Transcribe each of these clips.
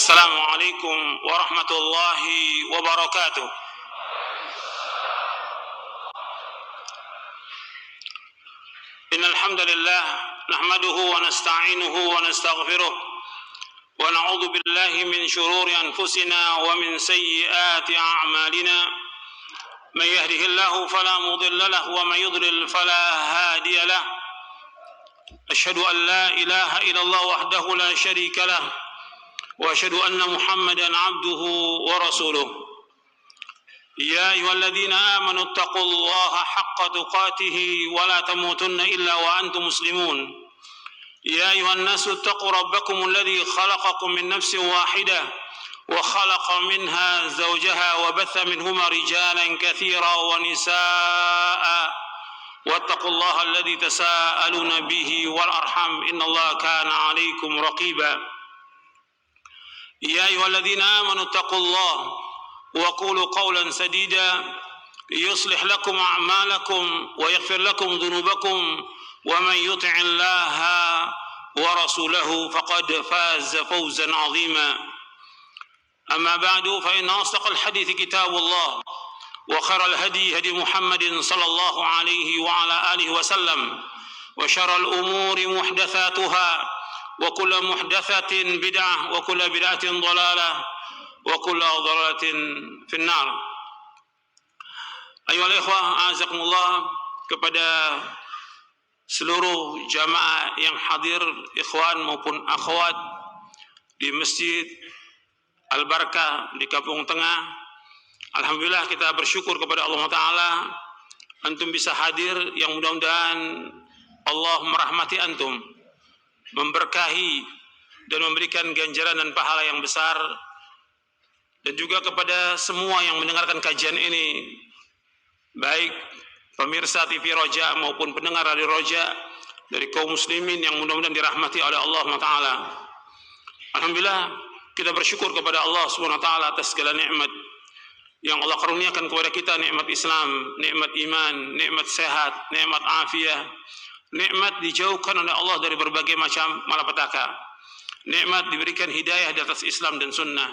Assalamualaikum warahmatullahi wabarakatuh. Innal hamdalillah nahmaduhu wa nasta'inuhu wa nastaghfiruh wa na'udzu billahi min shururi anfusina wa min sayyiati a'malina. Man yahdihillahu fala mudilla lahu wa man yudlil fala hadiya lahu. Asyhadu an la ilaha illallah wahdahu la syarika lahu wa asyhadu anna Muhammadan abduhu wa rasuluh. Ya ayyuhalladzina amanu taqullaha haqqa tuqatih wa la tamutunna illa wa antum muslimun. Ya ayyuhan nasu taqu rabbakum alladzi khalaqakum min nafsin wahidah wa khalaqa minha zawjaha wa batha minhuma rijalan katsiran wa nisaa'a wattaqullaha alladzi tasaaluna bihi wal arham innallaha kana 'alaikum raqiba. Ya ayyuhalladzina amanu taqullaha wa qulu qawlan sadida yuslih lakum a'malakum wa yaghfir lakum dhunubakum wa man yuti'illaha wa rasulahu faqad faza fawzan 'azima. Amma ba'du fa inna asdaqal hadithi kitabullah wa khairal hadi hadi Muhammadin sallallahu alaihi wa ala alihi wa sallam wa syarral umuri muhdatsatuha wa kullu muhdatsatin bid'ah wa kullu bid'atin dhalalah wa kullu dhalalatin finnar. Ayyuhal ikhwah, a'azakumullah, kepada seluruh jamaah yang hadir, ikhwan maupun akhwat di Masjid Al-Barakah di Kampung Tengah. Alhamdulillah kita bersyukur kepada Allah Ta'ala antum bisa hadir, yang mudah-mudahan Allah merahmati antum, memberkahi dan memberikan ganjaran dan pahala yang besar. Dan juga kepada semua yang mendengarkan kajian ini, baik pemirsa TV Roja maupun pendengar Radio Roja dari kaum muslimin yang mudah-mudahan dirahmati oleh Allah Ta'ala. Alhamdulillah kita bersyukur kepada Allah Subhanahu wa taala atas segala nikmat yang Allah karuniakan kepada kita, nikmat Islam, nikmat iman, nikmat sehat, nikmat afiah, nikmat dijauhkan oleh Allah dari berbagai macam malapetaka, nikmat diberikan hidayah di atas Islam dan sunnah.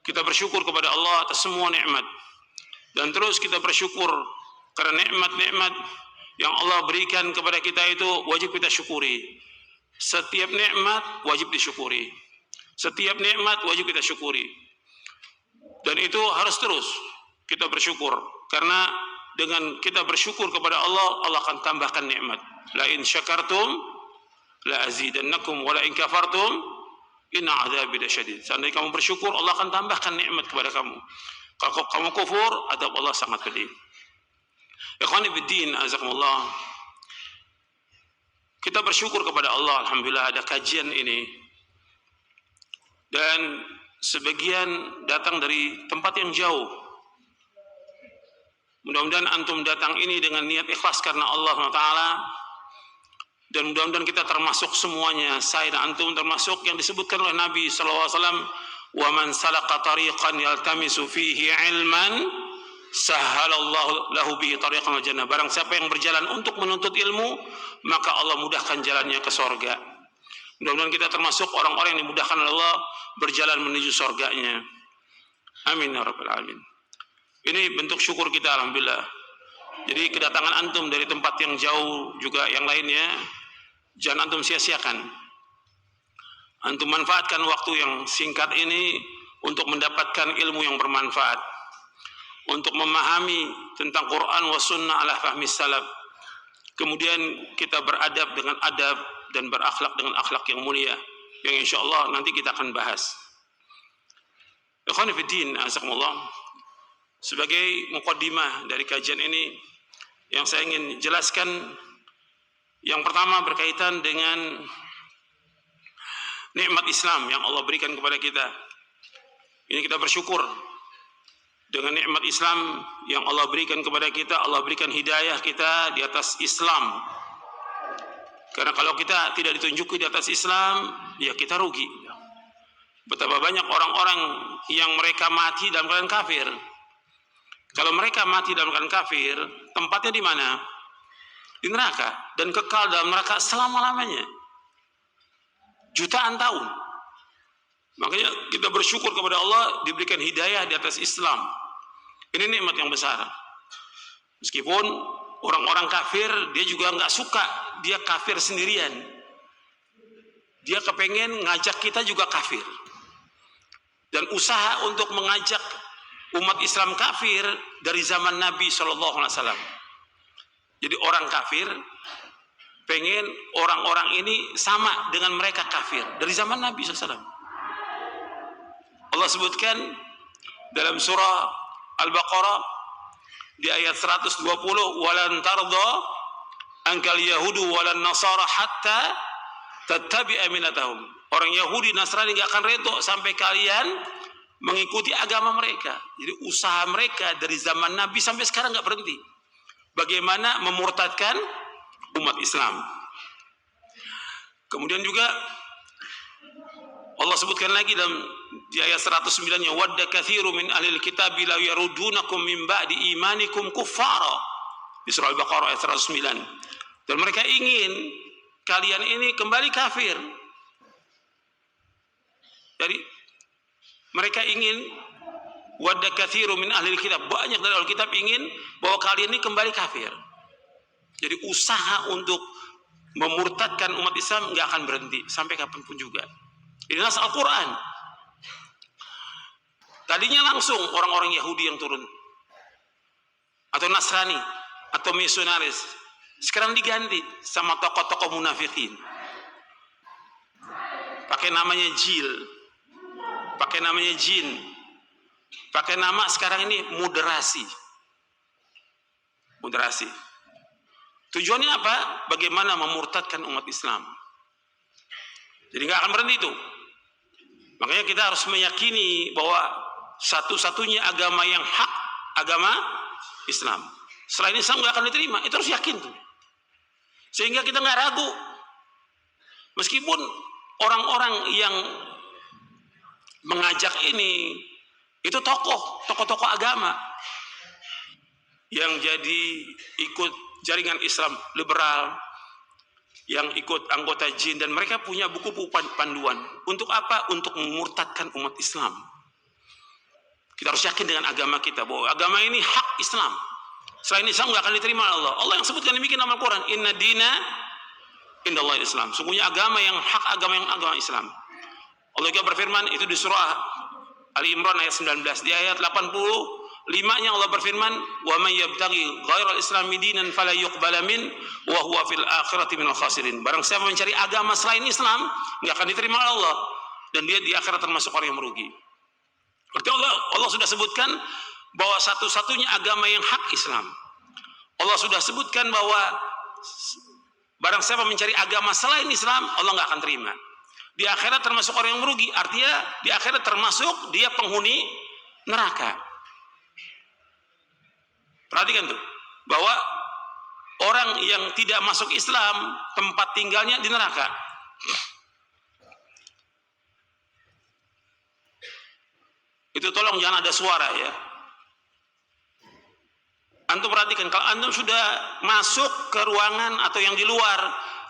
Kita bersyukur kepada Allah atas semua nikmat, dan terus kita bersyukur karena nikmat-nikmat yang Allah berikan kepada kita itu wajib kita syukuri. Setiap nikmat wajib disyukuri. Setiap nikmat wajib kita syukuri. Dan itu harus terus kita bersyukur, karena dengan kita bersyukur kepada Allah, Allah akan tambahkan nikmat. La in syakartum la azidannakum wa la in kafartum inna adzabi lasyadid. Seandainya kamu bersyukur, Allah akan tambahkan nikmat kepada kamu. Kalau kamu kufur, azab Allah sangat pedih. Ikhwani fiddin, azakumullah. Kita bersyukur kepada Allah, alhamdulillah ada kajian ini. Dan sebagian datang dari tempat yang jauh. Mudah-mudahan antum datang ini dengan niat ikhlas karena Allah Ta'ala. Dan mudah-mudahan kita termasuk semuanya, saya dan antum termasuk yang disebutkan oleh Nabi SAW, wa man salaka tariqan yaltamisu fihi ilman sahhalallahu lahu bihi tariqan al jannah. Barang siapa yang berjalan untuk menuntut ilmu, maka Allah mudahkan jalannya ke sorga. Mudah-mudahan kita termasuk orang-orang yang dimudahkan oleh Allah berjalan menuju sorganya. Amin ya rabbal alamin. Ini bentuk syukur kita, alhamdulillah. Jadi kedatangan antum dari tempat yang jauh juga yang lainnya, jangan antum sia-siakan. Antum manfaatkan waktu yang singkat ini untuk mendapatkan ilmu yang bermanfaat, untuk memahami tentang Quran wa sunnah ala fahmi salaf. Kemudian kita beradab dengan adab dan berakhlak dengan akhlak yang mulia, yang insya Allah nanti kita akan bahas. Ikhwani fiddin, azakumullah. Sebagai muqaddimah dari kajian ini, yang saya ingin jelaskan, yang pertama berkaitan dengan nikmat Islam yang Allah berikan kepada kita. Ini kita bersyukur dengan nikmat Islam yang Allah berikan kepada kita. Allah berikan hidayah kita di atas Islam. Karena kalau kita tidak ditunjuki di atas Islam, ya kita rugi. Betapa banyak orang-orang yang mereka mati dalam keadaan kafir. Kalau mereka mati dalam keadaan kafir, tempatnya di mana? Di neraka, dan kekal dalam neraka selama-lamanya. Jutaan tahun. Makanya kita bersyukur kepada Allah diberikan hidayah di atas Islam. Ini nikmat yang besar. Meskipun orang-orang kafir, dia juga nggak suka dia kafir sendirian. Dia kepengen ngajak kita juga kafir. Dan usaha untuk mengajak umat Islam kafir dari zaman Nabi SAW. Jadi orang kafir pengen orang-orang ini sama dengan mereka kafir dari zaman Nabi SAW. Allah sebutkan dalam surah Al-Baqarah di ayat 120, walan tarda ankal yahudu walan nasara hatta tattabi'a minatahum. Orang Yahudi Nasrani gak akan redho sampai kalian mengikuti agama mereka. Jadi usaha mereka dari zaman Nabi sampai sekarang gak berhenti. Bagaimana memurtadkan umat Islam. Kemudian juga Allah sebutkan lagi dalam di ayat 109-nya, wadda katsiru min ahlil kitab law yarudunakum min ba'di imanikum kuffara. Di surah Al-Baqarah ayat 109. Dan mereka ingin kalian ini kembali kafir. Jadi mereka ingin, wadda katsiru min ahlil kitab, banyak dari ahli kitab ingin bahwa kalian ini kembali kafir. Jadi usaha untuk memurtadkan umat Islam nggak akan berhenti sampai kapanpun juga. Ini nas Al-Quran. Tadinya langsung orang-orang Yahudi yang turun, atau Nasrani, atau misionaris. Sekarang diganti sama tokoh-tokoh munafikin. Pakai namanya jil, pakai namanya jin, pakai nama sekarang ini moderasi. Moderasi. Tujuannya apa? Bagaimana memurtadkan umat Islam. Jadi nggak akan berhenti itu. Makanya kita harus meyakini bahwa satu-satunya agama yang hak agama Islam. Selain Islam nggak akan diterima. Itu harus yakin tuh. Sehingga kita nggak ragu. Meskipun orang-orang yang mengajak ini itu tokoh-tokoh agama yang jadi ikut jaringan Islam liberal, yang ikut anggota jin, dan mereka punya buku-buku panduan. Untuk apa? Untuk memurtadkan umat Islam. Kita harus yakin dengan agama kita bahwa agama ini hak Islam. Selain Islam nggak akan diterima Allah. Allah yang sebutkan demikian dalam Al-Quran, inna dina indallahi Islam. Sungguhnya agama yang hak, agama Islam. Allah juga berfirman itu di surah Ali Imran ayat 19. Di ayat 85-nya Allah berfirman, wa may yabtaghi ghairal islami dinan fala yuqbala min wa huwa fil akhirati minal khasirin. Barang siapa mencari agama selain Islam, enggak akan diterima oleh Allah, dan dia di akhirat termasuk orang yang merugi. Berarti Allah sudah sebutkan bahwa satu-satunya agama yang hak Islam. Allah sudah sebutkan bahwa barang siapa mencari agama selain Islam, Allah enggak akan terima. Di akhirat termasuk orang yang merugi, artinya di akhirat termasuk dia penghuni neraka. Perhatikan tuh, bahwa orang yang tidak masuk Islam tempat tinggalnya di neraka. Itu tolong jangan ada suara ya. Antum perhatikan, kalau antum sudah masuk ke ruangan atau yang di luar,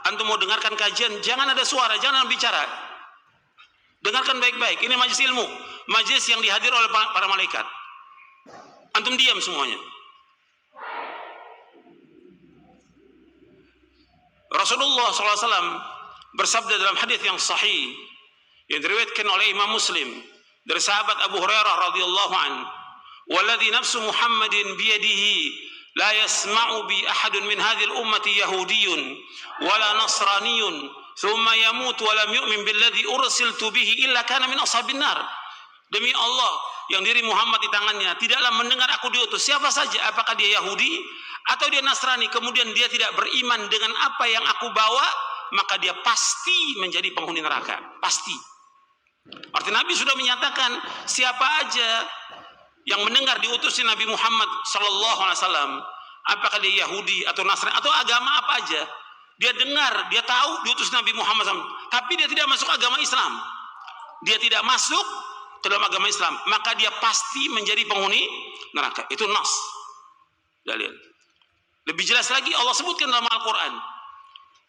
antum mau dengarkan kajian, jangan ada suara, jangan bicara. Dengarkan baik-baik. Ini majelis ilmu, majelis yang dihadiri oleh para malaikat. Antum diam semuanya. Rasulullah SAW bersabda dalam hadis yang sahih yang diriwayatkan oleh Imam Muslim dari sahabat Abu Hurairah radhiyallahu an, "Walladzi nafsu Muhammadin biyadihi la yasma'u bi ahadun min hadhihi al-ummati yahudiyyun wala nasraniyyun thumma yamut wa lam yu'min billadzi ursiltu bihi illa kana min ashabin nar." Demi Allah yang diri Muhammad di tangannya, tidaklah mendengar aku diutus siapa saja, apakah dia Yahudi atau dia Nasrani, kemudian dia tidak beriman dengan apa yang aku bawa, maka dia pasti menjadi penghuni neraka. Pasti. Artinya Nabi sudah menyatakan siapa aja yang mendengar diutusnya Nabi Muhammad SAW, apakah dia Yahudi atau Nasrani atau agama apa aja, dia dengar, dia tahu diutus Nabi Muhammad SAW, tapi dia tidak masuk agama Islam, dia tidak masuk ke dalam agama Islam, maka dia pasti menjadi penghuni neraka. Itu nas. Dalil. Lebih jelas lagi Allah sebutkan dalam Al-Quran,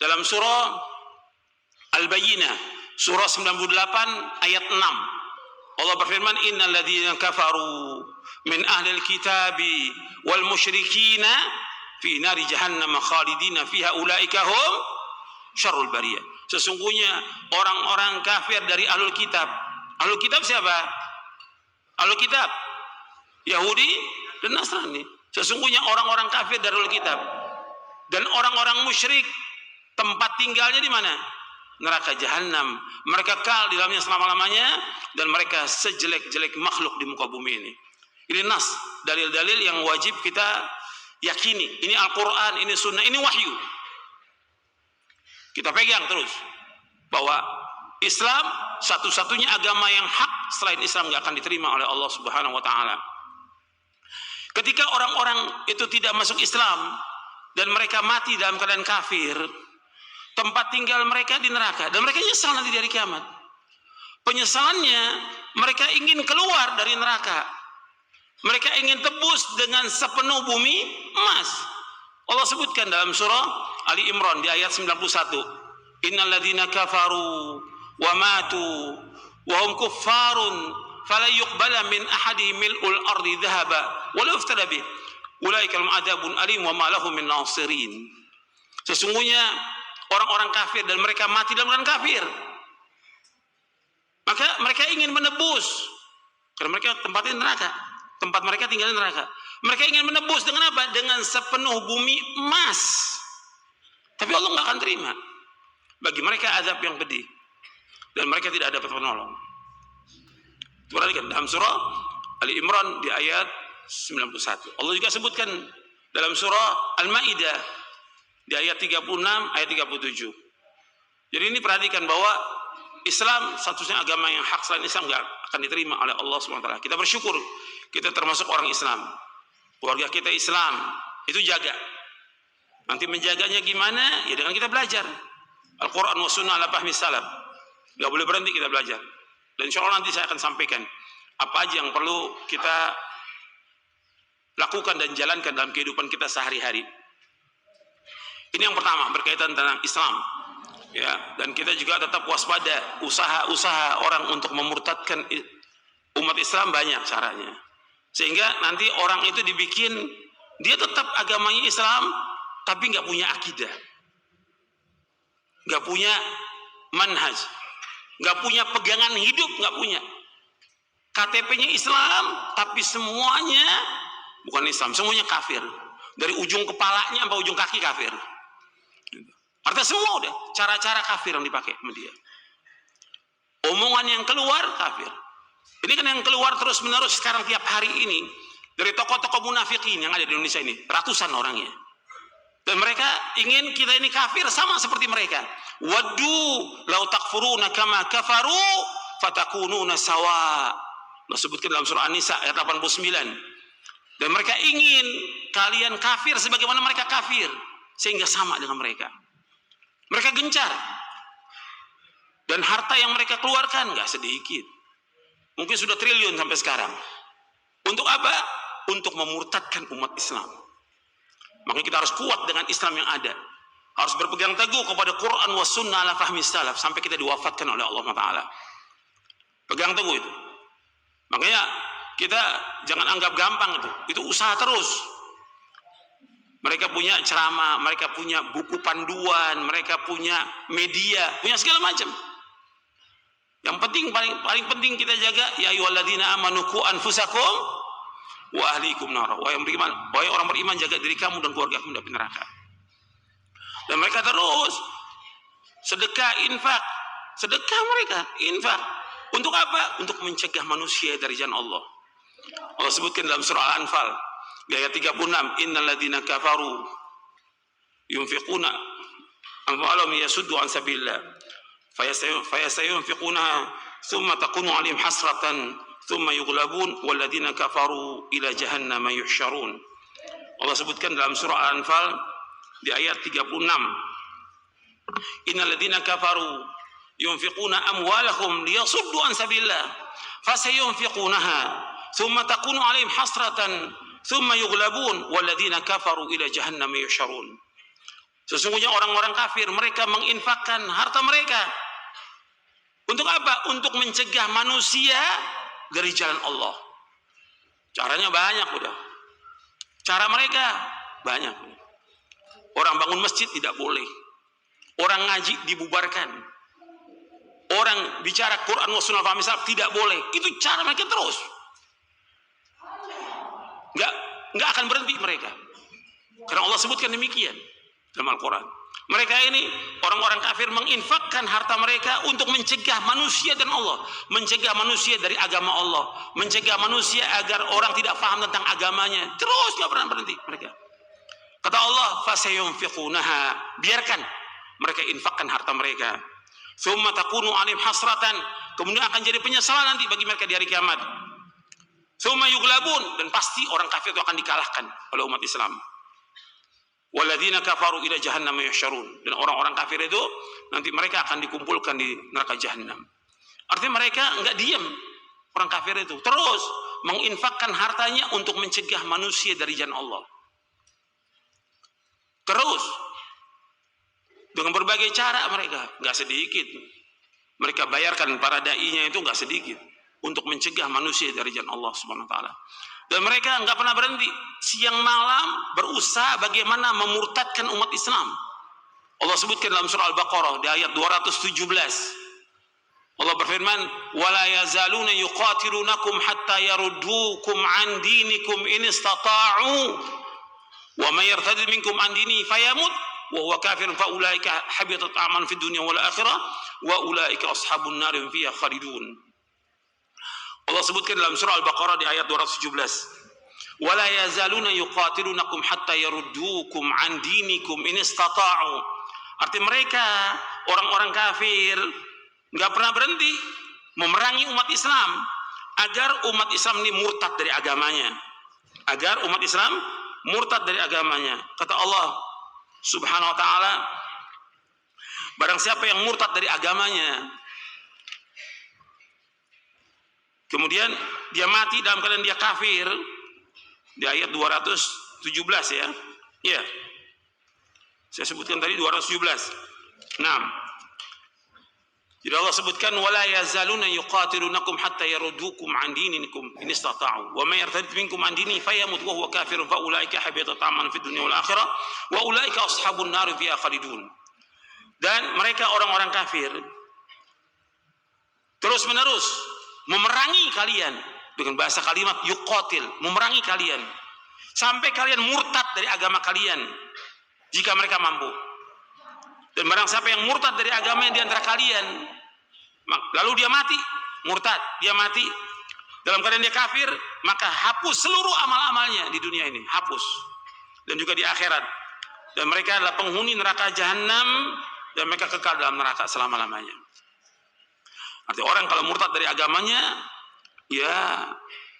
dalam surah Al-Bayyinah, surah 98 ayat 6. Allah berfirman, innal ladzina kafaru min ahlil kitabi wal musyrikina fi nari jahannam khalidina fiha ulaika hum syarrul bariyah. Sesungguhnya orang-orang kafir dari ahlul kitab. Ahlul kitab siapa? Ahlul kitab Yahudi dan Nasrani. Sesungguhnya orang-orang kafir dari ahlul kitab dan orang-orang musyrik tempat tinggalnya di mana? Neraka jahanam. Mereka kekal di dalamnya selama-lamanya dan mereka sejelek-jelek makhluk di muka bumi ini. Ini nas, dalil-dalil yang wajib kita yakini. Ini Al-Quran, ini sunnah, ini wahyu. Kita pegang terus bahwa Islam satu-satunya agama yang hak. Selain Islam gak akan diterima oleh Allah Subhanahu wa ta'ala. Ketika orang-orang itu tidak masuk Islam dan mereka mati dalam keadaan kafir, tempat tinggal mereka di neraka dan mereka nyesal nanti di hari kiamat. Penyesalannya, mereka ingin keluar dari neraka. Mereka ingin tebus dengan sepenuh bumi emas. Allah sebutkan dalam surah Ali Imran di ayat 91. Innal ladzina kafaru wa matu wa hum kuffarun fala yuqbala min ahadihim mil'ul ardi dhahaba wa la yuftada bih. Ulaika lahum adzabun alim wa ma lahum min nasirin. Sesungguhnya orang-orang kafir dan mereka mati dalam keadaan kafir, maka mereka ingin menebus karena mereka tempatnya neraka, tempat mereka tinggal di neraka. Mereka ingin menebus dengan apa? Dengan sepenuh bumi emas. Tapi Allah nggak akan terima. Bagi mereka azab yang pedih dan mereka tidak dapat penolong. Perhatikan dalam surah Ali Imran di ayat 91. Allah juga sebutkan dalam surah Al-Maidah di ayat 36, ayat 37. Jadi ini perhatikan bahwa Islam satu-satunya agama yang hak. Selain Islam gak akan diterima oleh Allah SWT. Kita bersyukur kita termasuk orang Islam. Keluarga kita Islam, itu jaga. Nanti menjaganya gimana? Ya dengan kita belajar Al-Quran wa sunnah ala fahmi salaf. Gak boleh berhenti kita belajar. Dan insya Allah nanti saya akan sampaikan apa aja yang perlu kita lakukan dan jalankan dalam kehidupan kita sehari-hari. Ini yang pertama berkaitan tentang Islam, ya. Dan kita juga tetap waspada usaha-usaha orang untuk memurtadkan umat Islam banyak caranya, sehingga nanti orang itu dibikin dia tetap agamanya Islam, tapi nggak punya akidah, nggak punya manhaj, nggak punya pegangan hidup, nggak punya. KTP-nya Islam, tapi semuanya bukan Islam, semuanya kafir. Dari ujung kepalanya sampai ujung kaki kafir. Artinya semua udah cara-cara kafir yang dipakai sama dia. Omongan yang keluar kafir. Ini kan yang keluar terus menerus sekarang tiap hari ini dari tokoh-tokoh munafikin yang ada di Indonesia ini, ratusan orangnya. Dan mereka ingin kita ini kafir sama seperti mereka. Waddu law takfuruna kama kafaru fatakununa sawa. Allah sebutkan dalam surah An-Nisa ayat 89. Dan mereka ingin kalian kafir sebagaimana mereka kafir, sehingga sama dengan mereka. Mereka gencar. Dan harta yang mereka keluarkan gak sedikit. Mungkin sudah triliun sampai sekarang. Untuk apa? Untuk memurtadkan umat Islam. Makanya kita harus kuat dengan Islam yang ada. Harus berpegang teguh kepada Quran wa sunnah ala fahmi salaf sampai kita diwafatkan oleh Allah Ta'ala. Pegang teguh itu. Makanya kita jangan anggap gampang itu. Itu usaha terus. Mereka punya ceramah, mereka punya buku panduan, mereka punya media, punya segala macam. Yang penting paling penting kita jaga ya ayyuhalladzina amanu qu anfusakum wa ahlikum nar. Wahai orang beriman, jaga diri kamu dan keluarga kamu dari neraka. Dan mereka terus sedekah, infak. Sedekah mereka, infak. Untuk apa? Untuk mencegah manusia dari jalan Allah. Allah sebutkan dalam surah Al-Anfal di ayat 36, innal ladzina kafaru yunfiquna amwalahum yasuddu an sabilillah fayasayunfiqunaha thumma takunu 'alaihim hasratan thumma yughlabun wal ladzina kafaru ila jahannam yuhsyarun. Allah sebutkan dalam surah Al-Anfal di ayat 36, innal ladzina kafaru yunfiquna amwalahum liyasuddu an sabilillah fasayunfiqunaha thumma takunu 'alaihim hasratan thumma yughlabun walladzina kafaru ila jahannam yuhsyarun. Sesungguhnya orang-orang kafir mereka menginfakkan harta mereka untuk apa? Untuk mencegah manusia dari jalan Allah. Caranya banyak udah. Cara mereka banyak. Orang bangun masjid tidak boleh. Orang ngaji dibubarkan. Orang bicara Quran wa sunnah fahmi salaf tidak boleh. Itu cara mereka terus. Nggak akan berhenti mereka. Karena Allah sebutkan demikian dalam Al-Quran. Mereka ini orang-orang kafir menginfakkan harta mereka untuk mencegah manusia dan Allah, mencegah manusia dari agama Allah, mencegah manusia agar orang tidak paham tentang agamanya. Terus nggak pernah berhenti mereka. Kata Allah, fasayunfiqunaha, biarkan mereka infakkan harta mereka. Tsumma takunu 'alaihim hasratan, kemudian akan jadi penyesalan nanti bagi mereka di hari kiamat. Tsumma yughlabun, dan pasti orang kafir itu akan dikalahkan oleh umat Islam. Walladzina kafaru ila jahannam yuhsyarun, dan orang-orang kafir itu nanti mereka akan dikumpulkan di neraka jahanam. Artinya mereka enggak diam, orang kafir itu terus menginfakkan hartanya untuk mencegah manusia dari jalan Allah. Terus dengan berbagai cara mereka, enggak sedikit. Mereka bayarkan para dai-nya itu enggak sedikit untuk mencegah manusia dari jalan Allah Subhanahu wa taala. Dan mereka enggak pernah berhenti, siang malam berusaha bagaimana memurtadkan umat Islam. Allah sebutkan dalam surah Al-Baqarah di ayat 217. Allah berfirman, "Wala yazaluna yuqatilunakum hatta yaruddukum an dinikum in istata'u. Wa may yartadid minkum an dini fayamut wa huwa kafirun fa ulaika habitat a'maluhum fid dunya wal akhirah wa ulaika ashabun nar hum fiha khalidun." Allah sebutkan dalam surah Al-Baqarah di ayat 217. Wala yazaluna yuqatilunakum hatta yaruddukum an dinikum in istata'u. Arti mereka orang-orang kafir enggak pernah berhenti memerangi umat Islam agar umat Islam ini murtad dari agamanya. Agar umat Islam murtad dari agamanya. Kata Allah Subhanahu wa taala, barang siapa yang murtad dari agamanya, kemudian dia mati dalam keadaan dia kafir, di ayat 217 ya. Iya. Saya sebutkan tadi 217. Nah. Jadi Allah sebutkan wala yazaluna yuqatilunakum hatta yaruddukum an dinikum in istata'u wa may yartad minkum an dini fayamut wa huwa kafirun fa ulaika habitat a'maluhum fid dunya wal akhirah wa ulaika ashabun nar fiha khalidun. Dan mereka orang-orang kafir terus-menerus memerangi kalian dengan bahasa kalimat yuqatil, memerangi kalian sampai kalian murtad dari agama kalian jika mereka mampu. Dan barang siapa yang murtad dari agama yang di antara kalian, lalu dia mati murtad, dia mati dalam keadaan dia kafir, maka hapus seluruh amal-amalnya di dunia ini, hapus, dan juga di akhirat. Dan mereka adalah penghuni neraka jahanam, dan mereka kekal dalam neraka selama-lamanya. Artinya orang kalau murtad dari agamanya, ya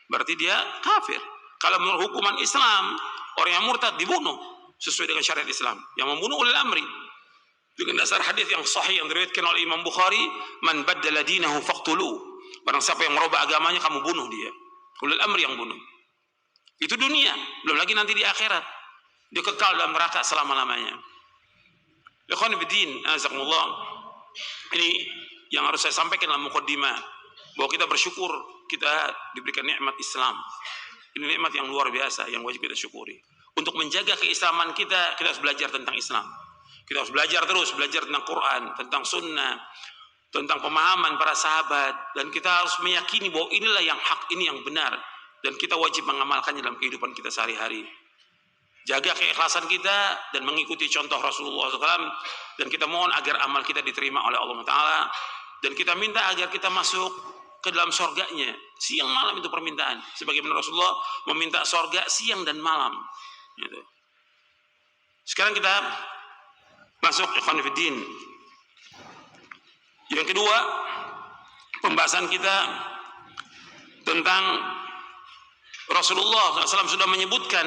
berarti dia kafir. Kalau menurut hukuman Islam, orang yang murtad dibunuh sesuai dengan syariat Islam. Yang membunuh ulil amri. Dengan dasar hadis yang sahih yang diriwayatkan oleh Imam Bukhari, man baddala dinahu faqtuluh. Barang siapa yang merubah agamanya, kamu bunuh dia. Ulil amri yang bunuh. Itu dunia, belum lagi nanti di akhirat. Dia kekal dalam neraka selama-lamanya. Ikhwan fillah, azakumullah. Ini yang harus saya sampaikan dalam muqaddimah, bahwa kita bersyukur kita diberikan nikmat Islam. Ini nikmat yang luar biasa yang wajib kita syukuri. Untuk menjaga keislaman kita harus belajar tentang Islam. Kita harus belajar terus, belajar tentang Quran, tentang sunnah, tentang pemahaman para sahabat, dan kita harus meyakini bahwa inilah yang hak, ini yang benar, dan kita wajib mengamalkannya dalam kehidupan kita sehari-hari. Jaga keikhlasan kita dan mengikuti contoh Rasulullah SAW, dan kita mohon agar amal kita diterima oleh Allah Taala, dan kita minta agar kita masuk ke dalam sorganya. Siang malam itu permintaan, sebagaimana Rasulullah meminta sorga siang dan malam. Gitu. Sekarang kita masuk ikhwan fillah. Yang kedua, pembahasan kita tentang Rasulullah SAW sudah menyebutkan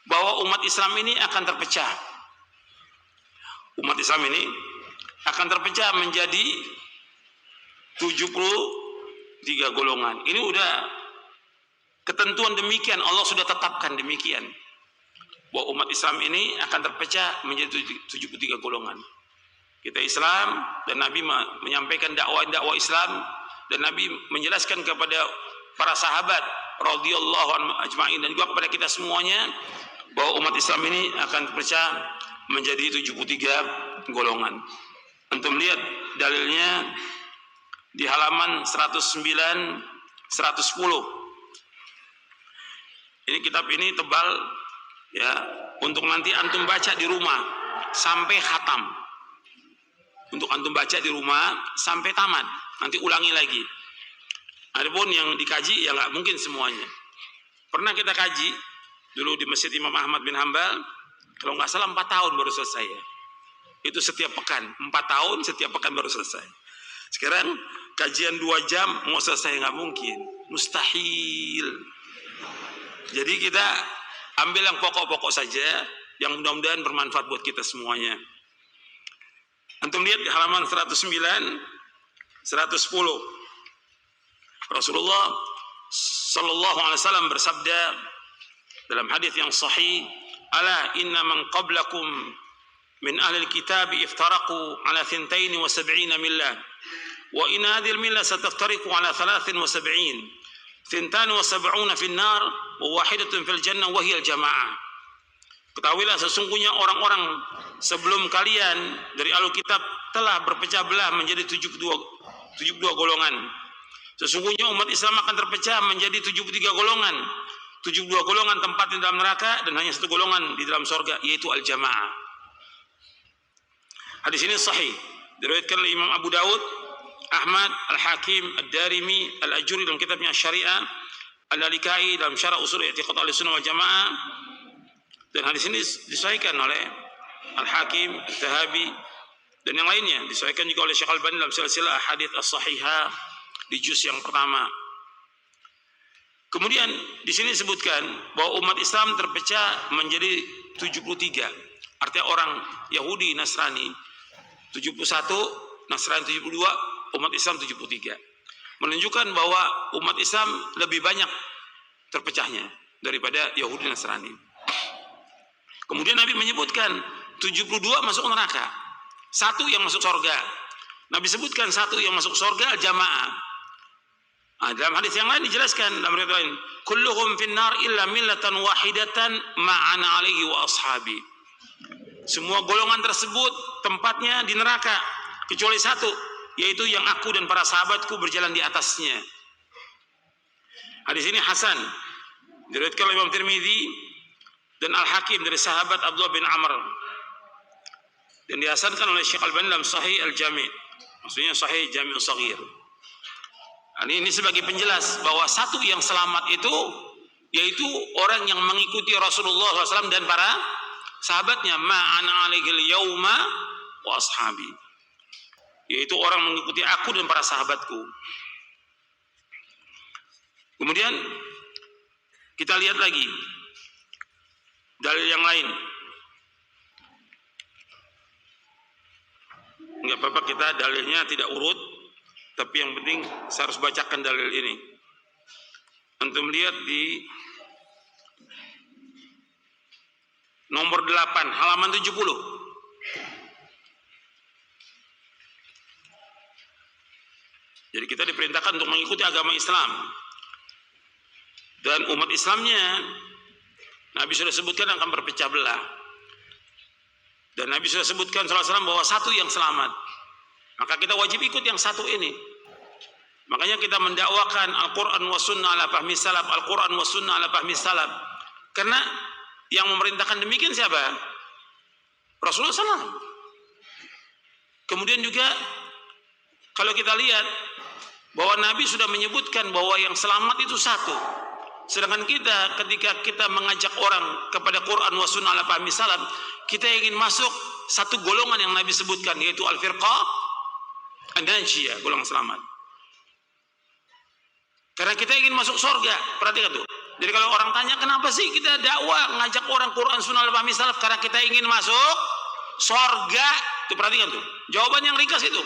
bahwa umat Islam ini akan terpecah. Umat Islam ini akan terpecah menjadi 73 golongan. Ini udah ketentuan demikian, Allah sudah tetapkan demikian. Bahwa umat Islam ini akan terpecah menjadi 73 golongan. Kita Islam dan Nabi menyampaikan dakwah Islam dan Nabi menjelaskan kepada para sahabat radhiyallahu anhum ajma'in dan juga kepada kita semuanya bahwa umat Islam ini akan terpecah menjadi 73 golongan. Untuk melihat dalilnya di halaman 109 110. Ini kitab ini tebal ya, untuk nanti antum baca di rumah sampai khatam. Untuk antum baca di rumah sampai tamat, nanti ulangi lagi. Adapun yang dikaji ya nggak mungkin semuanya. Pernah kita kaji dulu di Masjid Imam Ahmad bin Hambal, kalau nggak salah 4 tahun baru selesai ya. Itu setiap pekan, 4 tahun setiap pekan baru selesai. Sekarang kajian 2 jam mau selesai nggak mungkin, mustahil. Jadi kita ambil yang pokok-pokok saja, yang mudah-mudahan bermanfaat buat kita semuanya. Antum lihat di halaman 109, 110. Rasulullah sallallahu alaihi wasallam bersabda dalam hadis yang sahih, "Ala inna man qablakum min ahli al-kitab iftaraqu ala 72 millah wa in hadhihi al-millah sataftariqu ala 73 72 fi an-nar wa wahidatun fil jannah wa hiya al-jamaah." Ketahuilah sesungguhnya orang-orang sebelum kalian dari Ahlul Kitab telah berpecah belah menjadi 72 golongan. Sesungguhnya umat Islam akan terpecah menjadi 73 golongan. 72 golongan tempat di dalam neraka dan hanya 1 golongan di dalam surga, yaitu al-jamaah. Hadis ini sahih, diriwayatkan oleh Imam Abu Daud, Ahmad, Al-Hakim, Ad-Darimi, Al-Ajuri dalam kitabnya Syariah, Al-Lalikai dalam Syarah Ushul I'tiqad Ahlussunnah wal Jamaah. Dan hadis ini disahihkan oleh Al-Hakim, Al-Tahabi dan yang lainnya, disahihkan juga oleh Syekh Al-Albani dalam silsilah Ahadits As-Sahihah di juz yang pertama. Kemudian di sini disebutkan bahwa umat Islam terpecah menjadi 73. Artinya orang Yahudi, Nasrani 71, Nasrani 72, umat Islam 73. Menunjukkan bahwa umat Islam lebih banyak terpecahnya daripada Yahudi, Nasrani. Kemudian Nabi menyebutkan 72 masuk neraka, 1 yang masuk surga. Nabi sebutkan 1 yang masuk surga jamaah. Dalam hadis yang lain dijelaskan dalam riwayat lain, kulluhum finnar illa millatan wahidatan ma'ana alaihi wa ashabi. Semua golongan tersebut tempatnya di neraka kecuali 1, yaitu yang aku dan para sahabatku berjalan di atasnya. Hadis ini hasan, diriwayatkan oleh Imam Tirmidzi dan Al-Hakim dari sahabat Abdullah bin Amr, dan dihasankan oleh Syekh Al-Albani dalam Sahih Al-Jami', maksudnya Sahih Jami' Shaghir. Ini sebagai penjelas bahwa 1 yang selamat itu yaitu orang yang mengikuti Rasulullah SAW dan para sahabatnya, ma'ana alaihil yauma wa ashabi, yaitu orang mengikuti aku dan para sahabatku. Kemudian kita lihat lagi dalil yang lain. Enggak apa-apa kita dalilnya tidak urut, tapi yang penting saya harus bacakan dalil ini. Antum lihat di nomor 8 halaman 70. Jadi kita diperintahkan untuk mengikuti agama Islam. Dan umat Islamnya Nabi sudah sebutkan akan berpecah belah. Dan Nabi sudah sebutkan sallallahu alaihi wasallam bahwa 1 yang selamat. Maka kita wajib ikut yang 1 ini. Makanya kita mendakwakan Al-Quran wa sunnah ala fahmi salaf, Al-Quran wa sunnah ala fahmi salaf. Karena yang memerintahkan demikian siapa? Rasulullah SAW. Kemudian juga kalau kita lihat bahwa Nabi sudah menyebutkan bahwa yang selamat itu 1. Sedangkan kita ketika kita mengajak orang kepada Quran wa sunnah ala fahmi salaf, kita ingin masuk 1 golongan yang Nabi sebutkan, yaitu al-firqah an-najiyah, golongan selamat. Karena kita ingin masuk surga. Perhatikan tuh. Jadi kalau orang tanya kenapa sih kita dakwah ngajak orang Quran sunnah ala fahmi salaf, karena kita ingin masuk surga. Tuh perhatikan tuh. Jawaban yang ringkas itu.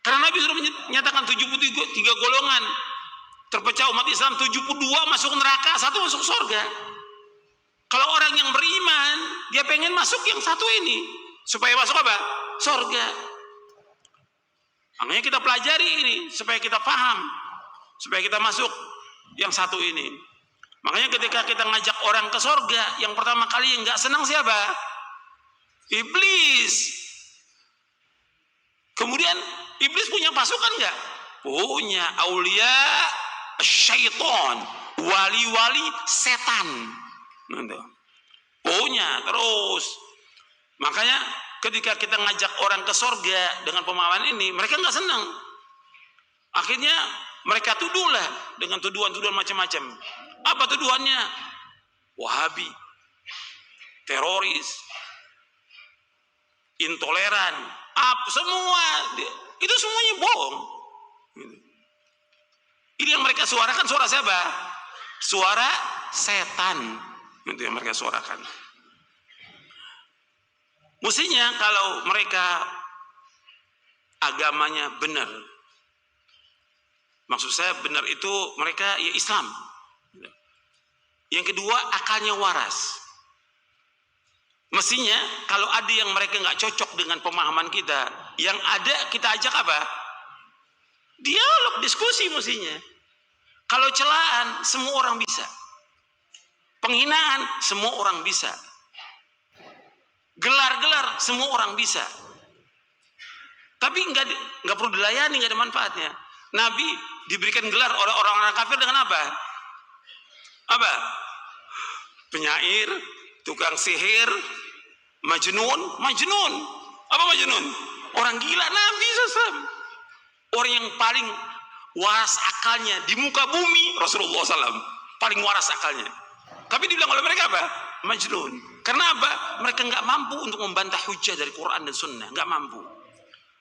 Karena Nabi sudah menyatakan 73 golongan terpecah umat Islam, 72 masuk neraka, 1 masuk surga. Kalau orang yang beriman, dia pengen masuk yang 1 ini supaya masuk apa? Surga. Makanya kita pelajari ini supaya kita paham, supaya kita masuk yang satu ini. Makanya ketika kita ngajak orang ke sorga, yang pertama kali yang nggak senang siapa? Iblis. Kemudian iblis punya pasukan nggak? Punya. Aulia syaiton, wali-wali setan. Punya terus. Makanya ketika kita ngajak orang ke sorga dengan pemahaman ini, mereka nggak senang. Akhirnya mereka tuduhlah dengan tuduhan-tuduhan macam-macam. Apa tuduhannya? Wahabi, teroris, intoleran, apa semua. Itu semuanya bohong. Ini yang mereka suarakan suara siapa? Suara setan. Itu yang mereka suarakan. Mestinya kalau mereka agamanya benar, maksud saya benar itu mereka ya Islam. Yang kedua, akalnya waras. Mestinya kalau ada yang mereka nggak cocok dengan pemahaman kita, yang ada kita ajak apa? Dialog, diskusi mestinya. Kalau celaan semua orang bisa. Penghinaan semua orang bisa. Gelar-gelar semua orang bisa. Tapi nggak perlu dilayani, nggak ada manfaatnya. Nabi diberikan gelar oleh orang-orang kafir dengan apa? Apa? Penyair, tukang sihir, majnun. Apa majnun? Orang gila. Nabi SAW. Orang yang paling waras akalnya di muka bumi, Rasulullah SAW. Paling waras akalnya. Tapi dibilang oleh mereka apa? Majnun. Karena apa? Mereka nggak mampu untuk membantah hujah dari Quran dan Sunnah. Nggak mampu.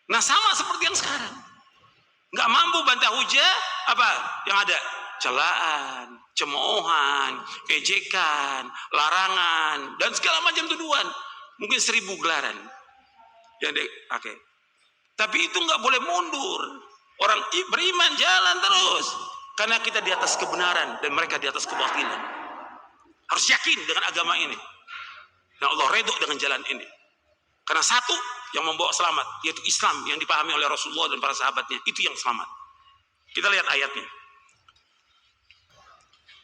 Nah sama seperti yang sekarang. Nggak mampu bantah hujah, apa yang ada? Celaan, cemoohan, ejekan, larangan, dan segala macam tuduhan. Mungkin 1000 gelaran. Oke. Tapi itu nggak boleh mundur. Orang beriman jalan terus. Karena kita di atas kebenaran dan mereka di atas kebatilan. Harus yakin dengan agama ini. Dan Allah redho dengan jalan ini. Karena satu yang membawa selamat, yaitu Islam yang dipahami oleh Rasulullah dan para sahabatnya. Itu yang selamat. Kita lihat ayatnya.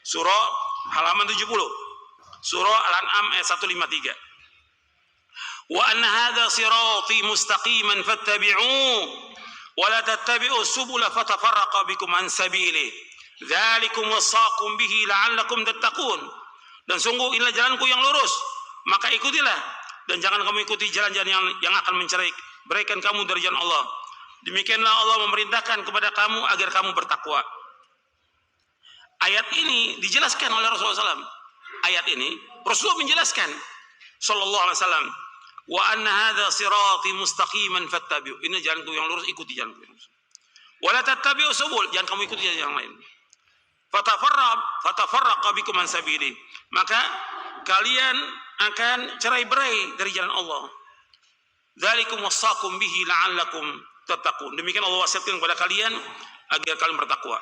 Surah halaman 70. Surah Al-An'am ayat 153. Wa anna hadha sirati mustaqiman fattabi'uhu wa la tattabi'u subula fatafarraqa bikum an sabilihi. Dzalikum wasaqum bihi la'allakum tattaqun. Dan sungguh inilah jalanku yang lurus, maka ikutilah, dan jangan kamu ikuti jalan-jalan yang akan menceraikan kamu dari jalan Allah. Demikianlah Allah memerintahkan kepada kamu agar kamu bertakwa. Ayat ini dijelaskan oleh Rasulullah SAW. Ayat ini Rasulullah menjelaskan sallallahu alaihi wasallam, wa anna hadza sirati mustaqiman fattabi'u. Ini jalanku yang lurus, ikuti jalanku yang lurus. Wa la tattabi'u subul, jangan kamu ikuti jalan yang lain. Fatafarraqa bikum an sabili. Maka kalian akan cerai-berai dari jalan Allah. Dzalikum wasaqum bihi la'allakum tattaqun. Demikian Allah wasiatkan kepada kalian agar kalian bertakwa.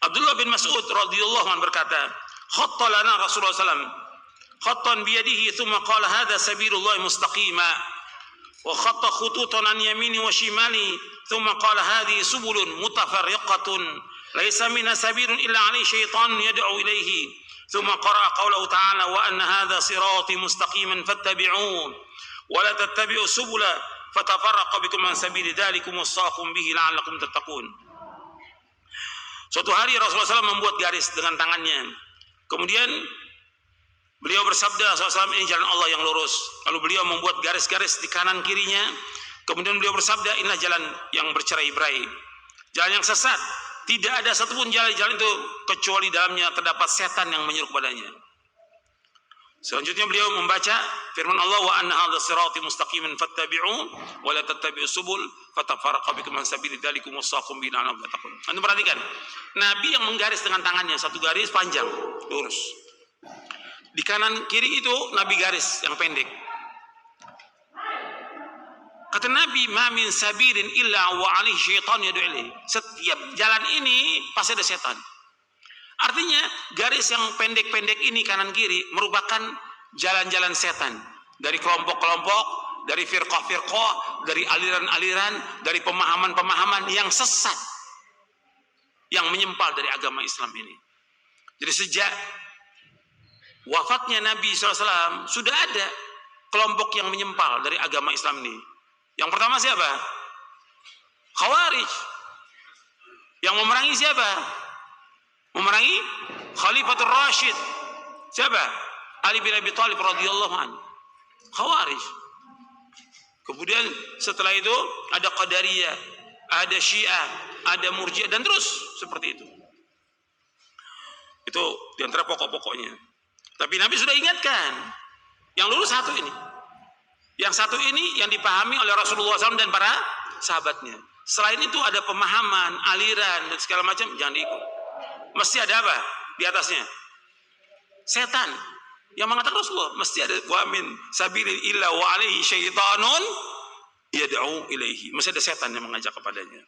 Abdullah bin Mas'ud radhiyallahu anhu berkata, khatta lana Rasulullah sallallahu alaihi wasallam khattan biyadihi thumma qala hadha sabilullah mustaqima wa khatta khututan an yamini wa shimali thumma qala hadhihi subulun mutafarriqatun laisa minha sabilun illa alaihi syaitan yad'u ilaihi thumma qara'a qawlahu ta'ala wa anna hadha sirati mustaqiman fattabi'un wa la tattabi'u subula fatafarraqa bikum an sabili dzalikum wasaqum bihi la'allakum tattaqun. Suatu hari Rasulullah SAW membuat garis dengan tangannya. Kemudian beliau bersabda SAW, ini jalan Allah yang lurus. Lalu beliau membuat garis-garis di kanan kirinya. Kemudian beliau bersabda, inilah jalan yang bercerai-berai, jalan yang sesat. Tidak ada satupun jalan itu kecuali dalamnya terdapat setan yang menyuruh kepadanya. Selanjutnya beliau membaca firman Allah, wa anna hadza sirati mustaqiman fattabi'u wa la tattabi'us subul fatafarraqa bikum an sabili dzalikum wasaqum bihi la'allakum tattaqun. Anda perhatikan, Nabi yang menggaris dengan tangannya, satu garis panjang, lurus. Di kanan kiri itu Nabi garis yang pendek. Kata Nabi, ma min sabirin illa wa alaihi syaitan yad'u ilaihi. Setiap jalan ini pasti ada setan. Artinya garis yang pendek-pendek ini kanan kiri merupakan jalan-jalan setan dari kelompok-kelompok dari firqah-firqah, dari aliran-aliran, dari pemahaman-pemahaman yang sesat, yang menyimpal dari agama Islam ini. Jadi sejak wafatnya Nabi SAW sudah ada kelompok yang menyimpal dari agama Islam ini. Yang pertama siapa? Khawarij. Yang memerangi siapa? Memerangi Khalifatul Rashid. Siapa? Ali bin Abi Thalib radhiyallahu anhu. Khawarij. Kemudian setelah itu ada Qadariyah, ada Syiah, ada Murji'ah, dan terus seperti itu. Itu di antara pokok-pokoknya. Tapi Nabi sudah ingatkan, yang lurus satu ini. Yang satu ini yang dipahami oleh Rasulullah SAW dan para sahabatnya. Selain itu ada pemahaman, aliran, dan segala macam, jangan diikut. Mesti ada apa di atasnya? Setan yang mengatakan Rasulullah, mesti ada wa min sabili illa wa alaihi syaitanun yad'u ilaihi. Mesti ada setan yang mengajak kepadanya.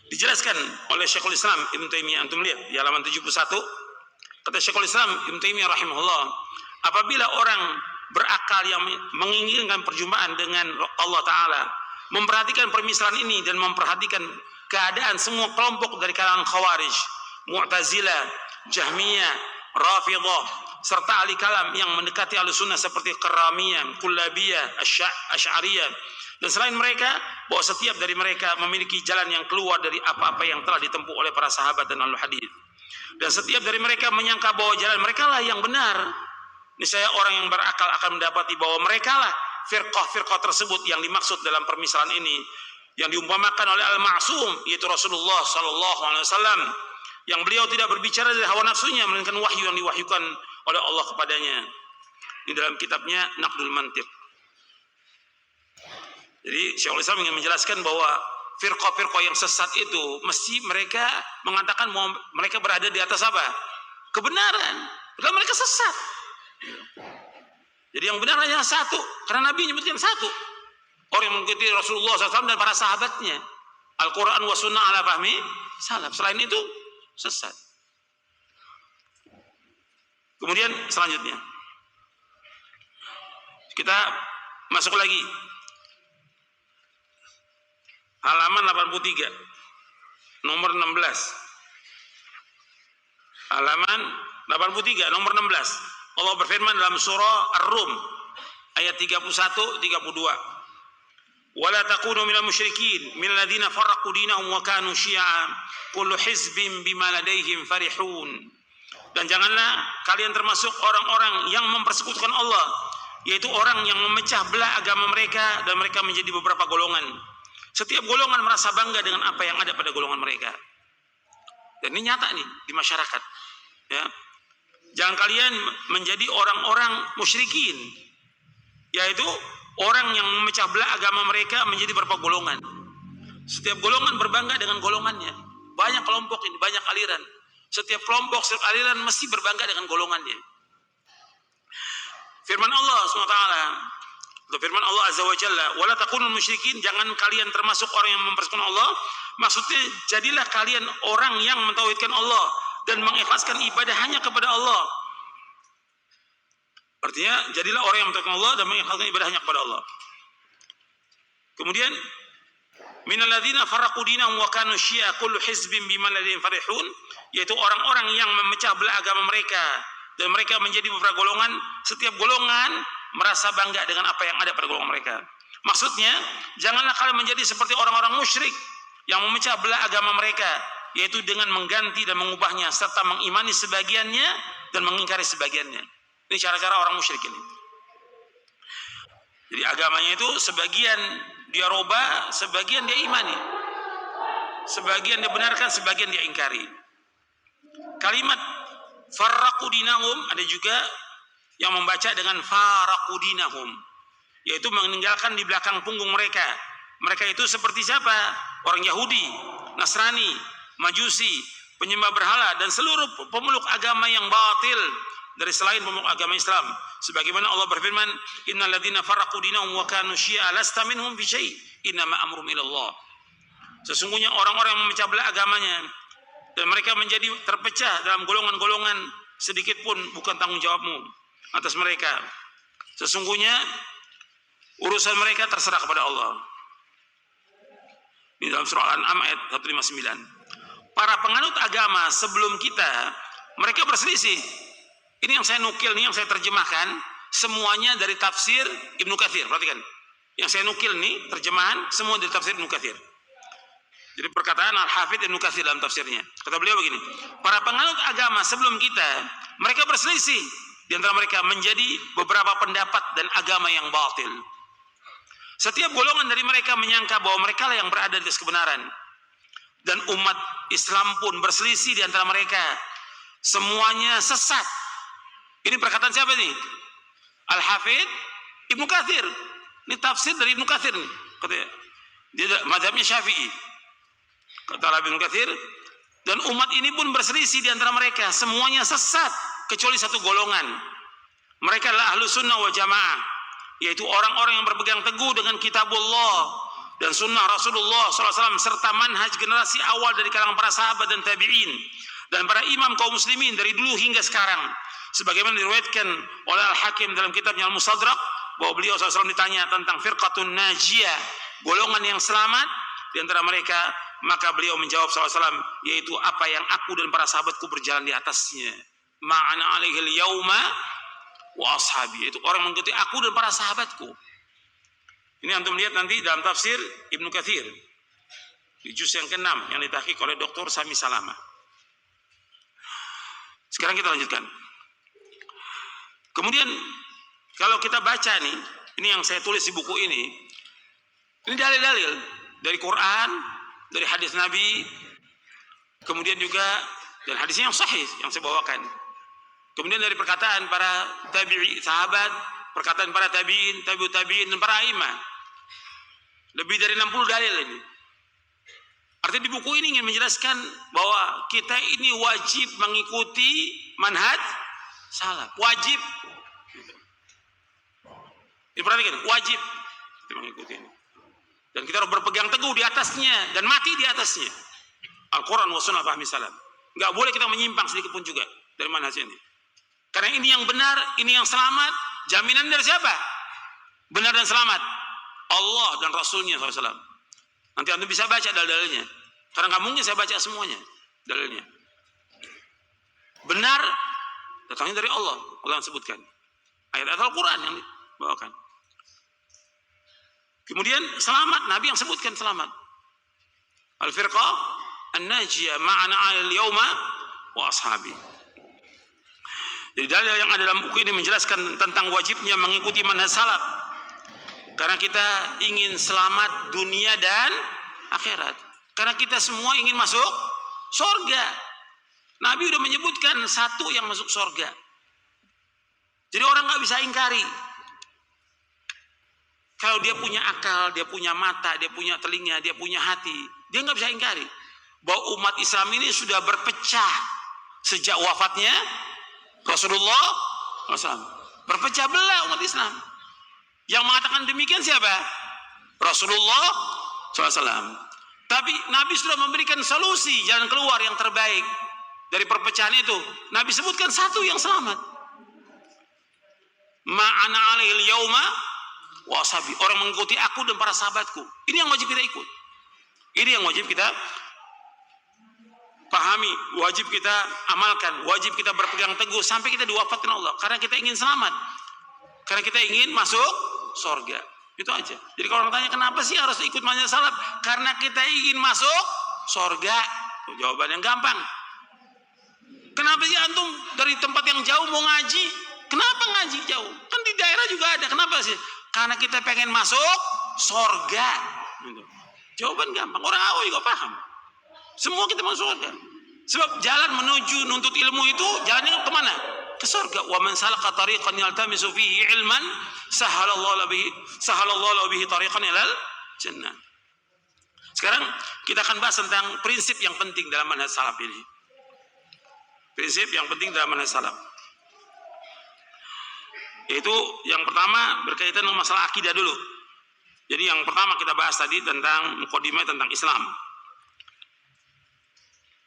Dijelaskan oleh Syekhul Islam Ibnu Taimiyah, antum lihat di halaman 71, kata Syekhul Islam Ibnu Taimiyah rahimahullah, apabila orang berakal yang menginginkan perjumpaan dengan Allah Ta'ala, memperhatikan permisalan ini dan memperhatikan keadaan semua kelompok dari kalangan Khawarij, Mu'tazilah, Jahmiyah, Rafidhah, serta ahli kalam yang mendekati Ahlussunnah seperti Karramiyah, Kullabiyah, Asy'ariyah, dan selain mereka, bahwa setiap dari mereka memiliki jalan yang keluar dari apa-apa yang telah ditempuh oleh para sahabat dan ahli hadis. Dan setiap dari mereka menyangka bahwa jalan mereka lah yang benar. Niscaya orang yang berakal akan mendapati bahwa mereka lah firqah-firqah tersebut yang dimaksud dalam permisalan ini, yang diumpamakan oleh Al-Ma'sum, yaitu Rasulullah Sallallahu Alaihi Wasallam, yang beliau tidak berbicara dari hawa nafsunya, melainkan wahyu yang diwahyukan oleh Allah kepadanya. Di dalam kitabnya Naqdul Mantiq. Jadi Syekhul Islam ingin menjelaskan bahwa firqah-firqah yang sesat itu mesti mereka mengatakan bahwa mereka berada di atas apa? Kebenaran. Padahal mereka sesat. Jadi yang benar hanya satu, karena Nabi menyebutkan satu. Orang yang mengikuti Rasulullah SAW dan para sahabatnya. Al-Quran wa sunnah ala fahmi salaf. Selain itu sesat. Kemudian selanjutnya kita masuk lagi halaman 83 nomor 16. Halaman 83 nomor 16. Allah berfirman dalam surah Ar-Rum ayat 31 32. Wala takunu minal musyrikin minal ladzina farraqu dinahum wa kanu syi'a kullu hizbin bima ladaihim farihun. Dan janganlah kalian termasuk orang-orang yang mempersekutukan Allah, yaitu orang yang memecah belah agama mereka dan mereka menjadi beberapa golongan. Setiap golongan merasa bangga dengan apa yang ada pada golongan mereka. Dan ini nyata nih di masyarakat. Ya. Jangan kalian menjadi orang-orang musyrikin, yaitu orang yang memecah belah agama mereka menjadi beberapa golongan. Setiap golongan berbangga dengan golongannya. Banyak kelompok ini, banyak aliran. Setiap kelompok, setiap aliran mesti berbangga dengan golongannya. Firman Allah SWT, firman Allah Azza wa Jalla, wala takunul musyrikin, jangan kalian termasuk orang yang mempersekutukan Allah. Maksudnya, jadilah kalian orang yang mentauhidkan Allah dan mengikhlaskan ibadah hanya kepada Allah. Artinya, jadilah orang yang mentauhidkan Allah dan mengikhlaskan ibadah hanya kepada Allah. Kemudian, minal ladzina farraqu dinahum wa kanu syi'a kullu hizbin bima ladaihim farihun, yaitu orang-orang yang memecah belah agama mereka dan mereka menjadi beberapa golongan. Setiap golongan merasa bangga dengan apa yang ada pada golongan mereka. Maksudnya, janganlah kalian menjadi seperti orang-orang musyrik yang memecah belah agama mereka, yaitu dengan mengganti dan mengubahnya serta mengimani sebagiannya dan mengingkari sebagiannya. Ini cara-cara orang musyrik ini. Jadi agamanya itu sebagian dia robah, sebagian dia imani, sebagian dia benarkan, sebagian dia ingkari. Kalimat farraqu dinahum ada juga yang membaca dengan farraqu dinahum, yaitu meninggalkan di belakang punggung mereka. Mereka itu seperti siapa? Orang Yahudi, Nasrani, Majusi, penyembah berhala, dan seluruh pemeluk agama yang batil dari selain pemeluk agama Islam. Sebagaimana Allah berfirman, innal ladzina farraqu dinahum wa kanu syi'a lasta minhum fi syai' innama amruhum ila Allah. Sesungguhnya orang-orang yang memecah belah agamanya dan mereka menjadi terpecah dalam golongan-golongan, sedikit pun bukan tanggung jawabmu atas mereka. Sesungguhnya Urusan mereka terserah kepada Allah. Di dalam surah Al-An'am ayat 159. Para penganut agama sebelum kita, mereka berselisih. Ini yang saya nukil, ini yang saya terjemahkan, semuanya dari tafsir Ibnu Katsir. Perhatikan. Yang saya nukil nih, terjemahan, semua dari tafsir Ibnu Katsir. Jadi perkataan Al-Hafidz Ibnu Katsir dalam tafsirnya. Kata beliau begini, para penganut agama sebelum kita, mereka berselisih. Di antara mereka menjadi beberapa pendapat dan agama yang batil. Setiap golongan dari mereka menyangka bahwa mereka lah yang berada di atas kebenaran. Dan umat Islam pun berselisih di antara mereka. Semuanya sesat. Ini perkataan siapa nih? Al-Hafidz Ibnu Katsir. Ini tafsir dari Ibnu Katsir nih. Katanya, dia mazhabnya Syafi'i. Kata Ibnu Katsir, dan umat ini pun berselisih di antara mereka. Semuanya sesat kecuali satu golongan. Mereka adalah Ahlus Sunnah wal Jamaah, yaitu orang-orang yang berpegang teguh dengan kitabullah dan sunnah Rasulullah SAW serta manhaj generasi awal dari kalangan para sahabat dan tabi'in dan para imam kaum muslimin dari dulu hingga sekarang. Sebagaimana diriwayatkan oleh Al-Hakim dalam kitabnya Al-Mustadrak bahwa beliau SAW ditanya tentang firqatun najiyah, golongan yang selamat di antara mereka, maka beliau menjawab SAW, yaitu apa yang aku dan para sahabatku berjalan di atasnya. Ma'ana alaihil yauma wa ashabi, itu orang mengikuti aku dan para sahabatku. Ini antum lihat nanti dalam tafsir Ibnu Katsir di juz yang ke-6 yang ditahqiq oleh Dr. Sami Salama. Sekarang kita lanjutkan. Kemudian kalau kita baca nih, ini yang saya tulis di buku ini dalil-dalil dari Quran, dari hadis Nabi, kemudian juga dari hadisnya yang sahih yang saya bawakan. Kemudian dari perkataan para tabi'i, sahabat, perkataan para tabi'in, tabi'ut tabi'in, dan para imam. Lebih dari 60 dalil ini. Artinya di buku ini ingin menjelaskan bahwa kita ini wajib mengikuti manhaj salaf. Wajib. Diperhatikan, wajib kita mengikuti ini. Dan kita harus berpegang teguh di atasnya dan mati di atasnya. Al-Quran wa sunnah fahmi salaf. Enggak boleh kita menyimpang sedikit pun juga dari manhaj ini. Karena ini yang benar, ini yang selamat. Jaminan dari siapa? Benar dan selamat Allah dan Rasulnya SAW. Nanti anda bisa baca dalil-dalilnya. Karena nggak mungkin saya baca semuanya dalilnya. Benar datangnya dari Allah. Allah yang sebutkan. Ayat-ayat Al-Quran yang dibawakan. Kemudian selamat, Nabi yang sebutkan selamat. Al-firqah an-najiyah ma'ana al-yawma wa ashabi. Jadi dalil yang ada dalam buku ini menjelaskan tentang wajibnya mengikuti manhaj salaf. Karena kita ingin selamat dunia dan akhirat. Karena kita semua ingin masuk surga. Nabi sudah menyebutkan satu yang masuk surga. Jadi orang nggak bisa ingkari. Kalau dia punya akal, dia punya mata, dia punya telinga, dia punya hati, dia nggak bisa ingkari bahwa umat Islam ini sudah berpecah sejak wafatnya Rasulullah SAW. Berpecah belah umat Islam. Yang mengatakan demikian siapa? Rasulullah SAW. Tapi Nabi sudah memberikan solusi jalan keluar yang terbaik dari perpecahan itu. Nabi sebutkan satu yang selamat. Ma'ana alaihil yauma wa ashabi. Orang mengikuti aku dan para sahabatku. Ini yang wajib kita ikut. Ini yang wajib kita pahami, wajib kita amalkan, wajib kita berpegang teguh sampai kita diwafatkan Allah. Karena kita ingin selamat. Karena kita ingin masuk surga. Itu aja. Jadi kalau orang tanya kenapa sih harus ikut manhaj salaf? Karena kita ingin masuk surga. Jawaban yang gampang. Kenapa sih antum dari tempat yang jauh mau ngaji? Kenapa ngaji jauh? Kan di daerah juga ada. Kenapa sih? Karena kita pengen masuk surga. Jawaban gampang. Orang awam juga paham. Semua kita masuk surga. Sebab jalan menuju nuntut ilmu itu jalannya kemana? Ke surga. Wa man salaka tariqan yaltamisu fihi ilman sahalallahu bihi tariqan ilal jannah. Sekarang kita akan bahas tentang prinsip yang penting dalam manhaj salaf ini. Prinsip yang penting dalam manhaj salaf. Yaitu yang pertama berkaitan dengan masalah akidah dulu. Jadi yang pertama kita bahas tadi tentang mukadimah tentang Islam.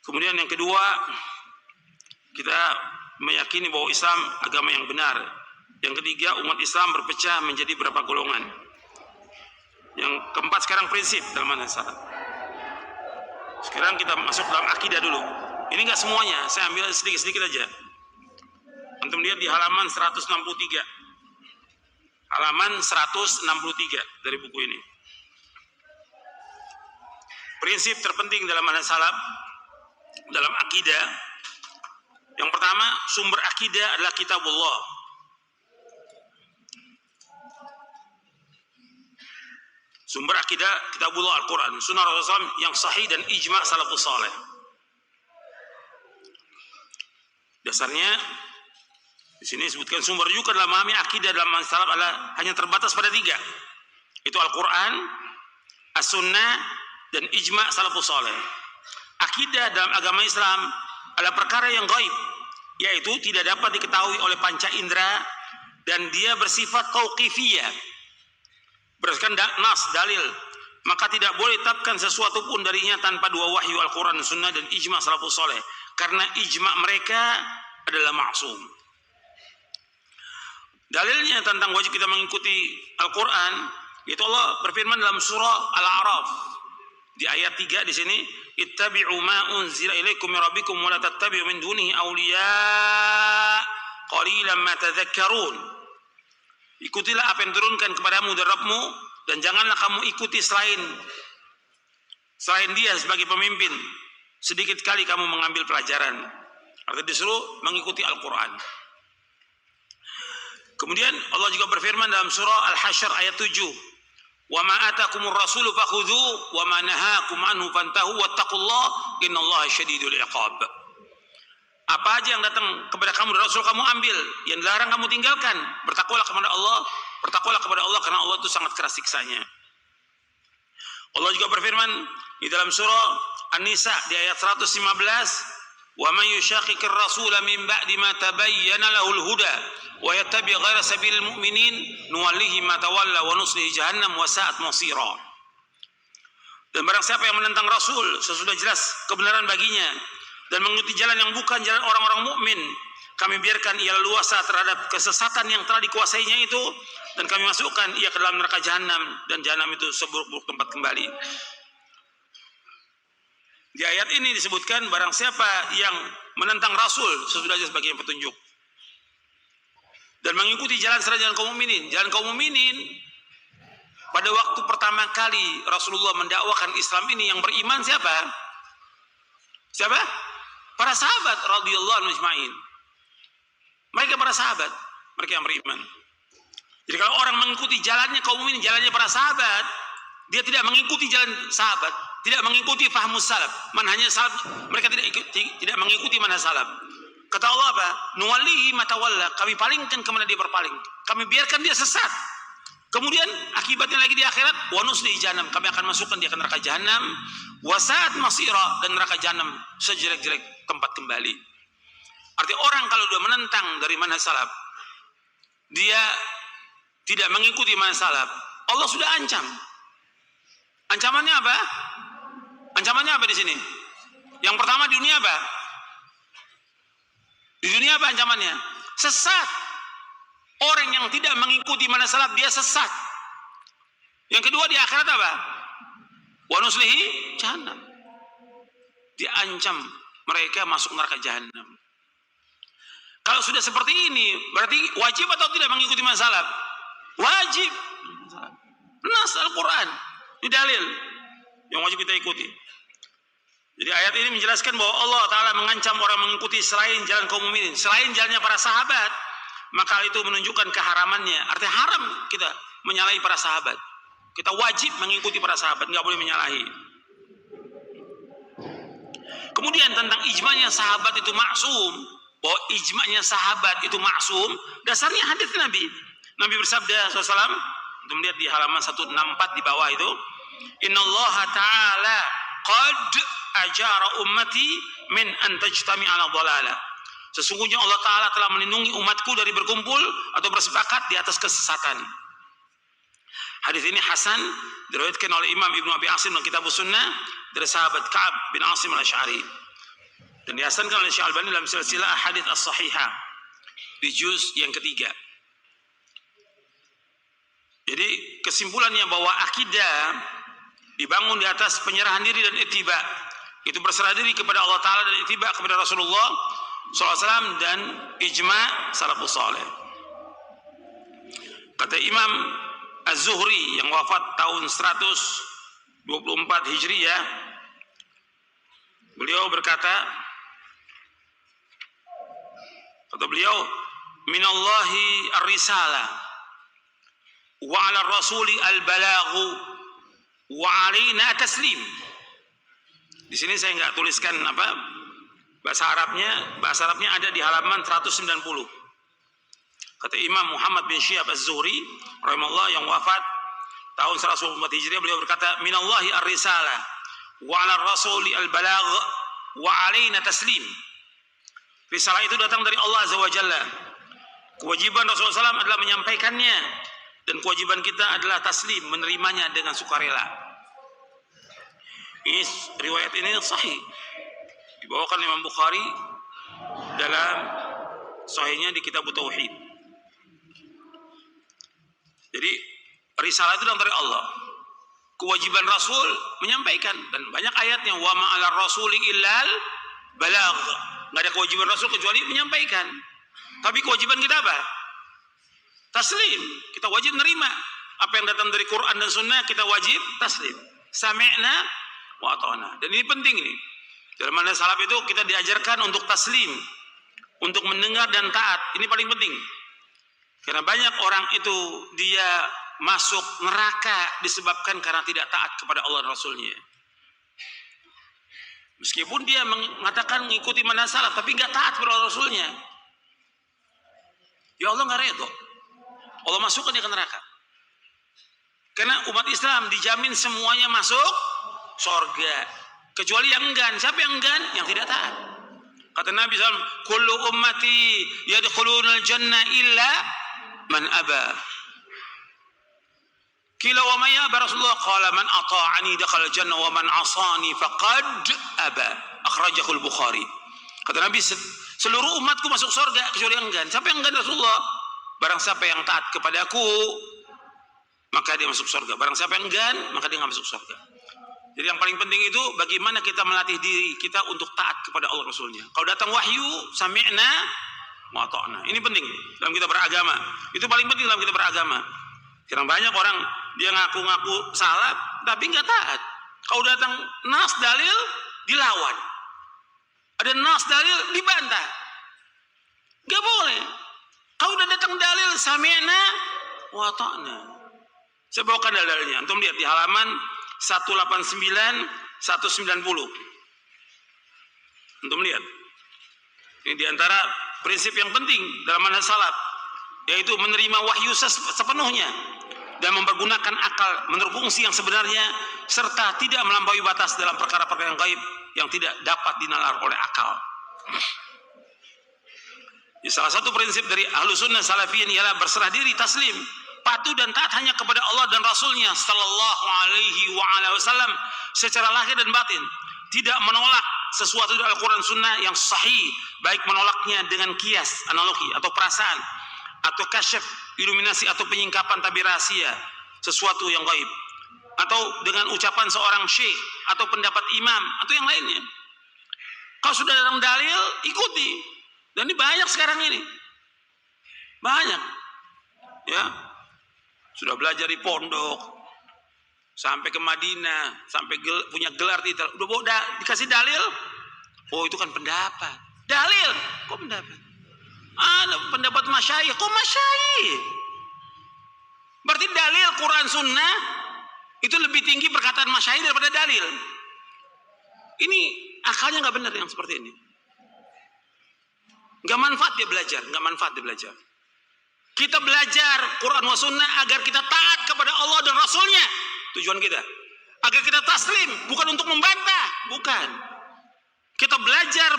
Kemudian yang kedua, kita meyakini bahwa Islam agama yang benar. Yang ketiga, umat Islam berpecah menjadi berapa golongan. Yang keempat sekarang prinsip dalam manhaj salaf. Sekarang kita masuk dalam akidah dulu. Ini enggak semuanya, saya ambil sedikit-sedikit aja. Antum lihat di halaman 163. Halaman 163 dari buku ini. Prinsip terpenting dalam manhaj salaf dalam akidah. Yang pertama, sumber akidah adalah kitabullah. Sumber akidah kitabullah Al-Quran, sunnah Rasulullah SAW yang sahih dan ijma' salafus saleh. Dasarnya di sini disebutkan sumber juga dalam memahami akidah dalam manhaj salaf adalah hanya terbatas pada 3. Itu Al-Quran, As-Sunnah, dan ijma' salafus saleh. Akidah dalam agama Islam adalah perkara yang gaib, yaitu tidak dapat diketahui oleh panca indera dan dia bersifat tauqifiyah. Berdasarkan nas, dalil, maka tidak boleh tetapkan sesuatu pun darinya tanpa 2 wahyu Al-Quran, Sunnah, dan ijma' salafus saleh. Karena ijma' mereka adalah maksum. Dalilnya tentang wajib kita mengikuti Al-Quran, itu Allah berfirman dalam surah Al-A'raf di ayat 3 di sini, ittabi'u ma unzila ilaikum min rabbikum wa la tattabi'u min dunihi awliya qalilan ma tadhakkarun. Ikutilah apa yang turunkan kepadamu dari Rabbmu dan janganlah kamu ikuti selain dia sebagai pemimpin. Sedikit kali kamu mengambil pelajaran. Artinya disuruh mengikuti Al-Quran. Kemudian Allah juga berfirman dalam surah Al-Hasyr ayat 7. Wa ma atakumur rasulu fakhudhu wa ma nahakum anhu fantahu wattaqullaha innallaha syadidul iqab. Apa aja yang datang kepada kamu dari Rasul kamu ambil, yang dilarang kamu tinggalkan. Bertakwalah kepada Allah karena Allah itu sangat keras siksanya. Allah juga berfirman di dalam surah An-Nisa di ayat 115, "Wa may yushaqiqir rasula min ba'di ma tabayyana lahul huda wa yattabi' ghaira sabilil mu'minin nuwallihi ma tawalla wa nuslihi jahannam wa sa'at masira." Dan barang siapa yang menentang Rasul sesudah jelas kebenaran baginya dan mengikuti jalan yang bukan jalan orang-orang mukmin, kami biarkan ia leluasa terhadap kesesatan yang telah dikuasainya itu, dan kami masukkan ia ke dalam neraka jahanam, dan jahanam itu seburuk-buruk tempat kembali. Di ayat ini disebutkan barang siapa yang menentang Rasul sesudah jelas baginya petunjuk dan mengikuti jalan selain jalan kaum mukminin. Jalan kaum mukminin pada waktu pertama kali Rasulullah mendakwakan Islam ini yang beriman siapa? Siapa? Para sahabat radhiyallahu anhum ajma'in. Mereka para sahabat, mereka yang beriman. Jadi kalau orang mengikuti jalannya kaum mukminin, jalannya para sahabat, dia tidak mengikuti jalan sahabat, tidak mengikuti fahmus salaf, manhajnya salaf, mereka tidak mengikuti manhaj salaf. Kata Allah apa? Nuwallihi ma tawalla, kami palingkan kemana dia berpaling. Kami biarkan dia sesat. Kemudian akibatnya lagi di akhirat, wa nuslihi jahannam, kami akan masukkan dia ke neraka jahanam, wa sa'at masira, dan neraka jahanam sejelek-jelek tempat kembali. Artinya orang kalau sudah menentang dari manhaj salaf, dia tidak mengikuti manhaj salaf, Allah sudah ancam. Ancamannya apa? Ancamannya apa di sini? Yang pertama di dunia apa? Di dunia apa ancamannya? Sesat. Orang yang tidak mengikuti manhaj salaf dia sesat. Yang kedua di akhirat apa? Wa nuslihi jahannam. Diancam mereka masuk neraka jahanam. Kalau sudah seperti ini, berarti wajib atau tidak mengikuti manhaj salaf? Wajib. Nas Al-Quran. Ini dalil yang wajib kita ikuti. Jadi ayat ini menjelaskan bahwa Allah Ta'ala mengancam orang mengikuti selain jalan kaum mukminin, selain jalannya para sahabat, maka itu menunjukkan keharamannya. Artinya haram kita menyalahi para sahabat. Kita wajib mengikuti para sahabat, nggak boleh menyalahi. Kemudian tentang ijma'nya sahabat itu maksum, bahwa ijma'nya sahabat itu maksum, dasarnya hadis Nabi. Nabi bersabda SAW, untuk melihat di halaman 164 di bawah itu, Innallaha ta'ala qad ajara ummati min an tajtami ala dhalalah. Sesungguhnya Allah Ta'ala telah melindungi umatku dari berkumpul atau bersepakat di atas kesesatan. Hadis ini hasan, diriwayatkan oleh Imam Ibnu Abi Asim dalam Kitabus Sunnah dari sahabat Ka'ab bin Asim al-Asy'ari, dan dihasankan oleh Syekh Albani dalam silsilah hadits as-sahihah di juz yang ketiga. Jadi kesimpulannya bahwa akidah dibangun di atas penyerahan diri dan ittiba. Itu berserah diri kepada Allah Ta'ala dan ittiba kepada Rasulullah SAW dan ijma' salafus saleh. Kata Imam Az-Zuhri yang wafat tahun 124 Hijriyah, beliau berkata, kata beliau, minallahi ar-risalah wa 'ala rasuli al-balaghu wa 'alaina taslim. Di sini saya nggak tuliskan bahasa Arabnya ada di halaman 190. Kata Imam Muhammad bin Syihab Az-Zuhri rahimahullah yang wafat tahun 124 Hijriah, beliau berkata, minallahi ar-risalah wa 'ala rasuli al-balagh wa 'alaina taslim. Risalah itu datang dari Allah Azza wa Jalla. Kewajiban Rasulullah SAW adalah menyampaikannya, dan kewajiban kita adalah taslim, menerimanya dengan sukarela. Ini riwayat ini sahih, dibawakan Imam Bukhari dalam sahihnya di Kitab Tauhid. Jadi risalah itu datang dari Allah. Kewajiban Rasul menyampaikan, dan banyak ayatnya wa ma 'alar rasuli illal balagh. Nggak ada kewajiban Rasul kecuali menyampaikan. Tapi kewajiban kita apa? Taslim. Kita wajib menerima apa yang datang dari Quran dan Sunnah, kita wajib taslim. Sami'na wa ata'na. Dan ini penting ini. Dalam manhaj salaf itu kita diajarkan untuk taslim, untuk mendengar dan taat. Ini paling penting. Karena banyak orang itu dia masuk neraka disebabkan karena tidak taat kepada Allah dan Rasulnya. Meskipun dia mengatakan mengikuti manhaj salaf, tapi nggak taat kepada Allah Rasulnya, ya Allah nggak redho. Allah masukkan dia ke neraka. Karena umat Islam dijamin semuanya masuk surga, kecuali yang enggan. Siapa yang enggan? Yang tidak taat. Kata Nabi SAW, kullu ummati yadkhulunal jannah illa man aba. Qila wa man ya Rasulullah? Qala man ata'ani dakhala jannah wa man asani faqad aba. Akhrajahul Bukhari. Kata Nabi, seluruh umatku masuk surga kecuali yang enggan. Siapa yang enggan Rasulullah? Barang siapa yang taat kepadaku, maka dia masuk surga. Barang siapa yang enggan, maka dia nggak masuk surga. Jadi yang paling penting itu bagaimana kita melatih diri kita untuk taat kepada Allah Rasulnya. Kalau datang wahyu, sami'na wa ata'na. Ini penting dalam kita beragama. Itu paling penting dalam kita beragama. Karena banyak orang dia ngaku-ngaku salah tapi nggak taat. Kalau datang nas dalil dilawan, ada nas dalil dibantah, nggak boleh. Kalau udah datang dalil sami'na wa ta'na. Saya bawakan dalilnya. Antum lihat di halaman 189 190. Antum lihat. Ini diantara prinsip yang penting dalam manhaj salaf, yaitu menerima wahyu sepenuhnya dan mempergunakan akal menurut fungsi yang sebenarnya, serta tidak melampaui batas dalam perkara-perkara yang gaib yang tidak dapat dinalar oleh akal. Salah satu prinsip dari Ahlus Sunnah Salafiyin ialah berserah diri, taslim, patuh dan taat hanya kepada Allah dan Rasulnya sallallahu alaihi wasallam secara lahir dan batin. Tidak menolak sesuatu dari Al-Quran Sunnah yang sahih, baik menolaknya dengan kias, analogi, atau perasaan, atau kasyaf, iluminasi, atau penyingkapan tabir rahasia, sesuatu yang gaib, atau dengan ucapan seorang syekh, atau pendapat imam, atau yang lainnya. Kalau sudah datang dalil, ikuti. Dan ini banyak sekarang ini. Banyak. Ya. Sudah belajar di pondok, sampai ke Madinah, sampai punya gelar titel, udah bawa dikasih dalil. Oh, itu kan pendapat. Dalil, kok pendapat? Ada pendapat masyayikh, kok masyayikh? Berarti dalil Quran Sunnah itu lebih tinggi perkataan masyayikh daripada dalil. Ini akalnya nggak benar yang seperti ini. Nggak manfaat dia belajar, nggak manfaat dia belajar. Kita belajar Quran wa Sunnah agar kita taat kepada Allah dan Rasulnya. Tujuan kita agar kita taslim, bukan untuk membantah, bukan. Kita belajar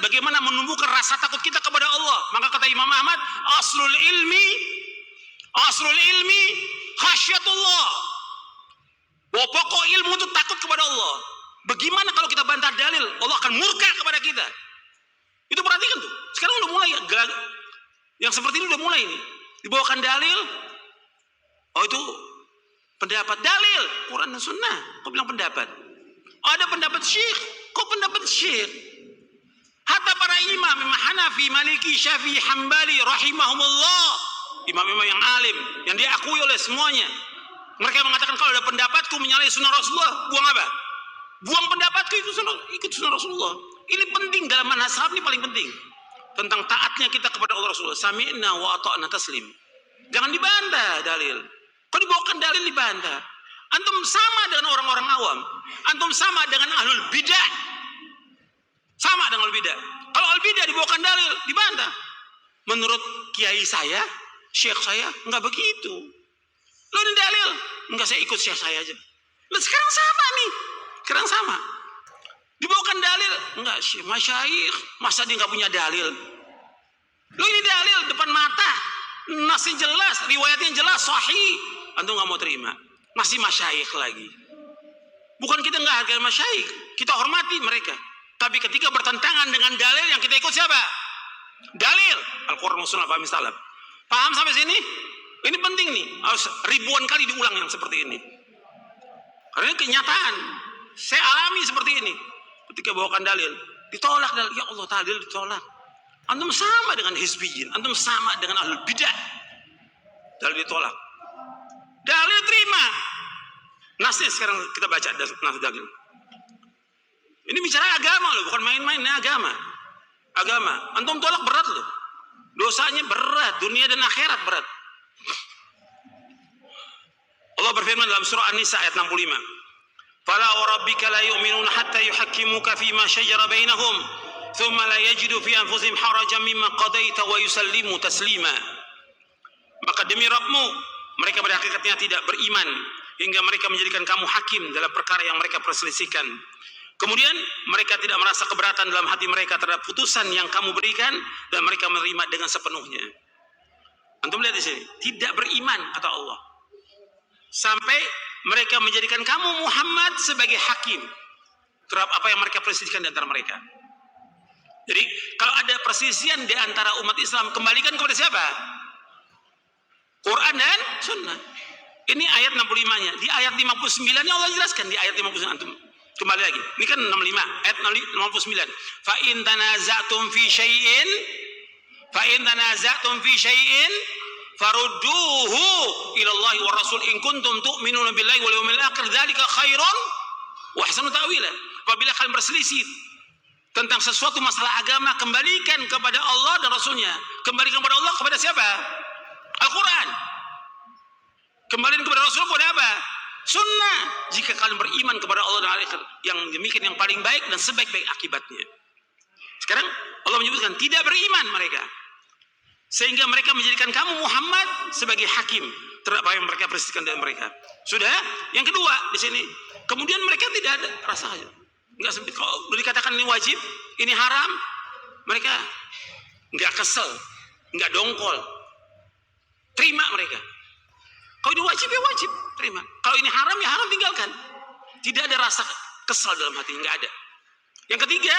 bagaimana menumbuhkan rasa takut kita kepada Allah. Maka kata Imam Ahmad, aslul ilmi khasyatullah. Bahwa pokok ilmu itu takut kepada Allah. Bagaimana kalau kita bantah dalil, Allah akan murka kepada kita. Itu perhatikan tuh. Sekarang udah mulai yang seperti ini udah mulai nih. Dibawakan dalil, oh itu Pendapat dalil Quran dan Sunnah. Kau bilang pendapat. Ada pendapat syekh. Kau pendapat syekh. Hatta para imam Hanafi, Maliki, Syafi'i, Hambali rahimahumullah, imam-imam yang alim yang diakui oleh semuanya, mereka mengatakan kalau ada pendapatku menyalahi sunnah Rasulullah, buang apa? Buang pendapatku, ikut sunnah Rasulullah. Ini penting dalam manhaj salaf, ini paling penting. Tentang taatnya kita kepada Allah Rasulullah. Sami'na wa ata'na taslim. Jangan dibantah dalil. Kau dibawakan dalil dibantah. Antum sama dengan orang-orang awam. Antum sama dengan ahlul bidah. Sama dengan ahlul bidah. Kalau ahlul bidah dibawakan dalil dibantah. Menurut kiai saya, syekh saya, enggak begitu. Lo ini dalil. Enggak, saya ikut syekh saya aja. Lo sekarang sama nih. Sekarang sama. Dibawakan dalil. Enggak, syekh masyayikh. Masa dia enggak punya dalil? Lo ini dalil depan mata. Nasnya jelas, riwayatnya jelas, sahih. Antum enggak mau terima. Masih masyayikh lagi. Bukan kita enggak hargai masyayikh. Kita hormati mereka. Tapi ketika bertentangan dengan dalil, yang kita ikut siapa? Dalil. Al-Quran Sunnah Fahmi Salaf. Paham sampai sini? Ini penting nih. Harus ribuan kali diulang yang seperti ini. Karena ini kenyataan. Saya alami seperti ini. Ketika bawakan dalil, ditolak dalil. Ya Allah, dalil ditolak. Antum sama dengan hizbiyin. Antum sama dengan ahlul bidah. Dalil ditolak. Dalil terima. Nasnya sekarang kita baca nas dalil. Ini bicara agama loh, bukan main-main. Ini agama. Agama. Antum tolak berat loh. Dosanya berat, dunia dan akhirat berat. Allah berfirman dalam surah An-Nisa ayat 65. Fala wa rabbika la yu'minuna hatta yuhakkimuka fima shajara bainahum thumma la yajidu fi anfusihim harajan mimma qadaita wa yusallimu taslima. Maka demi Rabbmu, mereka pada hakikatnya tidak beriman hingga mereka menjadikan kamu hakim dalam perkara yang mereka perselisihkan. Kemudian mereka tidak merasa keberatan dalam hati mereka terhadap putusan yang kamu berikan dan mereka menerima dengan sepenuhnya. Antum lihat di sini, tidak beriman kata Allah. Sampai mereka menjadikan kamu Muhammad sebagai hakim terhadap apa yang mereka perselisihkan di antara mereka. Jadi kalau ada perselisihan di antara umat Islam, kembalikan kepada siapa? Quran dan Sunnah. Ini ayat 65-nya. Di ayat 59-nya Allah jelaskan. Di ayat 59 antum kembali lagi. Ini kan 65, ayat 59. Fa in tanaza'tum fi syai'in farudduhu ila Allah wa Rasul in kuntum tu'minuna billahi wal yawmil akhir dzalika khairun wa ahsanu ta'wila. Apabila kalian berselisih tentang sesuatu masalah agama, kembalikan kepada Allah dan Rasulnya. Kembalikan kepada Allah, kepada siapa? Al-Quran. Kembalikan kepada Rasul kepada apa? Sunnah. Jika kalian beriman kepada Allah dan akhir, yang demikian yang paling baik dan sebaik-baik akibatnya. Sekarang Allah menyebutkan tidak beriman mereka, sehingga mereka menjadikan kamu Muhammad sebagai hakim terhadap apa yang mereka perselisihkan dengan mereka. Sudah. Yang kedua di sini, kemudian mereka tidak ada rasa enggak sempit. Kalau dikatakan ini wajib, ini haram, mereka enggak kesel, enggak dongkol, terima mereka. Kalau ini wajib ya wajib, terima. Kalau ini haram ya haram, tinggalkan. Tidak ada rasa kesal dalam hati, enggak ada. Yang ketiga,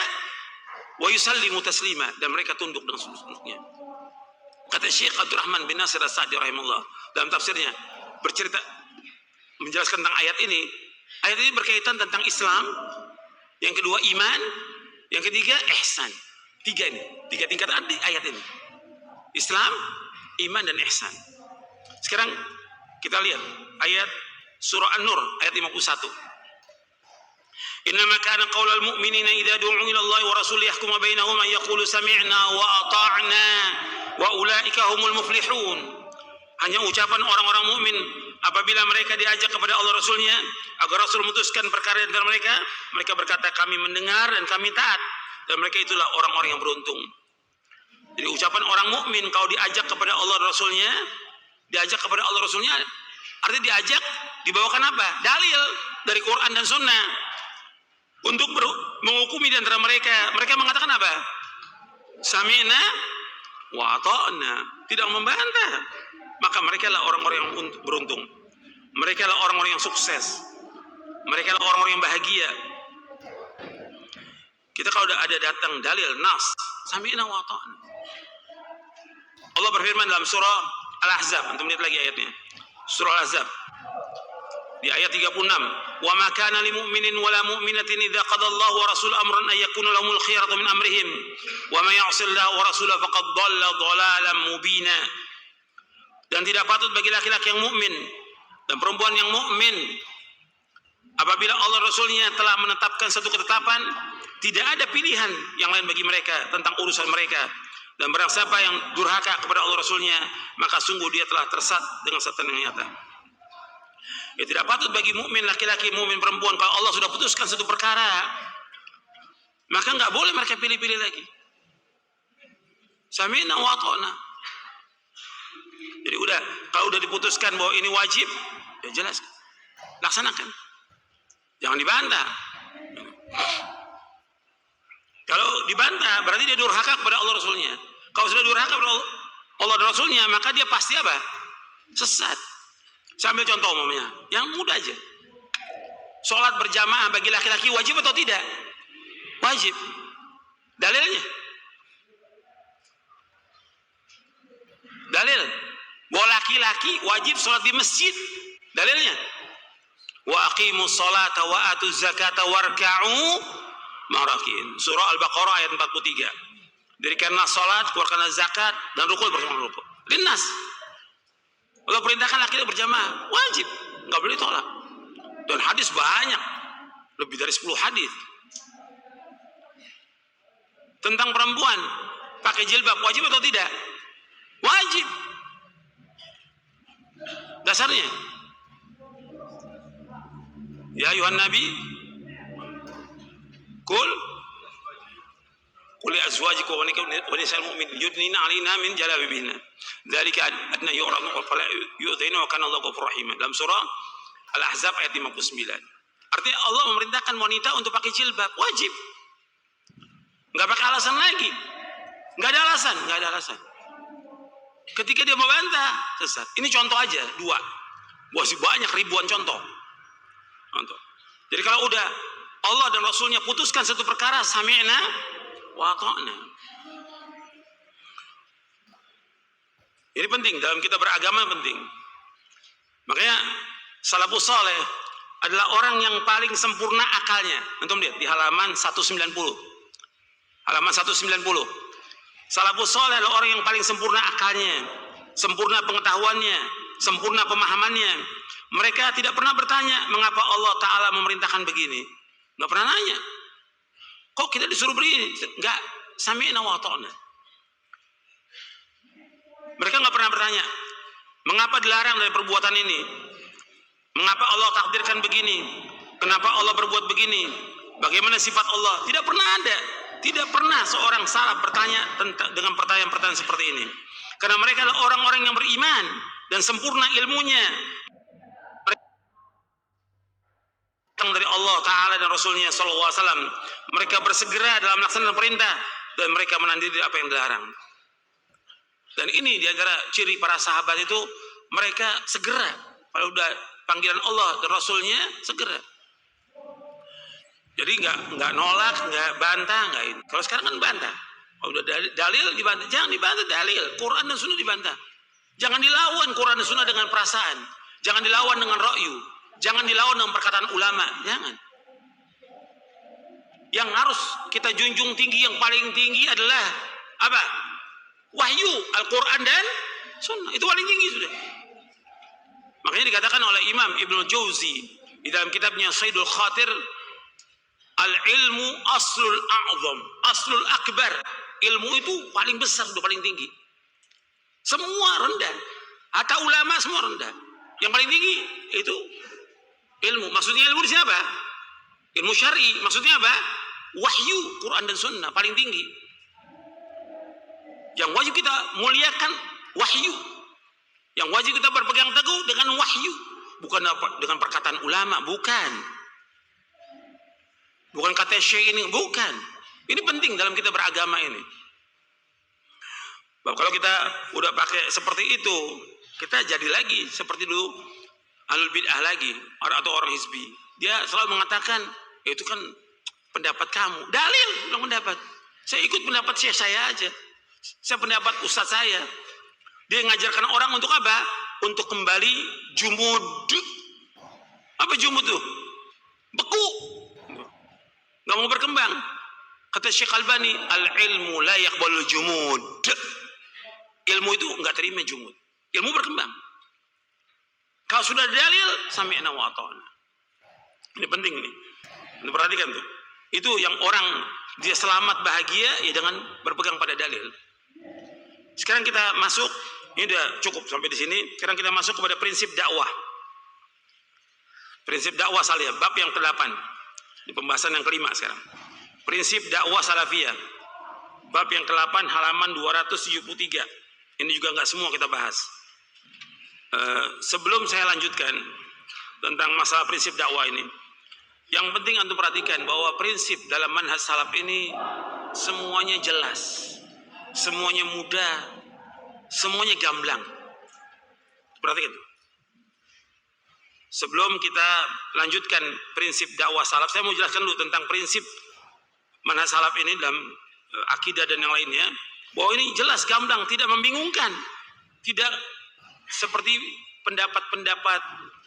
wa yusallimu taslima, dan mereka tunduk dengan seluruhnya. Kata Syekh Abdurrahman bin Nasir As-Sa'di rahimahullah dalam tafsirnya, bercerita menjelaskan tentang ayat ini. Ayat ini berkaitan tentang Islam, yang kedua iman, yang ketiga ihsan. Tiga ini, tiga tingkatan di ayat ini. Islam, iman, dan ihsan. Sekarang kita lihat ayat surah An-Nur ayat 51. Innama kana qaulal mu'minina idza du'u ila Allah wa rasul yahkuma bainahum an yaqulu sami'na wa ata'na wa ulaika humul muflihun. Hanya ucapan orang-orang mukmin apabila mereka diajak kepada Allah Rasulnya agar Rasul memutuskan perkara di antara mereka, mereka berkata kami mendengar dan kami taat, dan mereka itulah orang-orang yang beruntung. Jadi ucapan orang mukmin kalau diajak kepada Allah Rasulnya, diajak kepada Allah Rasulnya, artinya diajak dibawakan apa? Dalil dari Quran dan Sunnah untuk menghukumi di antara mereka. Mereka mengatakan apa? Sami'na wa ata'na, tidak membantah. Maka mereka lah orang-orang yang beruntung. Mereka lah orang-orang yang sukses. Mereka lah orang-orang yang bahagia. Kita kalau ada datang dalil nas, sami'na wa ata'na. Allah berfirman dalam surah Al-Ahzab, antum lihat lagi ayatnya. Surah Al-Ahzab di ayat 36, wa ma kana lil mu'minin wala mu'minatin idza qadallahu wa rasuluhu amran ay yakuna lahumul khiyaratu min amrihim wa may ya'sillaha wa rasulahu faqad dhalla dhalalan mubina. Dan tidak patut bagi laki-laki yang mukmin dan perempuan yang mukmin apabila Allah Rasulnya telah menetapkan satu ketetapan, tidak ada pilihan yang lain bagi mereka tentang urusan mereka. Dan barang siapa yang durhaka kepada Allah Rasulnya, maka sungguh dia telah tersesat dengan sesatan yang nyata. Ya, tidak patut bagi mukmin laki-laki, mukmin perempuan, kalau Allah sudah putuskan satu perkara, maka nggak boleh mereka pilih-pilih lagi. Sami'na wa ata'na. Jadi kalau udah diputuskan bahwa ini wajib, ya jelas, laksanakan. Jangan dibantah. Kalau dibantah berarti dia durhaka kepada Allah Rasulnya. Kalau sudah durhaka kepada Allah dan Rasulnya, maka dia pasti apa? Sesat. Saya ambil contoh umumnya, yang mudah aja. Sholat berjamaah bagi laki-laki wajib atau tidak? Wajib. Dalilnya? Dalil bahwa laki-laki wajib sholat di masjid. Dalilnya? Wa aqimus sholata wa atuz zakata warka'u ma'rakin. Surah Al-Baqarah ayat 43. Dirikanlah sholat, keluarkanlah zakat, dan rukuk bersama rukuk. Linnas. Allah perintahkan laki-laki berjamaah, wajib, nggak boleh tolak. Dan hadis banyak, lebih dari 10 hadis tentang perempuan pakai jilbab, wajib atau tidak? Wajib. Dasarnya, ya ayuhan nabi, qul azwajikum wa nisa'il mu'minin yudnina 'alaina min jalabibihinna. Dzalika adna yu'radu fala yu'dhina wa kana Allahu ghafurur rahim. Dalam surah Al-Ahzab ayat 59. Artinya Allah memerintahkan wanita untuk pakai jilbab, wajib. Enggak pakai alasan lagi. Enggak ada alasan. Ketika dia membantah, sesat. Ini contoh aja, 2. Masih banyak ribuan contoh. Jadi kalau udah Allah dan Rasulnya putuskan satu perkara, sami'na wa ata'na. Ini penting dalam kita beragama, penting. Makanya salafus saleh adalah orang yang paling sempurna akalnya. Antum lihat di halaman 190. Halaman 190. Salafus saleh adalah orang yang paling sempurna akalnya, sempurna pengetahuannya, sempurna pemahamannya. Mereka tidak pernah bertanya mengapa Allah Ta'ala memerintahkan begini. Nggak pernah nanya. Kok kita disuruh begini? Nggak. Sami'na wa ata'na. Mereka nggak pernah bertanya, mengapa dilarang dari perbuatan ini? Mengapa Allah takdirkan begini? Kenapa Allah berbuat begini? Bagaimana sifat Allah? Tidak pernah ada. Tidak pernah seorang salaf bertanya dengan pertanyaan-pertanyaan seperti ini. Karena mereka adalah orang-orang yang beriman dan sempurna ilmunya. Dari Allah Ta'ala dan Rasulnya SAW. Mereka bersegera dalam melaksanakan perintah dan mereka menandiri apa yang dilarang. Dan ini diantara ciri para sahabat itu, mereka segera. Kalau udah panggilan Allah dan Rasulnya, segera. Jadi nggak nolak, nggak bantah, nggak ini. Kalau sekarang kan bantah. Kalau udah dalil dibantah, jangan dibantah dalil. Quran dan Sunnah dibantah. Jangan dilawan Quran dan Sunnah dengan perasaan. Jangan dilawan dengan ra'yu. Jangan dilawan dengan perkataan ulama. Jangan. Yang harus kita junjung tinggi, yang paling tinggi adalah apa? Wahyu, Al-Quran dan Sunnah. Itu paling tinggi sudah. Makanya dikatakan oleh Imam Ibnu Jauzi di dalam kitabnya Saidul Khatir, al-ilmu aslul a'zam, aslul akbar. Ilmu itu paling besar, sudah paling tinggi. Semua rendah. Hatta ulama semua rendah. Yang paling tinggi itu ilmu. Maksudnya ilmu di sini apa? Ilmu syar'i. Maksudnya apa? Wahyu, Quran dan Sunnah paling tinggi. Yang wajib kita muliakan wahyu. Yang wajib kita berpegang teguh dengan wahyu, bukan dengan perkataan ulama, bukan. Bukan kata syekh ini, bukan. Ini penting dalam kita beragama ini. Bahwa kalau kita udah pakai seperti itu, kita jadi lagi seperti dulu ahlul bid'ah lagi, atau orang hizbi. Dia selalu mengatakan, itu kan pendapat kamu. Dalil bilang pendapat. Saya ikut pendapat syekh saya aja. Saya pendapat ustaz saya. Dia ngajarkan orang untuk apa? Untuk kembali jumud. Apa jumud tuh? Beku. Nggak mau berkembang. Kata Syekh Albani, al-ilmu la yaqbalul jumud. Ilmu itu nggak terima jumud. Ilmu berkembang. Kalau sudah dalil, sami'na wa ata'na. Ini penting nih. Ini perhatikan tuh. Itu yang orang dia selamat bahagia ya dengan berpegang pada dalil. Sekarang kita masuk, ini udah cukup sampai di sini. Sekarang kita masuk kepada prinsip dakwah. Prinsip dakwah salafiyah, bab yang ke-8. Di pembahasan yang kelima sekarang. Prinsip dakwah salafiyah. Bab yang ke-8 halaman 273. Ini juga nggak semua kita bahas. Sebelum saya lanjutkan tentang masalah prinsip dakwah ini, yang penting antum perhatikan bahwa prinsip dalam manhaj salaf ini semuanya jelas, semuanya mudah, semuanya gamblang. Perhatikan. Sebelum kita lanjutkan prinsip dakwah salaf, saya mau jelaskan dulu tentang prinsip manhaj salaf ini dalam akidah dan yang lainnya. Bahwa ini jelas gamblang, tidak membingungkan, tidak seperti pendapat-pendapat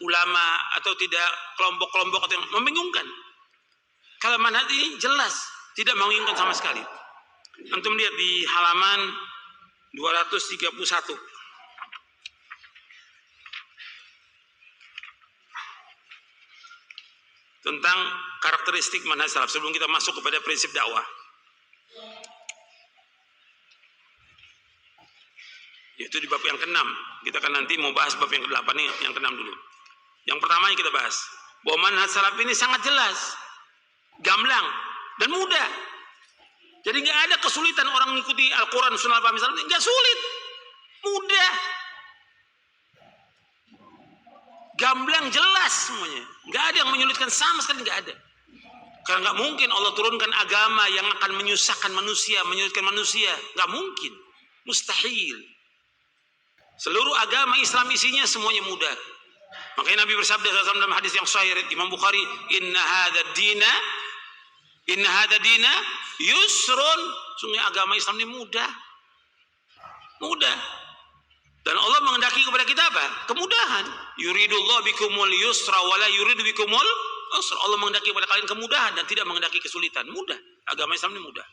ulama atau tidak kelompok-kelompok yang membingungkan. Kalau manhaj ini jelas, tidak membingungkan sama sekali. Antum lihat di halaman 231. Tentang karakteristik manhaj salaf sebelum kita masuk kepada prinsip dakwah. Yaitu di bab yang ke-6. Kita kan nanti mau bahas bab yang ke-8 ini, yang ke-6 dulu. Yang pertama yang kita bahas, bahwa manhaj salaf ini sangat jelas, gamblang, dan mudah. Jadi nggak ada kesulitan orang mengikuti Al-Quran, Sunnah, Al-Fahmi salaf, nggak sulit, mudah, gamblang, jelas semuanya. Nggak ada yang menyulitkan sama sekali, nggak ada. Karena nggak mungkin Allah turunkan agama yang akan menyusahkan manusia, menyulitkan manusia, nggak mungkin, mustahil. Seluruh agama Islam isinya semuanya mudah. Makanya Nabi bersabda dalam hadis yang sahih Imam Bukhari, inna hadza dina yusrun. Sungguh agama Islam ini mudah. Mudah. Dan Allah menghendaki kepada kita apa? Kemudahan. Yuridullahu bikumul yusra wa la yuridu bikumul usra. Allah menghendaki kepada kalian kemudahan dan tidak menghendaki kesulitan. Mudah. Agama Islam ini mudah.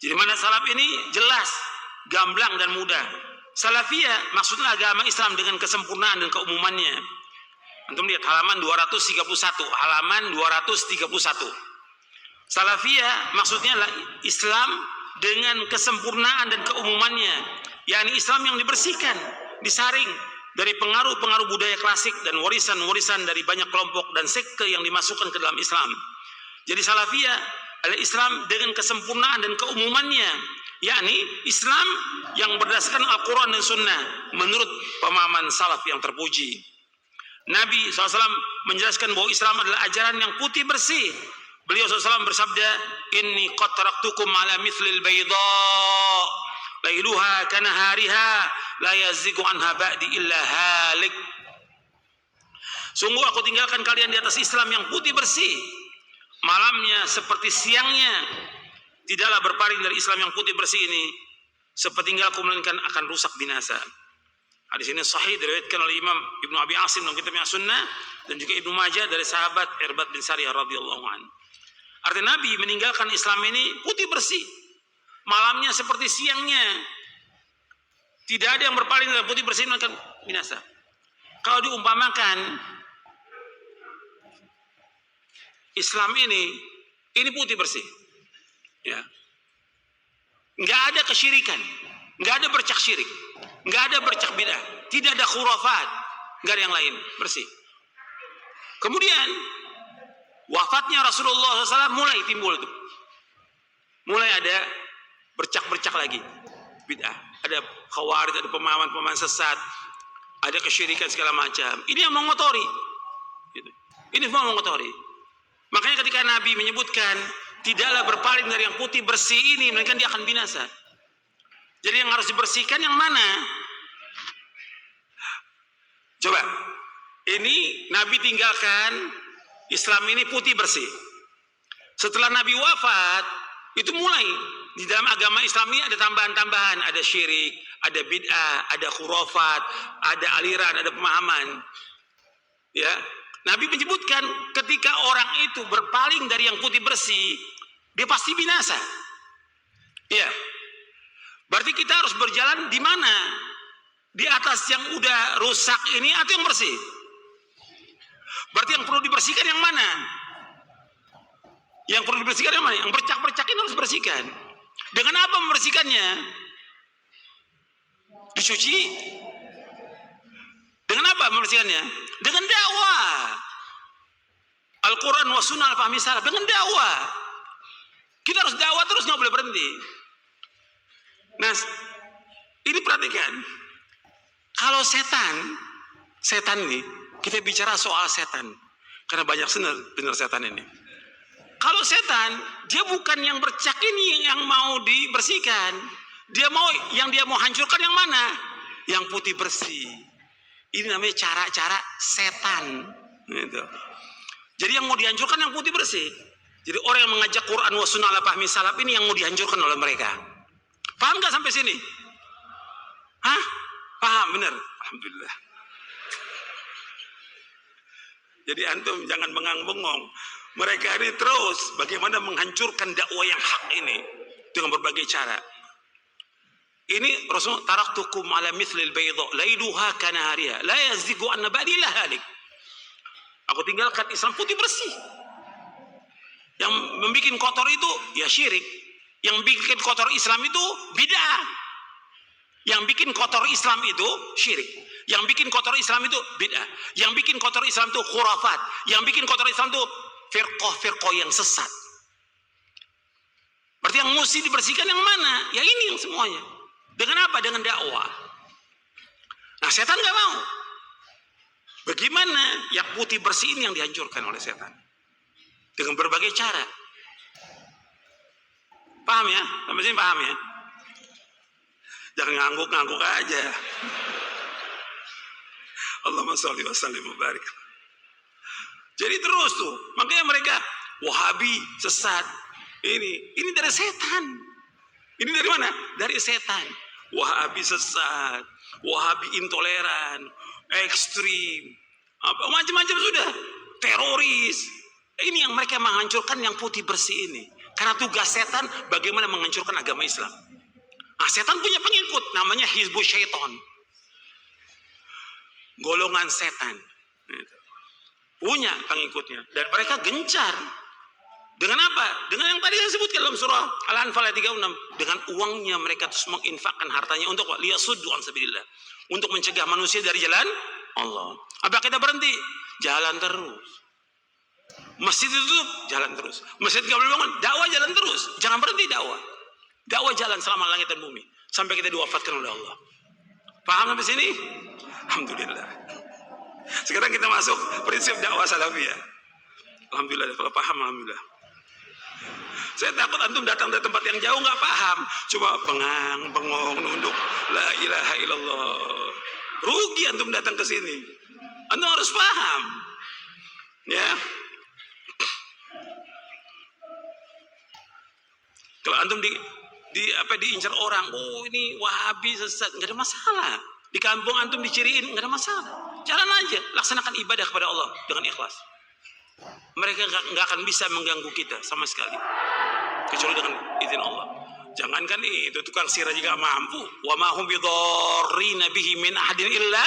Jadi manhaj salaf ini jelas, gamblang dan mudah. Salafiyah maksudnya agama Islam dengan kesempurnaan dan keumumannya. Antum lihat halaman 231, halaman 231. Salafiyah maksudnya Islam dengan kesempurnaan dan keumumannya, yakni Islam yang dibersihkan, disaring dari pengaruh-pengaruh budaya klasik dan warisan-warisan dari banyak kelompok dan sekte yang dimasukkan ke dalam Islam. Jadi Salafiyah adalah Islam dengan kesempurnaan dan keumumannya, yakni Islam yang berdasarkan Al-Quran dan Sunnah menurut pemahaman salaf yang terpuji. Nabi SAW menjelaskan bahwa Islam adalah ajaran yang putih bersih. Beliau SAW bersabda, inni qad taraktukum ala mithlil bayda lailuha kanahariha la yazigu anha ba'di illa halik. Sungguh aku tinggalkan kalian di atas Islam yang putih bersih, malamnya seperti siangnya. Tidaklah berpaling dari Islam yang putih bersih ini sepeninggalku melainkan akan rusak binasa. Hadis ini sahih diriwayatkan oleh Imam Ibnu Abi Asim dalam kitabnya Sunnah dan juga Ibnu Majah dari sahabat Irbad bin Sariyah radhiyallahu anhu. Artinya Nabi meninggalkan Islam ini putih bersih, malamnya seperti siangnya. Tidak ada yang berpaling dari putih bersih melainkan binasa. Kalau diumpamakan Islam ini putih bersih. Ya, nggak ada kesyirikan, nggak ada bercak syirik, nggak ada bercak bid'ah, tidak ada khurafat, nggak ada yang lain, bersih. Kemudian wafatnya Rasulullah SAW mulai timbul itu, mulai ada bercak-bercak lagi, bid'ah, ada khawarij, ada pemahaman-pemahaman sesat, ada kesyirikan segala macam. Ini yang mengotori, ini semua mengotori. Makanya ketika Nabi menyebutkan tidaklah berpaling dari yang putih bersih ini, melainkan dia akan binasa. Jadi yang harus dibersihkan yang mana? Coba, ini Nabi tinggalkan Islam ini putih bersih. Setelah Nabi wafat, itu mulai di dalam agama Islam ini ada tambahan-tambahan, ada syirik, ada bid'ah, ada khurafat, ada aliran, ada pemahaman. Ya, Nabi menyebutkan ketika orang itu berpaling dari yang putih bersih, dia pasti binasa. Ya, berarti kita harus berjalan di mana? Di atas yang udah rusak ini atau yang bersih? Berarti yang perlu dibersihkan yang mana? Yang perlu dibersihkan yang mana? Yang bercak-bercak ini harus bersihkan. Dengan apa membersihkannya? Dicuci. Dengan apa membersihkannya? Dengan dakwah. Al-Quran wa sunnah al-fahmi salaf. Dengan dakwah. Kita harus dakwah terus, nggak boleh berhenti. Nah, ini perhatikan. Kalau setan ini, kita bicara soal setan. Karena banyak benar setan ini. Kalau setan, dia bukan yang bercak ini yang mau dibersihkan. Yang dia mau hancurkan yang mana? Yang putih bersih. Ini namanya cara-cara setan. Gitu. Jadi yang mau dihancurkan yang putih bersih. Jadi orang yang mengajak Quran wa sunnah ala fahmi salaf ini yang mau dihancurkan oleh mereka. Paham gak sampai sini? Hah? Paham, benar. Alhamdulillah. Jadi antum jangan bengang-bengong. Mereka ini terus bagaimana menghancurkan dakwah yang hak ini dengan berbagai cara. Ini Rasul taraktukum ala mithlil bayda lailuha kanahariha la yazdigu anna ba'di la halik. Aku tinggalkan Islam putih bersih. Yang membuat kotor itu ya syirik. Yang bikin kotor Islam itu bid'ah. Yang bikin kotor Islam itu syirik. Yang bikin kotor Islam itu bid'ah. Yang bikin kotor Islam itu khurafat. Yang bikin kotor Islam itu firqah-firqah yang sesat. Berarti yang mesti dibersihkan yang mana? Ya ini yang semuanya. Dengan apa? Dengan dakwah. Nah, setan nggak mau. Bagaimana yang putih bersih ini yang dihancurkan oleh setan? Dengan berbagai cara. Paham ya? Sampai sini paham ya? Jangan ngangguk-ngangguk aja. Allahumma sholli wa sallim wa barik. Jadi terus tuh, makanya mereka Wahabi sesat. Ini dari setan. Ini dari mana? Dari setan. Wahabi sesat, Wahabi intoleran, ekstrim, macam-macam sudah, teroris. Ini yang mereka menghancurkan yang putih bersih ini. Karena tugas setan bagaimana menghancurkan agama Islam. Nah, setan punya pengikut namanya Hizbus Syaiton. Golongan setan. Punya pengikutnya dan mereka gencar. Dengan apa? Dengan yang tadi saya sebutkan dalam surah Al-Anfal ayat 36. Dengan uangnya mereka terus menginfakkan hartanya untuk liyasuddu an sabilillah. Untuk mencegah manusia dari jalan Allah. Apa kita berhenti? Jalan terus. Masjid ditutup, jalan terus. Masjid nggak boleh bangun, dakwah jalan terus. Jangan berhenti dakwah. Dakwah jalan selama langit dan bumi sampai kita diwafatkan oleh Allah. Paham sampai sini? Alhamdulillah. Sekarang kita masuk prinsip dakwah salafiyah. Alhamdulillah, kalau paham alhamdulillah. Saya takut antum datang dari tempat yang jauh nggak paham, cuma bengong, nunduk, la ilaha illallah. Rugi antum datang ke sini. Antum harus paham, ya. Kalau antum diincar orang, oh ini Wahabi sesat, nggak ada masalah. Di kampung antum diciriin, nggak ada masalah. Jalan aja, laksanakan ibadah kepada Allah dengan ikhlas. Mereka nggak akan bisa mengganggu kita sama sekali, kecuali dengan izin Allah. Jangankan itu tukang sihir aja nggak mampu. Wa ma hum bidarrina bihi min ahadin illa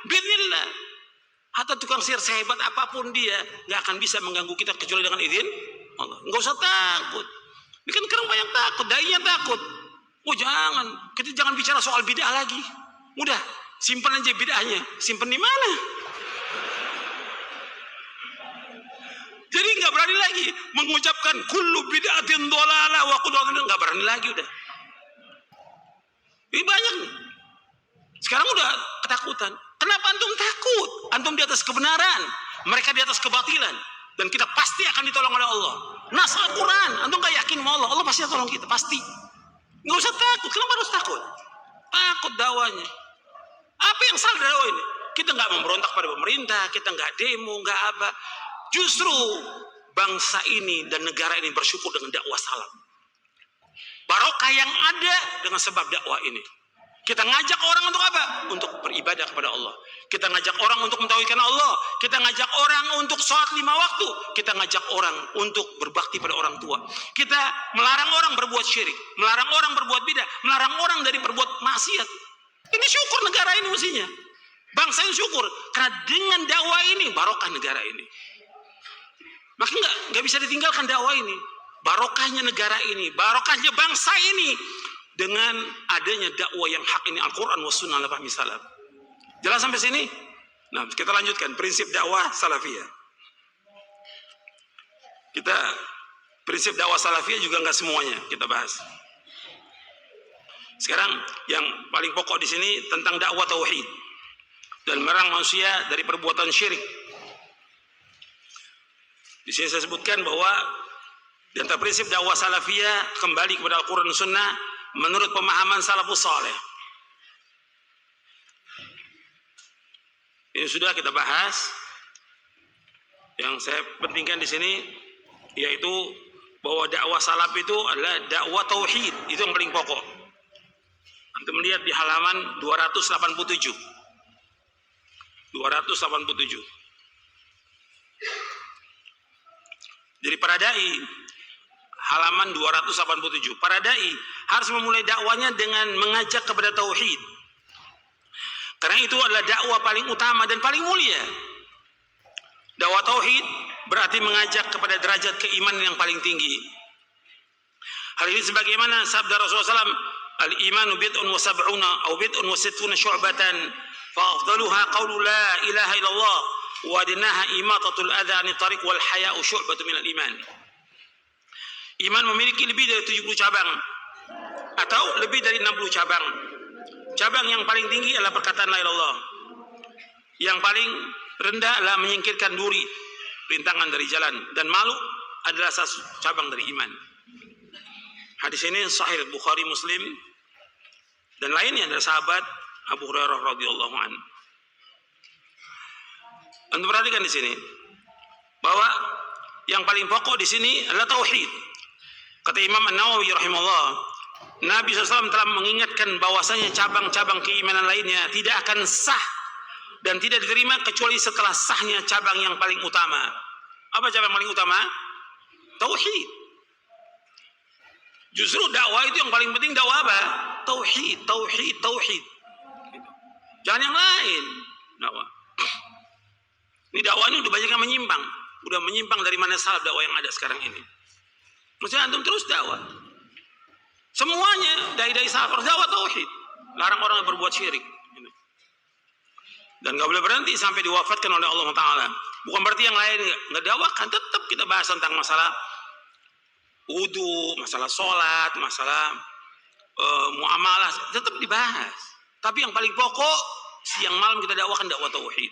biidznillah. Hatta tukang sihir sehebat apapun dia nggak akan bisa mengganggu kita kecuali dengan izin Allah. Nggak usah takut. Ini kan sekarang banyak takut, dainya takut. Oh jangan, kita jangan bicara soal bid'ah lagi. Udah, simpan aja bid'ahnya. Simpan di mana? Jadi nggak berani lagi mengucapkan kullu bid'atin dhalalah wa kullu dhalalah, nggak berani lagi udah. Ini banyak nih. Sekarang udah ketakutan. Kenapa antum takut? Antum di atas kebenaran, mereka di atas kebatilan, dan kita pasti akan ditolong oleh Allah. Nas Al-Quran, antum nggak yakin sama Allah, Allah pasti tolong kita, pasti. Nggak usah takut. Kenapa harus takut? Takut dakwanya. Apa yang salah dakwah ini? Kita nggak memberontak pada pemerintah, kita nggak demo, nggak apa. Justru bangsa ini dan negara ini bersyukur dengan dakwah salam. Barokah yang ada dengan sebab dakwah ini. Kita ngajak orang untuk apa? Untuk beribadah kepada Allah. Kita ngajak orang untuk mentauhidkan Allah. Kita ngajak orang untuk sholat 5 waktu. Kita ngajak orang untuk berbakti pada orang tua. Kita melarang orang berbuat syirik, melarang orang berbuat bidah, melarang orang dari berbuat maksiat. Ini syukur negara ini mestinya. Bangsa ini syukur karena dengan dakwah ini barokah negara ini. Maka nggak bisa ditinggalkan dakwah ini. Barokahnya negara ini, barokahnya bangsa ini dengan adanya dakwah yang hak ini, Al-Quran wa sunnah ala fahmi salaf. Jelas sampai sini? Nah, kita lanjutkan prinsip dakwah salafiyah. Kita prinsip dakwah salafiyah juga nggak semuanya kita bahas. Sekarang yang paling pokok di sini tentang dakwah tauhid dan melarang manusia dari perbuatan syirik. Di sini saya sebutkan bahwa di antara prinsip dakwah salafiyah kembali kepada Al-Quran dan Sunnah menurut pemahaman salafus saleh. Ini sudah kita bahas. Yang saya pentingkan di sini yaitu bahwa dakwah salaf itu adalah dakwah tauhid, itu yang paling pokok. Antum melihat di halaman 287. 287. Jadi para dai halaman 287. Para dai harus memulai dakwanya dengan mengajak kepada tauhid. Karena itu adalah dakwah paling utama dan paling mulia. Dakwah tauhid berarti mengajak kepada derajat keimanan yang paling tinggi. Hal ini sebagaimana sabda Rasulullah SAW, al-imanu bid'un wa sab'una atau bid'un wa sittuna syu'batan fa afdaluha qawlu la ilaha illallah wa adnaha imatatul adha anit tariq wal haya'u syu'batun minal iman. Iman memiliki lebih dari 70 cabang atau lebih dari 60 cabang. Cabang yang paling tinggi adalah perkataan la ilaha illallah. Yang paling rendah adalah menyingkirkan duri, rintangan dari jalan, dan malu adalah salah satu cabang dari iman. Hadis ini sahih Bukhari, Muslim dan lainnya dari sahabat Abu Hurairah radhiyallahu anhu. Anda perhatikan di sini bahwa yang paling pokok di sini adalah tauhid. Kata Imam An-Nawawi rahimahullah, Nabi SAW telah mengingatkan bahwasanya cabang-cabang keimanan lainnya tidak akan sah dan tidak diterima kecuali setelah sahnya cabang yang paling utama. Apa cabang paling utama? Tauhid. Justru dakwah itu yang paling penting. Dakwah apa? Tauhid, tauhid, tauhid. Jangan yang lain. Dakwah. Ini dakwah ini udah banyak yang menyimpang. Udah menyimpang dari mana salaf dakwah yang ada sekarang ini. Maksudnya antum terus dakwah. Semuanya dai-dai salaf dakwah tauhid. Larang orang yang berbuat syirik. Dan gak boleh berhenti sampai diwafatkan oleh Allah Ta'ala. Bukan berarti yang lain nggak dakwakan. Tetap kita bahas tentang masalah wudu, masalah sholat, masalah muamalah, tetap dibahas. Tapi yang paling pokok siang malam kita dakwakan dakwah tauhid.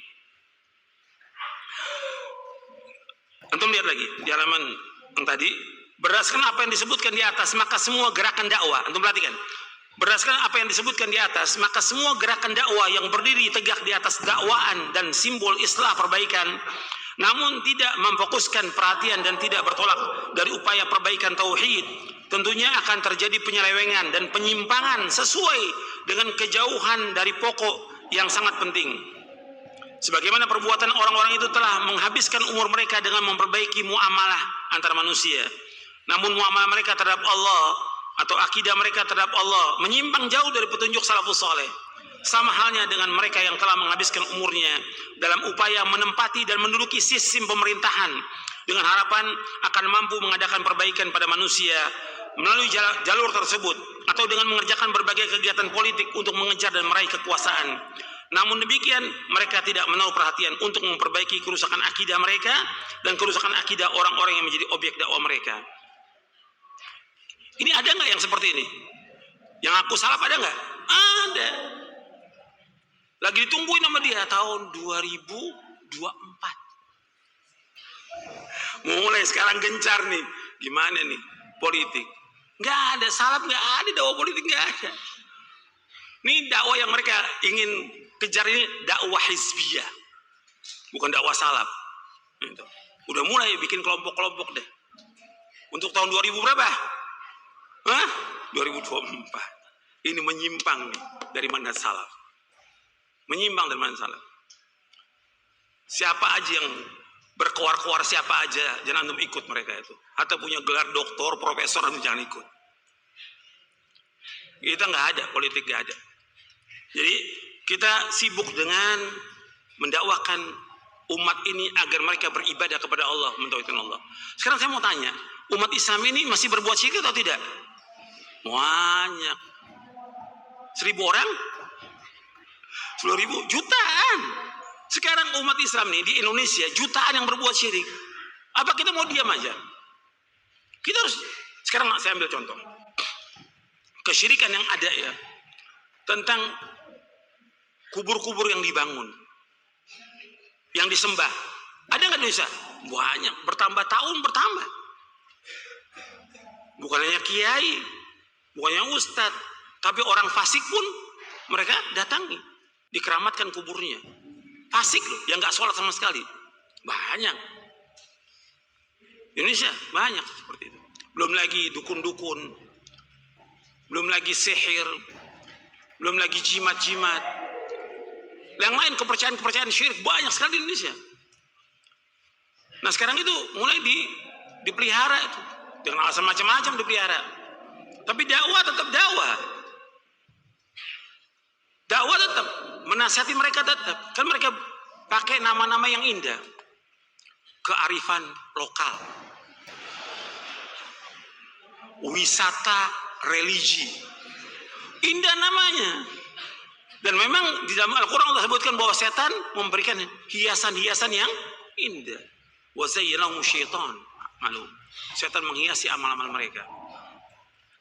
Antum lihat lagi di halaman yang tadi, berdasarkan apa yang disebutkan di atas maka semua gerakan dakwah, antum perhatikan, berdasarkan apa yang disebutkan di atas maka semua gerakan dakwah yang berdiri tegak di atas dakwaan dan simbol islah perbaikan, namun tidak memfokuskan perhatian dan tidak bertolak dari upaya perbaikan tauhid, tentunya akan terjadi penyelewengan dan penyimpangan sesuai dengan kejauhan dari pokok yang sangat penting. Sebagaimana perbuatan orang-orang itu telah menghabiskan umur mereka dengan memperbaiki muamalah antara manusia, namun muamalah mereka terhadap Allah atau akidah mereka terhadap Allah menyimpang jauh dari petunjuk salafus saleh. Sama halnya dengan mereka yang telah menghabiskan umurnya dalam upaya menempati dan menduduki sistem pemerintahan dengan harapan akan mampu mengadakan perbaikan pada manusia melalui jalur tersebut, atau dengan mengerjakan berbagai kegiatan politik untuk mengejar dan meraih kekuasaan. Namun demikian mereka tidak menaruh perhatian untuk memperbaiki kerusakan akidah mereka dan kerusakan akidah orang-orang yang menjadi objek dakwah mereka. Ini ada nggak yang seperti ini? Yang aku salaf ada nggak? Ada. Lagi ditungguin sama dia tahun 2024. Mulai sekarang gencar nih. Gimana nih politik? Nggak ada salaf, nggak ada dakwah politik, nggak ada. Ini dakwah yang mereka ingin kejar ini dakwah hizbiyah, bukan dakwah salaf. Udah mulai bikin kelompok-kelompok deh. Untuk tahun 2000 berapa? 2024. ini menyimpang nih dari manhaj salaf. Menyimpang dari manhaj salaf. Siapa aja yang berkoar-koar, siapa aja, jangan antum ikut mereka itu. Atau punya gelar doktor, profesor, antum jangan ikut. Kita nggak ada, politik nggak ada. Jadi kita sibuk dengan mendakwakan umat ini agar mereka beribadah kepada Allah, mentauhidkan Allah. Sekarang saya mau tanya, umat Islam ini masih berbuat syirik atau tidak? Banyak. 1.000 orang? 10.000? Jutaan. Sekarang umat Islam nih di Indonesia jutaan yang berbuat syirik. Apa kita mau diam aja? Kita harus, sekarang saya ambil contoh. Kesyirikan yang ada ya, tentang kubur-kubur yang dibangun, yang disembah. Ada nggak dosa? Banyak, bertambah tahun bertambah. Bukan hanya kiai, bukan hanya ustadz, tapi orang fasik pun mereka datangi, dikeramatkan kuburnya. Fasik loh, yang nggak sholat sama sekali. Banyak. Indonesia banyak seperti itu. Belum lagi dukun-dukun, belum lagi sihir, belum lagi jimat-jimat. Yang lain kepercayaan-kepercayaan syirik banyak sekali di Indonesia. Nah sekarang itu mulai dipelihara itu dengan alasan macam-macam dipelihara. Tapi dakwah tetap dakwah. Dakwah tetap menasihati mereka tetap. Kan mereka pakai nama-nama yang indah. Kearifan lokal. Wisata religi. Indah namanya. Dan memang di dalam Al-Quran Allah sebutkan bahwa setan memberikan hiasan-hiasan yang indah. Wa zayyanahu syaitan. Malu. Setan menghiasi amal-amal mereka.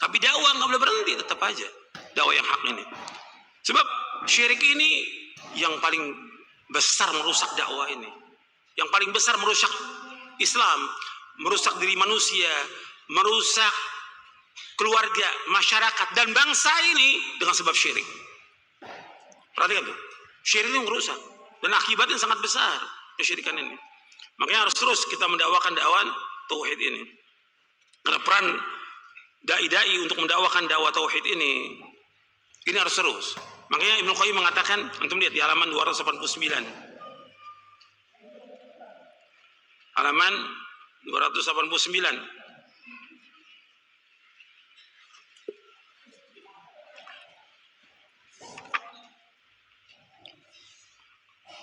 Tapi dakwah nggak boleh berhenti, tetap aja dakwah yang hak ini. Sebab syirik ini yang paling besar merusak dakwah ini. Yang paling besar merusak Islam, merusak diri manusia, merusak keluarga, masyarakat, dan bangsa ini dengan sebab syirik. Perhatikan tuh, syirik ini merusak dan akibatnya sangat besar kesyirikan ini. Makanya harus terus kita mendakwakan dakwah tauhid ini. Karena peran dai-dai untuk mendakwakan dakwah tauhid ini harus terus. Makanya Ibnu Qayyim mengatakan, antum lihat di halaman 289. Halaman 289.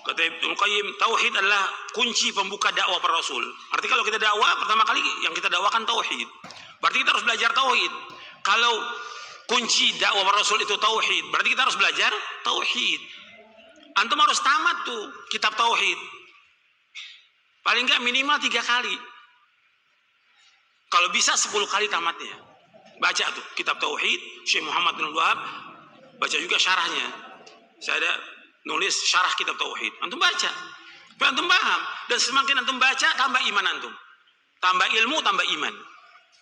Kata Ibnu Qayyim, tauhid adalah kunci pembuka dakwah para rasul. Artinya kalau kita dakwah, pertama kali yang kita dakwakan tauhid. Berarti kita harus belajar tauhid. Kalau kunci dakwah para rasul itu tauhid, berarti kita harus belajar tauhid. Antum harus tamat tuh kitab tauhid. Paling enggak minimal 3 kali. Kalau bisa 10 kali tamatnya. Baca tuh kitab tauhid Syekh Muhammad bin Wahab, baca juga syarahnya. Saya ada nulis syarah kitab tauhid. Antum baca. Supaya antum paham. Dan semakin antum baca, tambah iman antum. Tambah ilmu, tambah iman.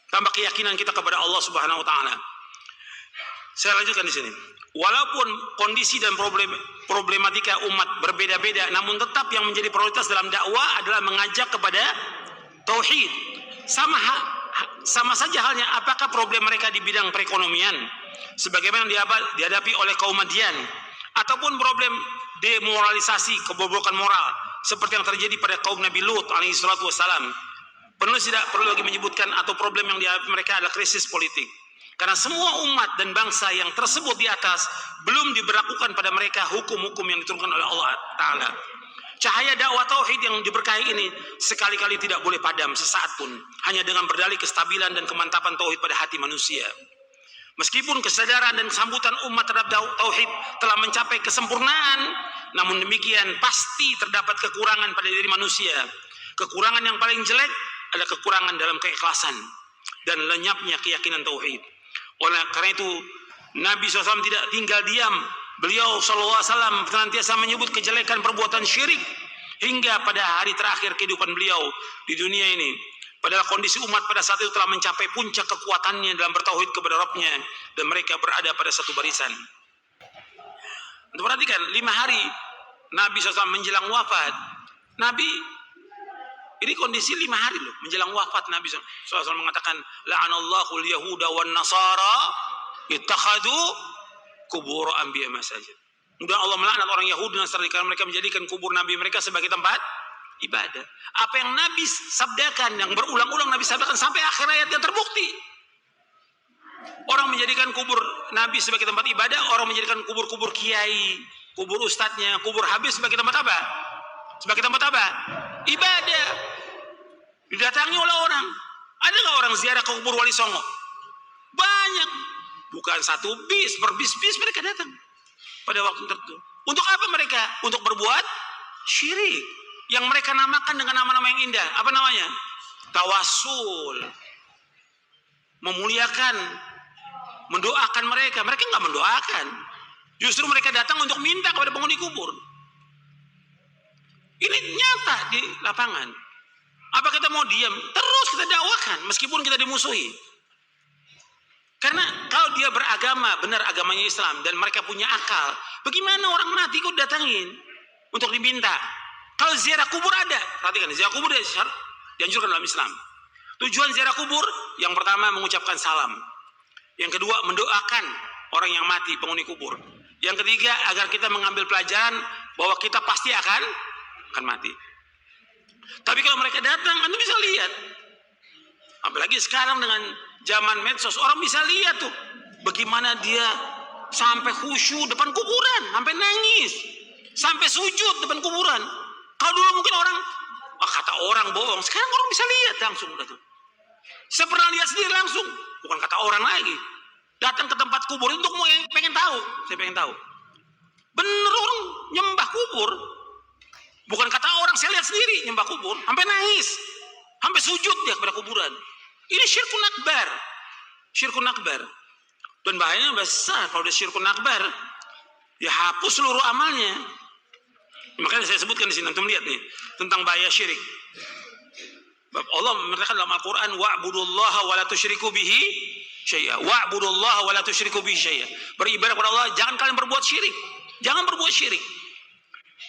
Tambah keyakinan kita kepada Allah Subhanahu wa taala. Saya lanjutkan di sini. Walaupun kondisi dan problematika umat berbeda-beda, namun tetap yang menjadi prioritas dalam dakwah adalah mengajak kepada tauhid. Sama saja halnya apakah problem mereka di bidang perekonomian sebagaimana dihadapi oleh kaum Madian, ataupun problem demoralisasi, kebobrokan moral seperti yang terjadi pada kaum Nabi Lut alaihi salatu wassalam. Penulis tidak perlu lagi menyebutkan atau problem yang dihadapi mereka adalah krisis politik. Karena semua umat dan bangsa yang tersebut di atas belum diberlakukan pada mereka hukum-hukum yang diturunkan oleh Allah Ta'ala. Cahaya dakwah tauhid yang diberkahi ini sekali-kali tidak boleh padam sesaat pun, hanya dengan berdalih kestabilan dan kemantapan tauhid pada hati manusia. Meskipun kesadaran dan sambutan umat terhadap tauhid telah mencapai kesempurnaan, namun demikian pasti terdapat kekurangan pada diri manusia. Kekurangan yang paling jelek adalah kekurangan dalam keikhlasan dan lenyapnya keyakinan tauhid. Oleh karena itu Nabi SAW tidak tinggal diam. Beliau SAW senantiasa menyebut kejelekan perbuatan syirik hingga pada hari terakhir kehidupan beliau di dunia ini. Padahal kondisi umat pada saat itu telah mencapai puncak kekuatannya dalam bertauhid kepada Rabbnya, dan mereka berada pada satu barisan. Untuk perhatikan, 5 hari Nabi SAW menjelang wafat. Nabi ini kondisi 5 hari loh menjelang wafat. Nabi SAW mengatakan, la'anallahu al-yahuda wan nasara ittakhadhu kubur anbiya masajid. Kemudian Allah melaknat orang Yahudi dan Nasrani karena mereka menjadikan kubur nabi mereka sebagai tempat ibadah. Apa yang Nabi sabdakan, yang berulang-ulang Nabi sabdakan sampai akhir ayat yang terbukti. Orang menjadikan kubur Nabi sebagai tempat ibadah, orang menjadikan kubur-kubur kiai, kubur ustadznya, kubur habis sebagai tempat apa? Sebagai tempat apa? Ibadah. Didatangi oleh orang. Ada nggak orang ziarah ke kubur Wali Songo? Banyak. Bukan satu bis, berbis-bis mereka datang pada waktu tertentu. Untuk apa mereka? Untuk berbuat syirik. Yang mereka namakan dengan nama-nama yang indah. Apa namanya? Tawasul. Memuliakan, mendoakan mereka. Mereka nggak mendoakan. Justru mereka datang untuk minta kepada penghuni kubur. Ini nyata di lapangan. Apa kita mau diam? Terus kita dakwakan meskipun kita dimusuhi. Karena kalau dia beragama, benar agamanya Islam, dan mereka punya akal, bagaimana orang mati kok datangin untuk diminta? Kalau ziarah kubur ada, perhatikan, ziarah kubur dianjurkan dalam Islam. Tujuan ziarah kubur, yang pertama mengucapkan salam. Yang kedua, mendoakan orang yang mati, penghuni kubur. Yang ketiga, agar kita mengambil pelajaran bahwa kita pasti akan mati. Tapi kalau mereka datang, Anda bisa lihat. Apalagi sekarang dengan zaman medsos, orang bisa lihat tuh bagaimana dia sampai khusyuk depan kuburan, sampai nangis, sampai sujud depan kuburan. Kalau dulu mungkin orang, kata orang bohong, sekarang orang bisa lihat langsung. Saya pernah lihat sendiri langsung, bukan kata orang lagi. Datang ke tempat kubur untuk pengen tahu, saya pengen tahu. Bener orang nyembah kubur, bukan kata orang, saya lihat sendiri nyembah kubur, sampai nangis, sampai sujud dia kepada kuburan. Ini syirkun akbar. Syirkun akbar. Dan bahayanya besar kalau dia syirkun akbar. Ya hapus seluruh amalnya. Makanya saya sebutkan di sini, antum lihat nih tentang bahaya syirik. Allah mengatakan dalam Al-Qur'an, wa'budullaha wa la tusyriku bihi syai'a. Wa'budullaha wa la tusyriku bihi syai'a. Beribadah kepada Allah, jangan kalian berbuat syirik. Jangan berbuat syirik.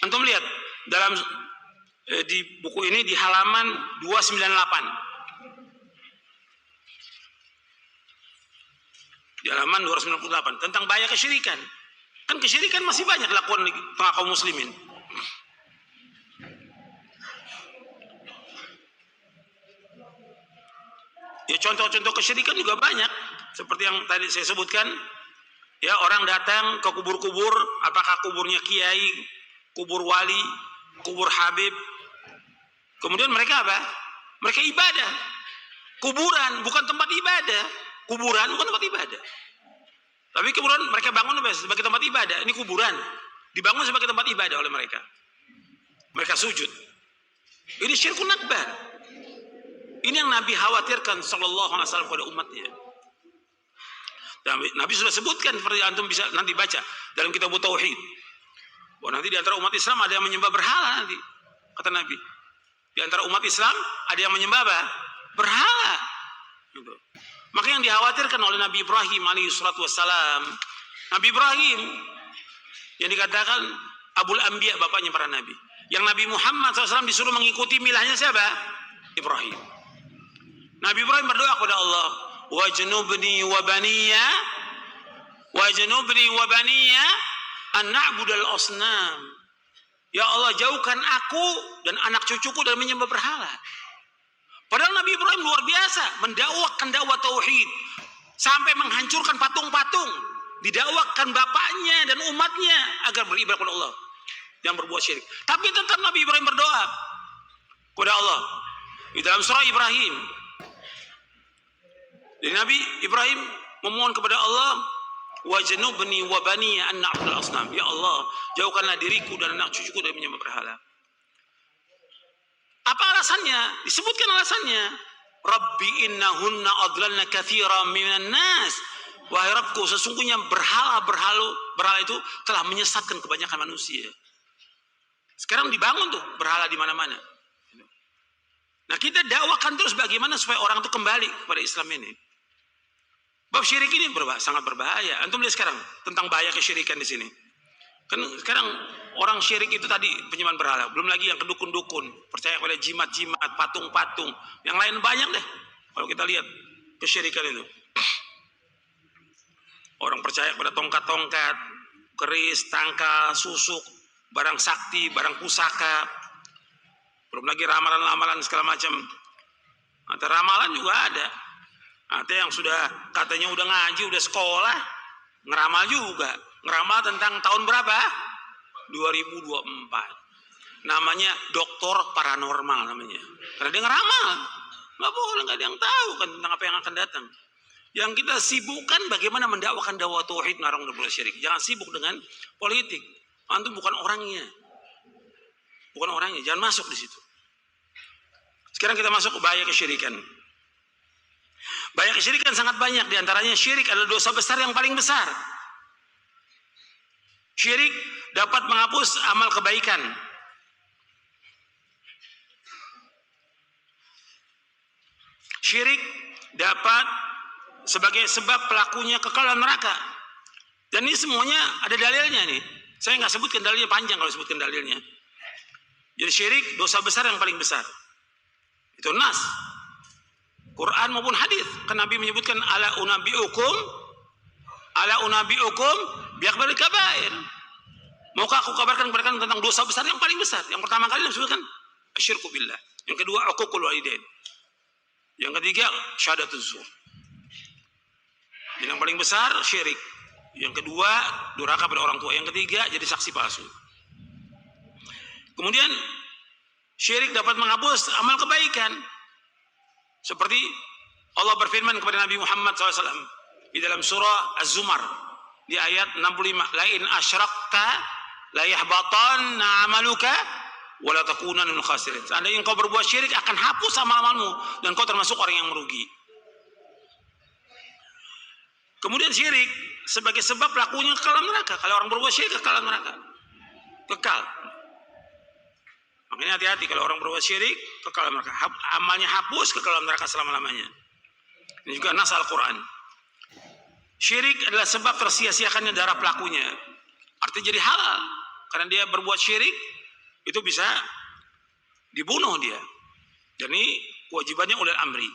Antum lihat dalam di buku ini di halaman 298. Di halaman 298 tentang bahaya kesyirikan. Kan kesyirikan masih banyak dilakukan di tengah kaum muslimin. Ya contoh-contoh kesyirikan juga banyak. Seperti yang tadi saya sebutkan, ya orang datang ke kubur-kubur, apakah kuburnya kiai, kubur wali, kubur habib. Kemudian mereka apa? Mereka ibadah. Kuburan bukan tempat ibadah. Kuburan bukan tempat ibadah. Tapi kuburan mereka bangun sebagai tempat ibadah. Ini kuburan dibangun sebagai tempat ibadah oleh mereka. Mereka sujud. Ini syirkun akbar. Ini yang Nabi khawatirkan sallallahu alaihi wasallam kepada umatnya. Dan Nabi sudah sebutkan, seperti antum bisa nanti baca dalam kitab Tauhid, bahwa nanti di antara umat Islam ada yang menyembah berhala nanti. Kata Nabi, di antara umat Islam ada yang menyembah apa? Berhala. Gitu. Maka yang dikhawatirkan oleh Nabi Ibrahim alaihi salatu wassalam, Nabi Ibrahim yang dikatakan Abul Anbiya, bapaknya para nabi. Yang Nabi Muhammad SAW disuruh mengikuti milahnya siapa? Ibrahim. Nabi Ibrahim berdoa kepada Allah, wajnubni wa baniya an na'budal asnam. Ya Allah, jauhkan aku dan anak cucuku dari menyembah berhala. Padahal Nabi Ibrahim luar biasa mendakwakan dakwah tauhid sampai menghancurkan patung-patung, didakwakan bapaknya dan umatnya agar beribadah kepada Allah, yang berbuat syirik. Tapi tetap Nabi Ibrahim berdoa kepada Allah di dalam surah Ibrahim. Jadi Nabi Ibrahim memohon kepada Allah, wajnubni wa baniya an na'budal asnam. Ya Allah, jauhkanlah diriku dan anak cucuku dari menyembah berhala. Apa alasannya? Disebutkan alasannya. Rabbi innahunna adlalna katsiran minan nas. Wahai Rabbku, sesungguhnya berhala itu telah menyesatkan kebanyakan manusia. Sekarang dibangun tuh berhala di mana-mana. Nah, kita dakwakan terus bagaimana supaya orang itu kembali kepada Islam ini. Bab syirik ini sangat berbahaya. Antum lihat sekarang tentang bahaya kesyirikan di sini. Kan sekarang orang syirik itu tadi penyembahan berhala, belum lagi yang kedukun-dukun, percaya pada jimat-jimat, patung-patung, yang lain banyak deh. Kalau kita lihat kesyirikan itu. Orang percaya pada tongkat-tongkat, keris, tangkal, susuk, barang sakti, barang pusaka, belum lagi ramalan-ramalan segala macam. Ada ramalan juga ada. Ada yang sudah katanya udah ngaji, udah sekolah, ngeramal juga. Ngeramal tentang tahun berapa? 2024. Namanya doktor paranormal namanya. Karena dia ngeramal. Nggak boleh, nggak ada yang tahu kan tentang apa yang akan datang. Yang kita sibukkan bagaimana mendakwakan dakwah tauhid, narang dan syirik. Jangan sibuk dengan politik. Antum bukan orangnya. Bukan orangnya, jangan masuk di situ. Sekarang kita masuk ke bahaya kesyirikan. Bahaya kesyirikan sangat banyak, diantaranya syirik adalah dosa besar yang paling besar. Syirik dapat menghapus amal kebaikan. Syirik dapat sebagai sebab pelakunya kekal dalam neraka. Dan ini semuanya ada dalilnya nih. Saya nggak sebutkan dalilnya, panjang kalau sebutkan dalilnya. Jadi syirik dosa besar yang paling besar. Itu nas. Quran maupun hadis. Kan Nabi menyebutkan ala unabiukum biakbaril kabair. Maukah aku kabarkan kepada kalian tentang dosa besar yang paling besar? Yang pertama kali disebutkan asyirku billah. Yang kedua uququl walidain. Yang ketiga syahadatuz zur. Yang paling besar syirik. Yang kedua durhaka pada orang tua. Yang ketiga jadi saksi palsu. Kemudian syirik dapat menghapus amal kebaikan. Seperti Allah berfirman kepada Nabi Muhammad SAW di dalam surah Az-Zumar di ayat 65. Lain asyrakta la yahbatanna amaluka wa la takunanna minal khasirin. Seandainya engkau berbuat syirik akan hapus amal-amalmu dan kau termasuk orang yang merugi. Kemudian syirik sebagai sebab pelakunya kekal dalam neraka. Kalau orang berbuat syirik kekal dalam neraka. Kekal. Makanya hati-hati kalau orang berbuat syirik kekal dalam neraka. Amalnya hapus kekal dalam neraka selama-lamanya. Ini juga nas Al-Quran. Syirik adalah sebab tersia-siakannya darah pelakunya. Artinya jadi halal. Karena dia berbuat syirik, itu bisa dibunuh dia. Dan ini kewajibannya ulil amri.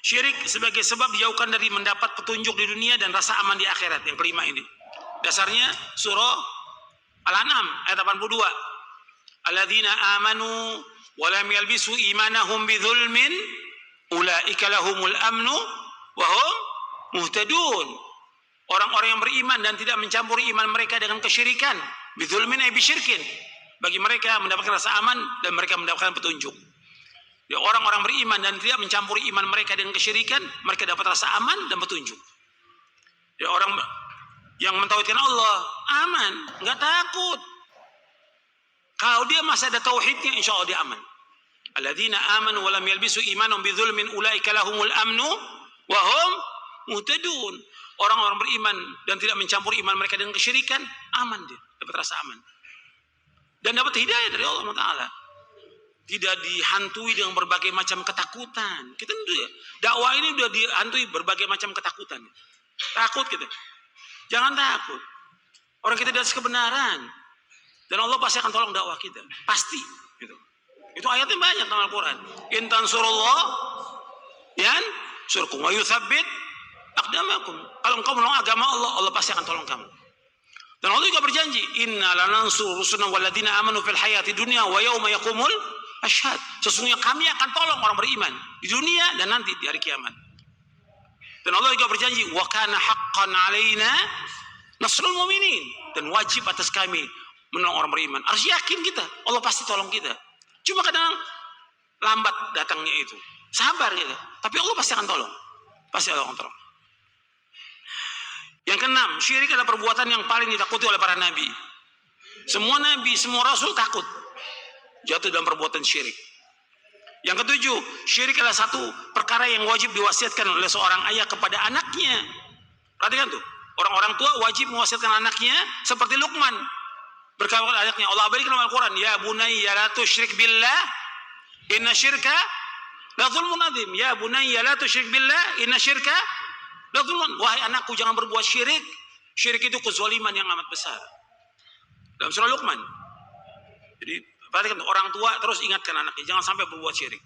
Syirik sebagai sebab dijauhkan dari mendapat petunjuk di dunia dan rasa aman di akhirat. Yang kelima ini. Dasarnya surah Al-An'am ayat 82. Alladzina amanu wa lam yalbisu imanahum bidzulmin ulaika lahumul amnu wa hum muhtadun. Orang-orang yang beriman dan tidak mencampuri iman mereka dengan kesyirikan, bidzulmin ay bisyirkin. Bagi mereka mendapatkan rasa aman dan mereka mendapatkan petunjuk. Ya, orang-orang beriman dan tidak mencampuri iman mereka dengan kesyirikan, mereka dapat rasa aman dan petunjuk. Ya, orang yang mentauhidkan Allah aman, nggak takut. Kalau dia masih ada tauhidnya, insya Allah dia aman. Alladzina amanu wa lam yalbisu imanahum bidzulmin ulaika lahumul amnu wa hum muhtadun. Orang-orang beriman dan tidak mencampuri iman mereka dengan kesyirikan, aman dia, dapat rasa aman. Dan dapat hidayah dari Allah Taala. Tidak dihantui dengan berbagai macam ketakutan. Kita dakwah ini sudah dihantui berbagai macam ketakutan. Takut kita. Jangan takut. Orang kita di atas kebenaran. Dan Allah pasti akan tolong dakwah kita. Pasti. Itu ayatnya banyak dalam Al-Quran. In tansurullah yansurkum wa yuthabbit aqdamakum. Kalau engkau menolong agama Allah, Allah pasti akan tolong kamu. Dan Allah juga berjanji, inna lanansur rusulana walladzina amanu fil hayati dunya wa yauma yaqumul ashhad. Sesungguhnya kami akan tolong orang beriman di dunia dan nanti di hari kiamat. Dan Allah juga berjanji, wa kana haqqan alaina nasrul mu'minin. Dan wajib atas kami menolong orang beriman. Harus yakin kita, Allah pasti tolong kita. Cuma kadang lambat datangnya itu. Sabar kita. Tapi Allah pasti akan tolong. Pasti Allah akan tolong. Yang keenam, syirik adalah perbuatan yang paling ditakuti oleh para nabi. Semua nabi, semua rasul takut jatuh dalam perbuatan syirik. Yang ketujuh, syirik adalah satu perkara yang wajib diwasiatkan oleh seorang ayah kepada anaknya. Perhatikan tuh, orang-orang tua wajib mewasiatkan anaknya seperti Luqman. Berkata ayatnya Allah berikan dalam Al-Quran, ya bunayya la tusyrik billah inna syirka la zulmun adzim. Ya bunayya la tusyrik billah inna syirka la zulmun. Wahai anakku, jangan berbuat syirik. Syirik itu kezaliman yang amat besar. Dalam surah Luqman. Jadi perhatikan orang tua terus ingatkan anaknya jangan sampai berbuat syirik.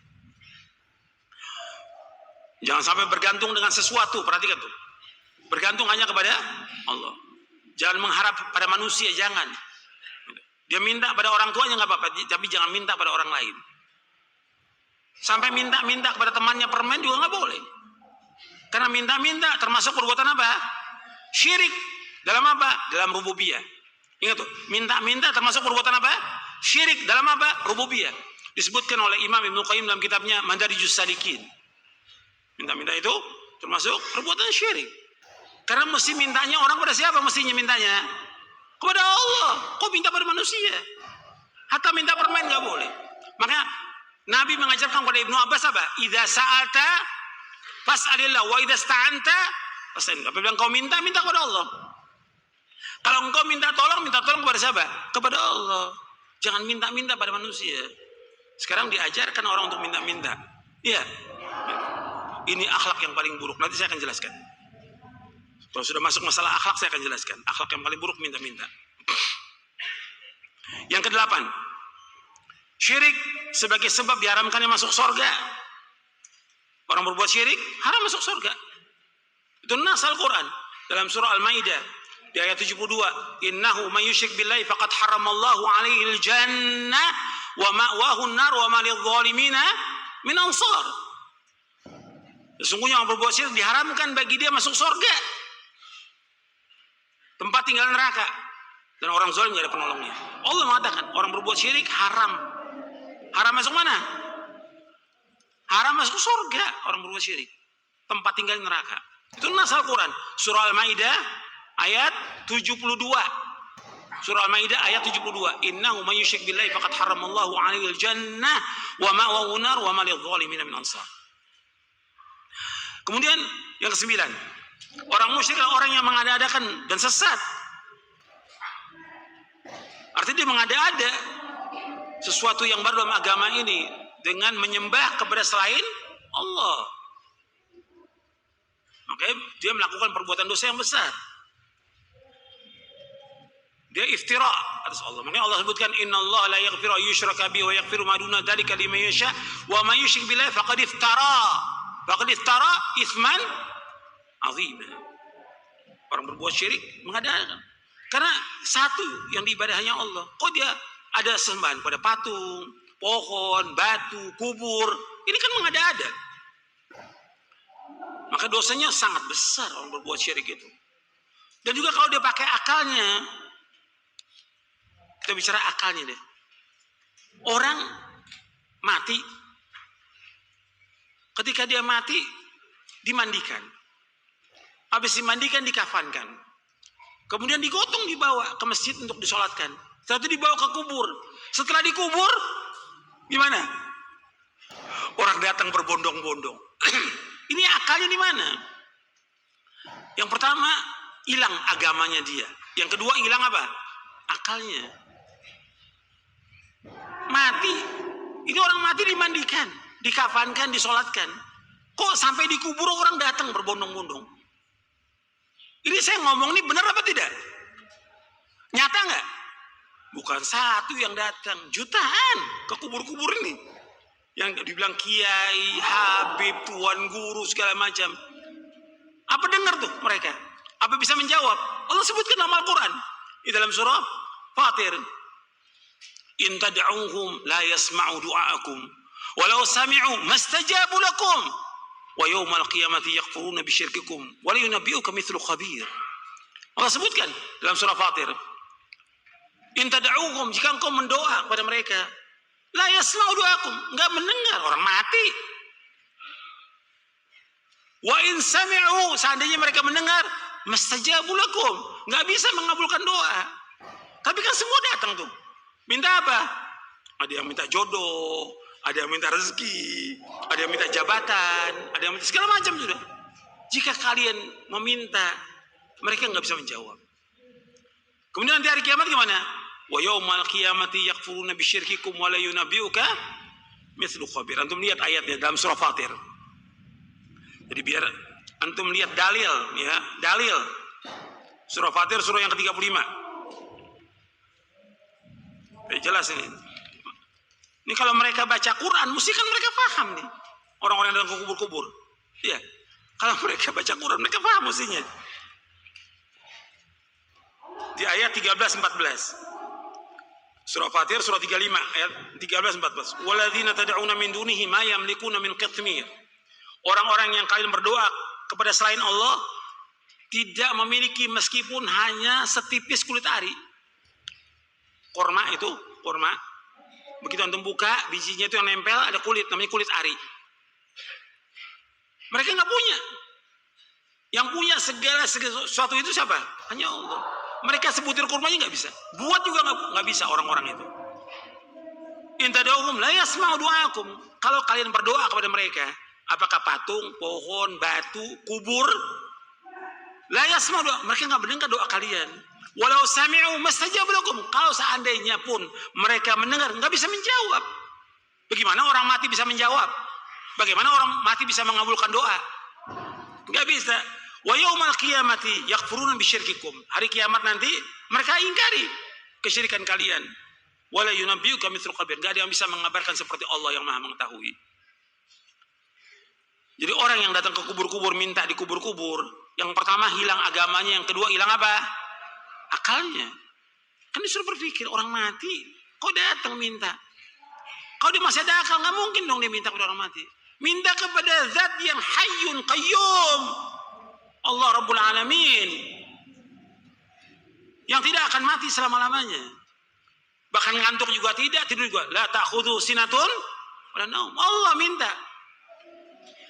Jangan sampai bergantung dengan sesuatu. Perhatikan tuh. Bergantung hanya kepada Allah. Jangan mengharap pada manusia, jangan. Dia minta pada orang tuanya nggak apa-apa, tapi jangan minta pada orang lain. Sampai minta-minta kepada temannya permen juga nggak boleh. Karena minta-minta termasuk perbuatan apa? Syirik. Dalam apa? Dalam rububiyah. Ingat tuh, minta-minta termasuk perbuatan apa? Syirik. Dalam apa? Rububiyah. Disebutkan oleh Imam Ibnu Qayyim dalam kitabnya Madarijus Salikin. Minta-minta itu termasuk perbuatan syirik. Karena mesti mintanya orang pada siapa mestinya mintanya? Kepada Allah. Kok minta pada manusia? Hatta minta permen nggak boleh. Makanya Nabi mengajarkan kepada Ibnu Abbas apa? Idza sa'alta fas'alillah wa idza sta'anta fas'alillah. Apabila engkau minta kepada Allah. Kalau engkau minta tolong kepada siapa? Kepada Allah. Jangan minta-minta pada manusia. Sekarang diajarkan orang untuk minta-minta. Iya. Ini akhlak yang paling buruk. Nanti saya akan jelaskan. Kalau sudah masuk masalah akhlak saya akan jelaskan. Akhlak yang paling buruk minta-minta. Yang kedelapan, syirik sebagai sebab diharamkannya masuk surga. Orang berbuat syirik haram masuk surga. Itu nas Al-Quran dalam surah Al-Maidah di ayat 72. Innahu may yusyrik billahi faqad haramallahu alaihi al-jannah wa ma'wahu an-nar wa ma lidh-dhalimina min ansar. Sesungguhnya orang berbuat syirik diharamkan bagi dia masuk surga. Tempat tinggal neraka. Dan orang zalim tidak ada penolongnya. Allah mengatakan orang berbuat syirik haram. Haram masuk mana? Haram masuk surga orang berbuat syirik. Tempat tinggal neraka. Itu nas Al-Quran. Surah Al-Maidah ayat 72. Surah Al-Maidah ayat 72. Innahu may yusyrik billahi faqad haramallahu 'alaihi al-jannah wa ma'wahu an-nar wa ma lidh-dhalimin min ansar. Kemudian yang ke-9, orang musyrik adalah orang yang mengada-adakan dan sesat. Artinya dia mengada-ada sesuatu yang baru dalam agama ini dengan menyembah kepada selain Allah. Makanya dia melakukan perbuatan dosa yang besar. Dia iftira atas Allah. Makanya Allah sebutkan innallaha la yaghfiru ayyushraka bihi wa yaghfiru ma duna dzalika liman yasha wa may yusyrik billahi faqad iftara itsman azima. Orang berbuat syirik mengada-adakan. Karena satu yang diibadah hanya Allah. Kok dia ada sembahan pada patung, pohon, batu, kubur. Ini kan mengada-ada. Maka dosanya sangat besar orang berbuat syirik itu. Dan juga kalau dia pakai akalnya. Kita bicara akalnya deh. Orang mati. Ketika dia mati, dimandikan. Habis dimandikan, dikafankan. Kemudian digotong, dibawa ke masjid untuk disolatkan. Setelah itu dibawa ke kubur. Setelah dikubur, gimana? Orang datang berbondong-bondong. Ini akalnya di mana? Yang pertama, hilang agamanya dia. Yang kedua, hilang apa? Akalnya. Mati. Ini orang mati dimandikan, dikafankan, disolatkan. Kok sampai dikubur orang datang berbondong-bondong? Ini saya ngomong ini benar apa tidak? Nyata nggak? Bukan satu yang datang, jutaan ke kubur-kubur ini. Yang dibilang kiai, habib, tuan guru segala macam. Apa dengar tuh mereka? Apa bisa menjawab? Allah sebutkan dalam Al-Quran di dalam surah Fatir. In tad'uhum la yasma'u du'aakum walau sami'u mastajabu lakum. Wa yawmal qiyamati yakfuruna bisyirkikum wa la yunabbi'uka mithlu khabir. Allah sebutkan dalam surah Fatir. In tad'uhum, jika engkau mendoa kepada mereka, la yasma'u du'akum, enggak mendengar, orang mati. Wa in sami'u, seandainya mereka mendengar, mastajabu lakum, enggak bisa mengabulkan doa. Tapi kan semua datang tuh. Minta apa? Ada yang minta jodoh, ada yang minta rezeki, ada yang minta jabatan, ada yang minta segala macam sudah. Jika kalian meminta, mereka nggak bisa menjawab. Kemudian nanti hari kiamat gimana? Wa yaumal qiyamati yakfuruna bisyirkikum wa la yunabbi'uka mithlu khabir. Antum lihat ayatnya dalam surah Fatir. Jadi biar antum lihat dalil, ya, dalil. Surah Fatir surah yang ke-35. Jelas ini. Ini kalau mereka baca Quran, mesti kan mereka paham nih. Orang-orang yang datang ke kubur-kubur. Ya. Kalau mereka baca Quran, mereka paham mestinya. di ayat 13-14. Surah Fatir surah 35 ayat 13-14. Walladzina tad'una min dunihi ma yamlikuna min qitmir. Orang-orang yang kalian berdoa kepada selain Allah tidak memiliki meskipun hanya setipis kulit ari. Korma itu, korma. Begitu antum buka, bijinya itu yang nempel ada kulit, namanya kulit ari. Mereka nggak punya. Yang punya segala sesuatu itu siapa? Hanya Allah. Mereka sebutir kurmanya nggak bisa. Buat juga nggak bisa orang-orang itu. In tad'uhum la yasma'u du'aakum. Kalau kalian berdoa kepada mereka, apakah patung, pohon, batu, kubur, la yasma'u du'a, mereka nggak mendengar doa kalian. Walau sami'u mastajaba lakum. Kalau seandainya pun mereka mendengar, nggak bisa menjawab. Bagaimana orang mati bisa menjawab? Bagaimana orang mati bisa mengabulkan doa? Nggak bisa. Wa yaumal qiyamati yakfuruna bisyirkikum. Hari kiamat nanti mereka ingkari kesyirikan kalian. Wala yunabbiuka mithlu khabir. Enggak ada yang bisa mengabarkan seperti Allah yang Maha mengetahui. Jadi orang yang datang ke kubur-kubur minta di kubur-kubur, yang pertama hilang agamanya, yang kedua hilang apa? Akalnya. Kan disuruh berpikir, orang mati kok datang minta? Kalau dia masih ada akal, nggak mungkin dong dia minta kepada orang mati. Minta kepada zat yang hayyun qayyum, Allah Rabbul Alamin, yang tidak akan mati selama-lamanya. Bahkan ngantuk juga tidak, tidur juga. La ta'khudhu sinatun wala naum. Allah minta.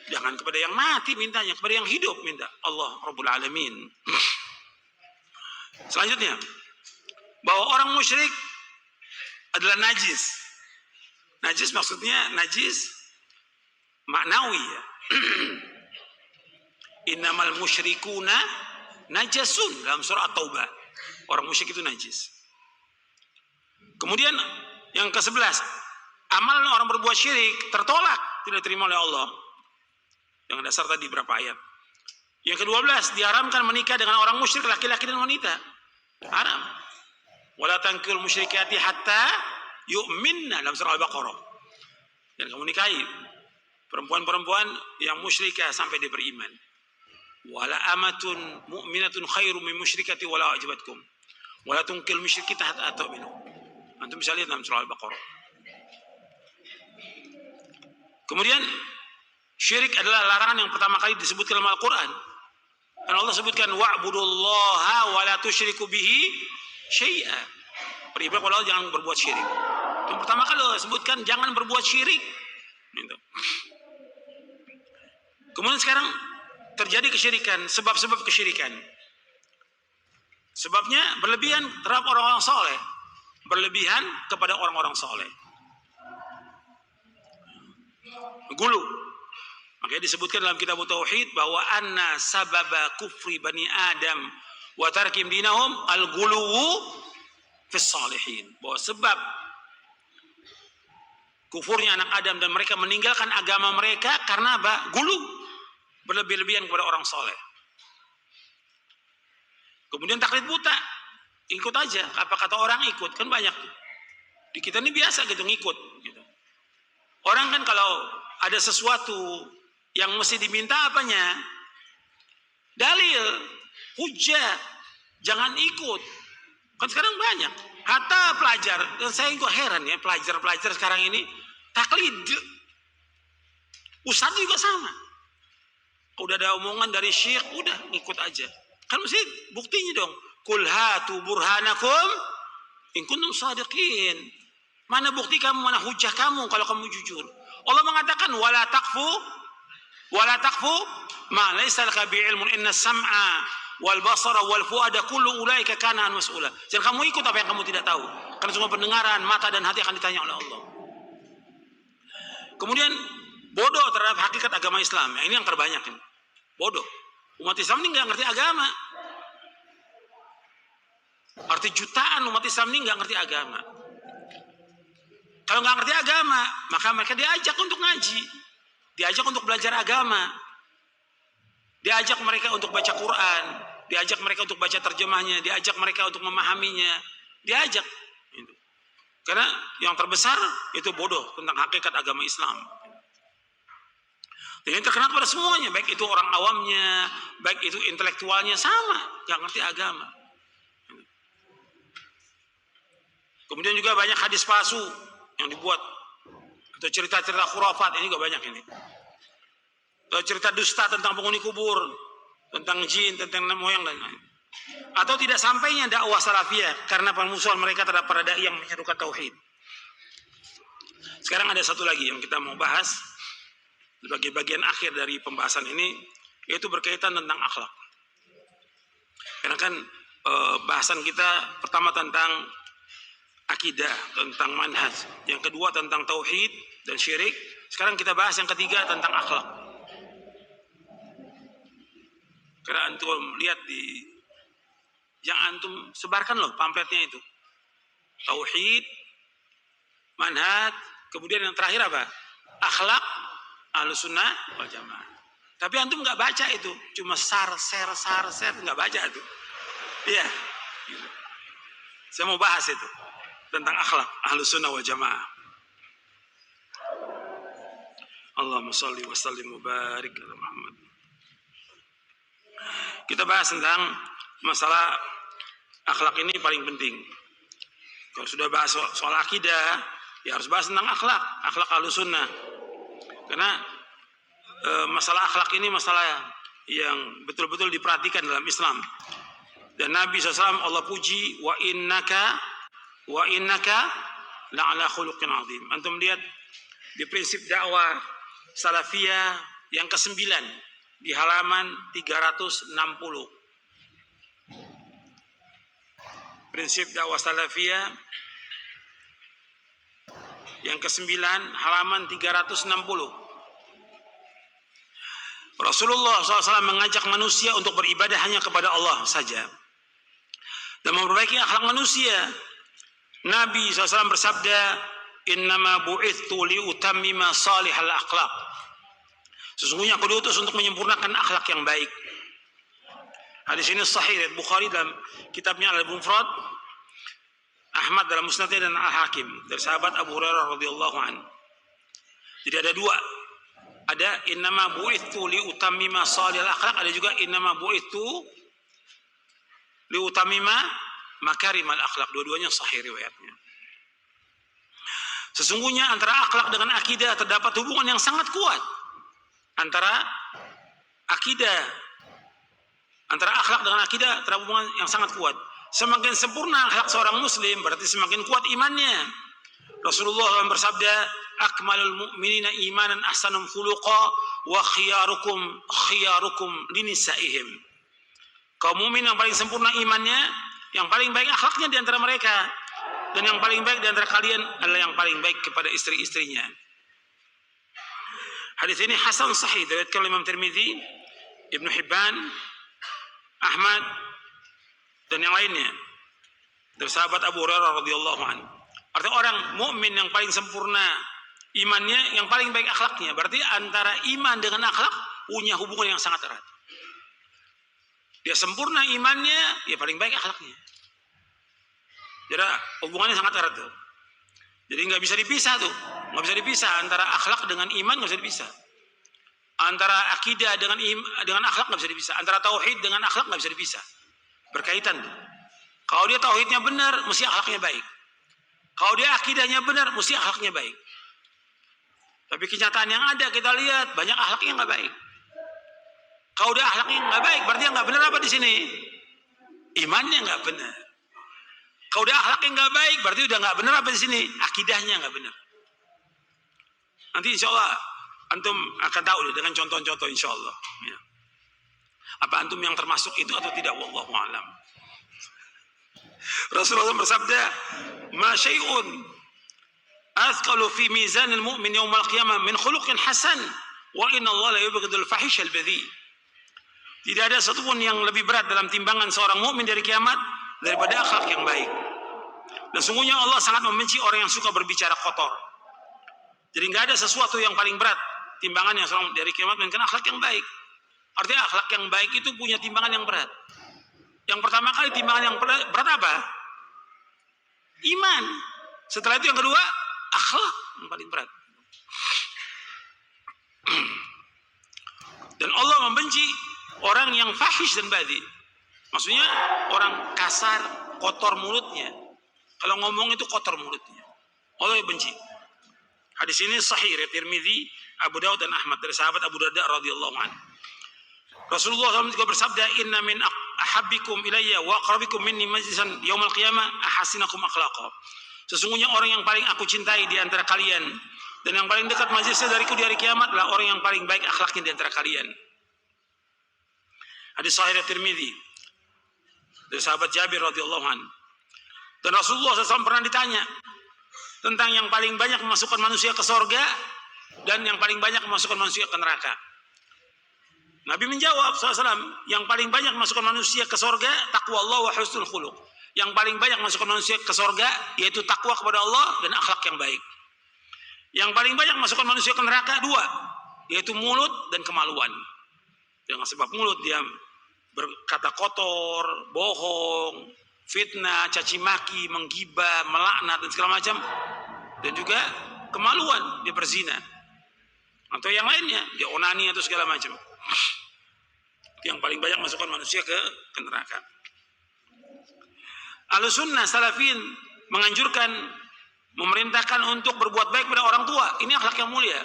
Jangan kepada yang mati mintanya, kepada yang hidup minta. Allah Rabbul Alamin. Selanjutnya, bahwa orang musyrik adalah najis. Najis maksudnya najis maknawi ya. Innamal musyrikuna najasun dalam surah At-Taubah. Orang musyrik itu najis. Kemudian yang ke-11, amalan orang berbuat syirik tertolak, tidak diterima oleh Allah. Yang dasar tadi berapa ayat. Yang ke-12, diharamkan menikah dengan orang musyrik laki-laki dan wanita. Haram. Wala tankihul musyrikati hatta yu'minna dalam surah Al-Baqarah. Dan kamu nikahi perempuan-perempuan yang musyrikah sampai dia beriman. Wala amatun mu'minatun khairum min musyrikati wala ajabatkum. Wala tunkil musyrikita hatta tu'minu. Antum bisa lihat dalam surah Al-Baqarah. Kemudian syirik adalah larangan yang pertama kali disebutkan dalam Al-Quran. Dan Allah sebutkan wa'budullaha wa la tusyriku bihi syai'a. Beribadah kepada Allah, jangan berbuat syirik. Yang pertama kali Allah sebutkan jangan berbuat syirik. Gitu. Kemudian sekarang terjadi kesyirikan, sebab-sebab kesyirikan. Sebabnya berlebihan terhadap orang-orang soleh, berlebihan kepada orang-orang soleh. Gulu. Makanya disebutkan dalam kitab Tauhid bahwa anna sababa kufri bani Adam wa tarkim dinahum al-guluwu fis salihin. Bahwa sebab kufurnya anak Adam dan mereka meninggalkan agama mereka karena apa? Gulu. Berlebih-lebihan kepada orang soleh. Kemudian taklid buta. Ikut aja. Apa kata orang ikut. Kan banyak. Di kita ini biasa gitu ngikut. Gitu. Orang kan kalau ada sesuatu yang mesti diminta apanya? Dalil. Hujah. Jangan ikut. Kan sekarang banyak. Hatta pelajar. Dan saya kok heran ya. Pelajar-pelajar sekarang ini. Taklid. Ustaz juga sama. Udah ada omongan dari syekh, udah ngikut aja. Kan mesti buktinya dong. Qul hatu burhanakum in kuntum shadiqin. Mana bukti kamu, mana hujah kamu kalau kamu jujur. Allah mengatakan wala taqfu ma laysa laka bi'ilmun inna sam'a wal basara wal fuada kullu ulaika kana an mas'ula. Jangan kamu ikut apa yang kamu tidak tahu. Karena semua pendengaran, mata dan hati akan ditanya oleh Allah. Kemudian bodoh terhadap hakikat agama Islam. Ini yang terbanyak ini. Bodoh. Umat Islam ini nggak ngerti agama. Arti jutaan umat Islam ini nggak ngerti agama. Kalau nggak ngerti agama, maka mereka diajak untuk ngaji, diajak untuk belajar agama, diajak mereka untuk baca Quran, diajak mereka untuk baca terjemahnya, diajak mereka untuk memahaminya, diajak. Karena yang terbesar itu bodoh tentang hakikat agama Islam. Dan yang terkena pada semuanya, baik itu orang awamnya, baik itu intelektualnya, sama, nggak ngerti agama. Kemudian juga banyak hadis palsu yang dibuat atau cerita-cerita khurafat, ini juga banyak ini. Atau cerita dusta tentang penghuni kubur, tentang jin, tentang nenek moyang dan lain. Atau tidak sampainya dakwah salafiyah karena permusuhan mereka terhadap para dai yang menyerukan tauhid. Sekarang ada satu lagi yang kita mau bahas sebagai bagian akhir dari pembahasan ini, yaitu berkaitan tentang akhlak. Karena kan bahasan kita pertama tentang akidah, tentang manhaj, yang kedua tentang tauhid dan syirik. Sekarang kita bahas yang ketiga tentang akhlak. Karena antum lihat yang antum sebarkan loh pamfletnya itu, tauhid, manhaj, kemudian yang terakhir apa? Akhlak, Ahlussunnah wal Jamaah. Tapi antum nggak baca itu, cuma share, nggak baca itu. Iya. Saya mau bahas itu tentang akhlak Ahlussunnah wal Jamaah. Allahumma shalli wa sallim wa barik ala Muhammad. Kita bahas tentang masalah akhlak ini paling penting. Kalau sudah bahas soal akidah, ya harus bahas tentang akhlak Ahlussunnah. Karena masalah akhlak ini masalah yang betul-betul diperhatikan dalam Islam. Dan Nabi SAW Allah puji, wa innaka la'ala khuluqin azim. Antum lihat di prinsip dakwah salafiyah yang ke-9 di halaman 360. Prinsip dakwah salafiyah yang ke-9 halaman 360. Rasulullah SAW mengajak manusia untuk beribadah hanya kepada Allah saja dan memperbaiki akhlak manusia. Nabi SAW bersabda, innama bu'ithtu liutammima salihal akhlak. Sesungguhnya aku diutus untuk menyempurnakan akhlak yang baik. Hadis ini sahih dari Bukhari dalam kitabnya Al-Mufrad, Ahmad dalam Musnadnya dan Al-Hakim dari sahabat Abu Hurairah radhiyallahu anhu. Jadi ada dua. Ada innama bu'ithtu liutammima salihal akhlak, ada juga innama bu'ithtu liutammima makarimal akhlak. Dua-duanya sahih riwayatnya. Sesungguhnya antara akhlak dengan akidah terdapat hubungan yang sangat kuat. Antara akhlak dengan akidah terdapat hubungan yang sangat kuat. Semakin sempurna akhlak seorang muslim, berarti semakin kuat imannya. Rasulullah bersabda, akmalul mu'minina imanan ahsanum khuluqa wa khiyarukum linisaihim. Kaum mukmin yang paling sempurna imannya, yang paling baik akhlaknya di antara mereka, dan yang paling baik di antara kalian adalah yang paling baik kepada istri-istrinya. Hadis ini hasan sahih diriwayatkan oleh Imam Tirmidzi, Ibnu Hibban, Ahmad dan yang lainnya dari sahabat Abu Hurairah radhiyallahu anhu. Artinya orang mukmin yang paling sempurna imannya, yang paling baik akhlaknya. Berarti antara iman dengan akhlak punya hubungan yang sangat erat. Dia sempurna imannya, ya paling baik akhlaknya. Jadi hubungannya sangat erat tuh. Jadi nggak bisa dipisah tuh, nggak bisa dipisah antara akhlak dengan iman, nggak bisa dipisah. Antara akidah dengan akhlak nggak bisa dipisah. Antara tauhid dengan akhlak nggak bisa dipisah. Berkaitan tuh. Kalau dia tauhidnya benar, mesti akhlaknya baik. Kalau dia akidahnya benar, mesti akhlaknya baik. Tapi kenyataan yang ada kita lihat banyak akhlaknya nggak baik. Kalau dia akhlaknya nggak baik, berarti yang nggak benar apa di sini? Imannya nggak benar. Kalau dia akhlaknya nggak baik, berarti udah nggak benar apa di sini? Akidahnya nggak benar. Nanti insya Allah antum akan tahu dengan contoh-contoh insya Allah. Ya. Apa antum yang termasuk itu atau tidak? Wallahu a'lam. Rasulullah bersabda, "Ma syai'un athqalu fi mizanil mu'min yaumal qiyamah min khuluqin hasan wa inna Allah la yubghidul fahishal badhi." Tidak ada satupun yang lebih berat dalam timbangan seorang mukmin dari kiamat daripada akhlak yang baik. Dan sungguhnya Allah sangat membenci orang yang suka berbicara kotor. Jadi nggak ada sesuatu yang paling berat timbangannya seorang dari kiamat melainkan akhlak yang baik. Artinya akhlak yang baik itu punya timbangan yang berat. Yang pertama kali timbangan yang berat apa? Iman. Setelah itu yang kedua, akhlak yang paling berat. Dan Allah membenci orang yang fahish dan badhi. Maksudnya orang kasar, kotor mulutnya. Kalau ngomong itu kotor mulutnya. Allah benci. Hadis ini sahih riwayat Tirmidzi, Abu Daud dan Ahmad dari sahabat Abu Darda radhiyallahu anhu. Rasulullah SAW juga bersabda, "Inna min ahabbikum ilayya wa aqrabikum minni majlisan yaumil qiyamah ahasinakum akhlaqa." Sesungguhnya orang yang paling aku cintai di antara kalian dan yang paling dekat majlisnya dariku di hari kiamat adalah orang yang paling baik akhlaknya di antara kalian. Hadis sahih Tirmidzi dari sahabat Jabir radhiyallahu anhu. Dan Rasulullah SAW pernah ditanya tentang yang paling banyak memasukkan manusia ke surga dan yang paling banyak memasukkan manusia ke neraka. Nabi menjawab SAW, yang paling banyak memasukkan manusia ke surga taqwa Allah wa husnul khuluq. Yang paling banyak memasukkan manusia ke surga yaitu takwa kepada Allah dan akhlak yang baik. Yang paling banyak memasukkan manusia ke neraka dua, yaitu mulut dan kemaluan. Dengan sebab mulut dia berkata kotor, bohong, fitnah, caci maki, menggibah, melaknat dan segala macam. Dan juga kemaluan, dia berzina. Atau yang lainnya, dia onani atau segala macam. Yang paling banyak masukkan manusia ke neraka. Ahlussunnah salafin menganjurkan, memerintahkan untuk berbuat baik pada orang tua. Ini akhlak yang mulia.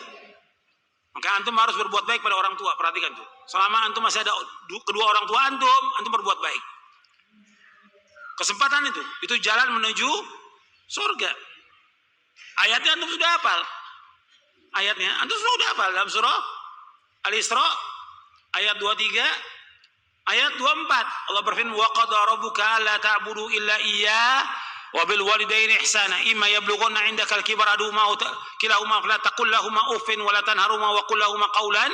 Maka antum harus berbuat baik pada orang tua. Perhatikan tuh. Selama antum masih ada kedua orang tua antum berbuat baik. Kesempatan itu jalan menuju surga. Ayatnya antum sudah hafal. Ayatnya antum sudah hafal dalam surah Al-Isra ayat 23, ayat 24. Allah berfirman, "Wa qadara rabbuka alla ta'budu illa iyyah wa bil walidaini ihsana imma yablughanna 'indaka al-kibara ahaduhuma kilahuma fala taqul lahumā uffin wa la tanharhumā wa qul lahumā qawlan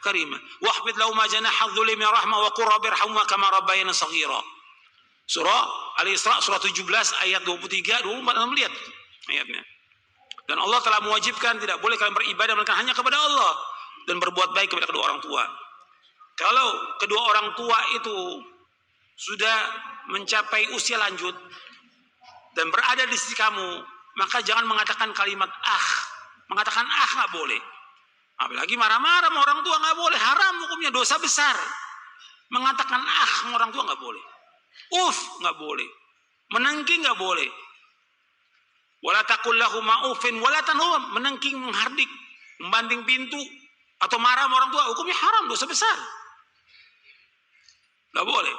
karīmā wakhfid lahumā janāha adh-dhulli min rahmah wa qur rabbirhamhumā kamā rabbayani shaghīrā." Surah Al-Isra surah 17 ayat 23, 24 Anda melihat ayatnya. Dan Allah telah mewajibkan tidak boleh kalian beribadah melainkan hanya kepada Allah dan berbuat baik kepada kedua orang tua. Kalau kedua orang tua itu sudah mencapai usia lanjut dan berada di sisi kamu, maka jangan mengatakan kalimat mengatakan nggak boleh. Apalagi marah-marah sama orang tua nggak boleh, haram hukumnya, dosa besar. Mengatakan sama orang tua nggak boleh, nggak boleh, menengking nggak boleh. Wala taqul lahumā uffin wala tanharhumā, menengking, menghardik, membanting pintu atau marah sama orang tua, hukumnya haram, dosa besar. Nggak boleh.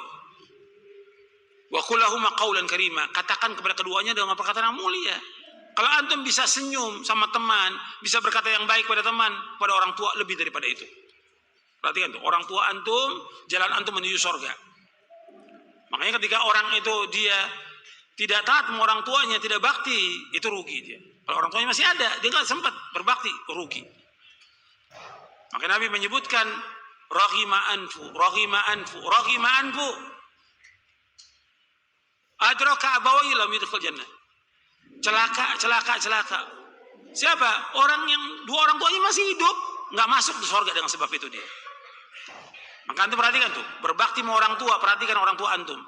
Wa qul lahumā qawlan karīmā, katakan kepada keduanya dengan perkataan yang mulia. Kalau antum bisa senyum sama teman, bisa berkata yang baik pada teman, pada orang tua lebih daripada itu. Perhatikan tuh, orang tua antum, jalan antum menuju surga. Makanya ketika orang itu dia tidak taat sama orang tuanya, tidak bakti, itu rugi dia. Kalau orang tuanya masih ada, dia nggak sempat berbakti, rugi. Maka Nabi menyebutkan raghima anfu adraka abawayhi lam yadkhul jannah. Celaka. Siapa? Orang yang dua orang tuanya masih hidup, nggak masuk di surga dengan sebab itu dia. Maka antum perhatikan tuh, berbakti sama orang tua, perhatikan orang tua antum.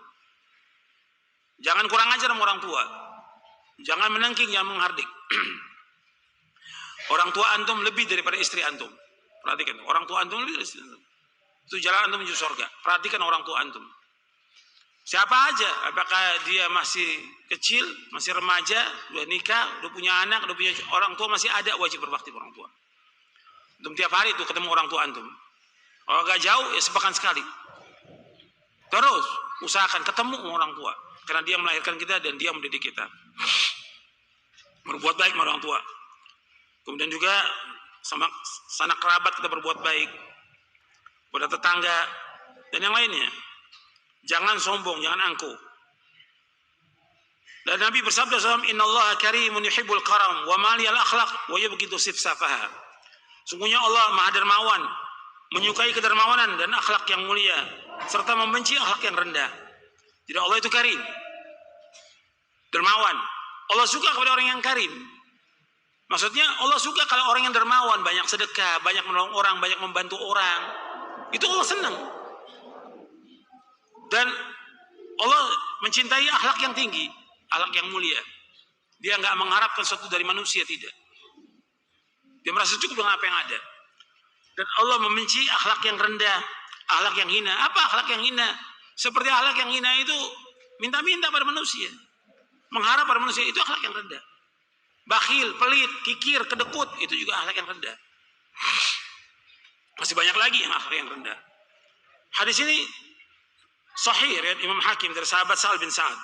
Jangan kurang ajar sama orang tua. Jangan menengking, jangan menghardik. Orang tua antum lebih daripada istri antum. Perhatikan, orang tua antum lebih dari istri antum. Itu jalan antum menuju surga. Perhatikan orang tua antum. Siapa aja, apakah dia masih kecil, masih remaja, udah nikah, udah punya anak, udah punya orang tua, masih ada, wajib berbakti orang tua. Antum tiap hari itu ketemu orang tua antum. Kalau agak jauh ya sepekan sekali. Terus usahakan ketemu sama orang tua, karena dia melahirkan kita dan dia mendidik kita. Berbuat baik sama orang tua. Kemudian juga sama sanak kerabat kita berbuat baik, pada tetangga dan yang lainnya. Jangan sombong, jangan angkuh. Dan Nabi bersabda SAW, "Innallaha karimun yuhibbul karam wa maliyal akhlaq wa yubghidu sifsafaha." Sungguhnya Allah Maha Dermawan, menyukai kedermawanan dan akhlak yang mulia, serta membenci akhlak yang rendah. Jadi Allah itu karim, dermawan. Allah suka kepada orang yang karim. Maksudnya Allah suka kalau orang yang dermawan, banyak sedekah, banyak menolong orang, banyak membantu orang. Itu Allah senang. Dan Allah mencintai akhlak yang tinggi, akhlak yang mulia. Dia nggak mengharapkan sesuatu dari manusia, tidak. Dia merasa cukup dengan apa yang ada. Dan Allah membenci akhlak yang rendah, akhlak yang hina. Apa akhlak yang hina? Seperti akhlak yang hina itu minta-minta pada manusia, mengharap pada manusia, itu akhlak yang rendah. Bakhil, pelit, kikir, kedekut, itu juga akhlak yang rendah. Masih banyak lagi yang akhlak yang rendah. Hadis ini sahih riwayat Imam Hakim dari sahabat Sa'al bin Sa'ad.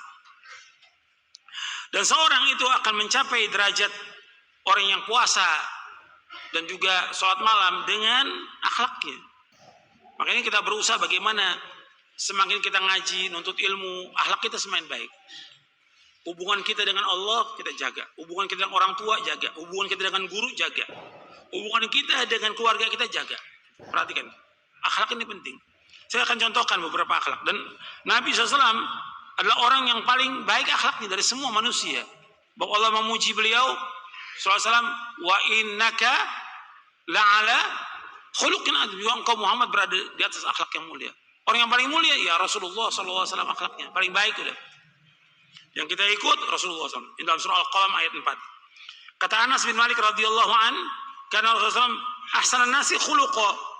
Dan seorang itu akan mencapai derajat orang yang puasa dan juga sholat malam dengan akhlaknya. Makanya kita berusaha bagaimana semakin kita ngaji, nuntut ilmu, akhlak kita semakin baik. Hubungan kita dengan Allah kita jaga, hubungan kita dengan orang tua jaga, hubungan kita dengan guru jaga, hubungan kita dengan keluarga kita jaga. Perhatikan, akhlak ini penting. Saya akan contohkan beberapa akhlak. Dan Nabi SAW adalah orang yang paling baik akhlaknya dari semua manusia. Bahwa Allah memuji beliau SAW, wa innaka la'ala khuluqin adzim. Engkau Muhammad berada di atas akhlak yang mulia. Orang yang paling mulia ya Rasulullah SAW akhlaknya paling baik udah. Yang kita ikut Rasulullah SAW. Dalam surah Al-Qalam ayat 4. Kata Anas bin Malik radhiyallahu an, karena Rasulullah SAW ahsanan nasi khuluqa.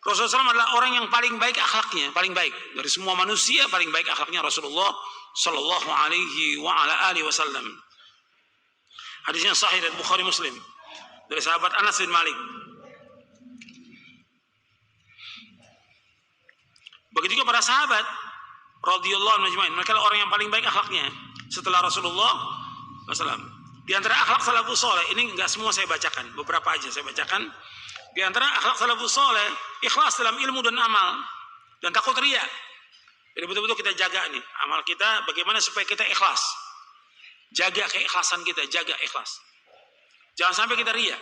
Rasulullah SAW adalah orang yang paling baik akhlaknya, paling baik dari semua manusia, paling baik akhlaknya Rasulullah Sallallahu Alaihi Wasallam. Hadisnya sahih dari Bukhari Muslim dari sahabat Anas bin Malik. Begitu juga para sahabat radhiyallahu anhum ajmain, mereka adalah orang yang paling baik akhlaknya setelah Rasulullah SAW. Di antara akhlak salafus saleh ini enggak semua saya bacakan, beberapa aja saya bacakan. Di antara akhlak salafus saleh, ikhlas dalam ilmu dan amal dan takut riya. Jadi betul-betul kita jaga nih amal kita, bagaimana supaya kita ikhlas. Jaga keikhlasan kita, jaga ikhlas. Jangan sampai kita riya.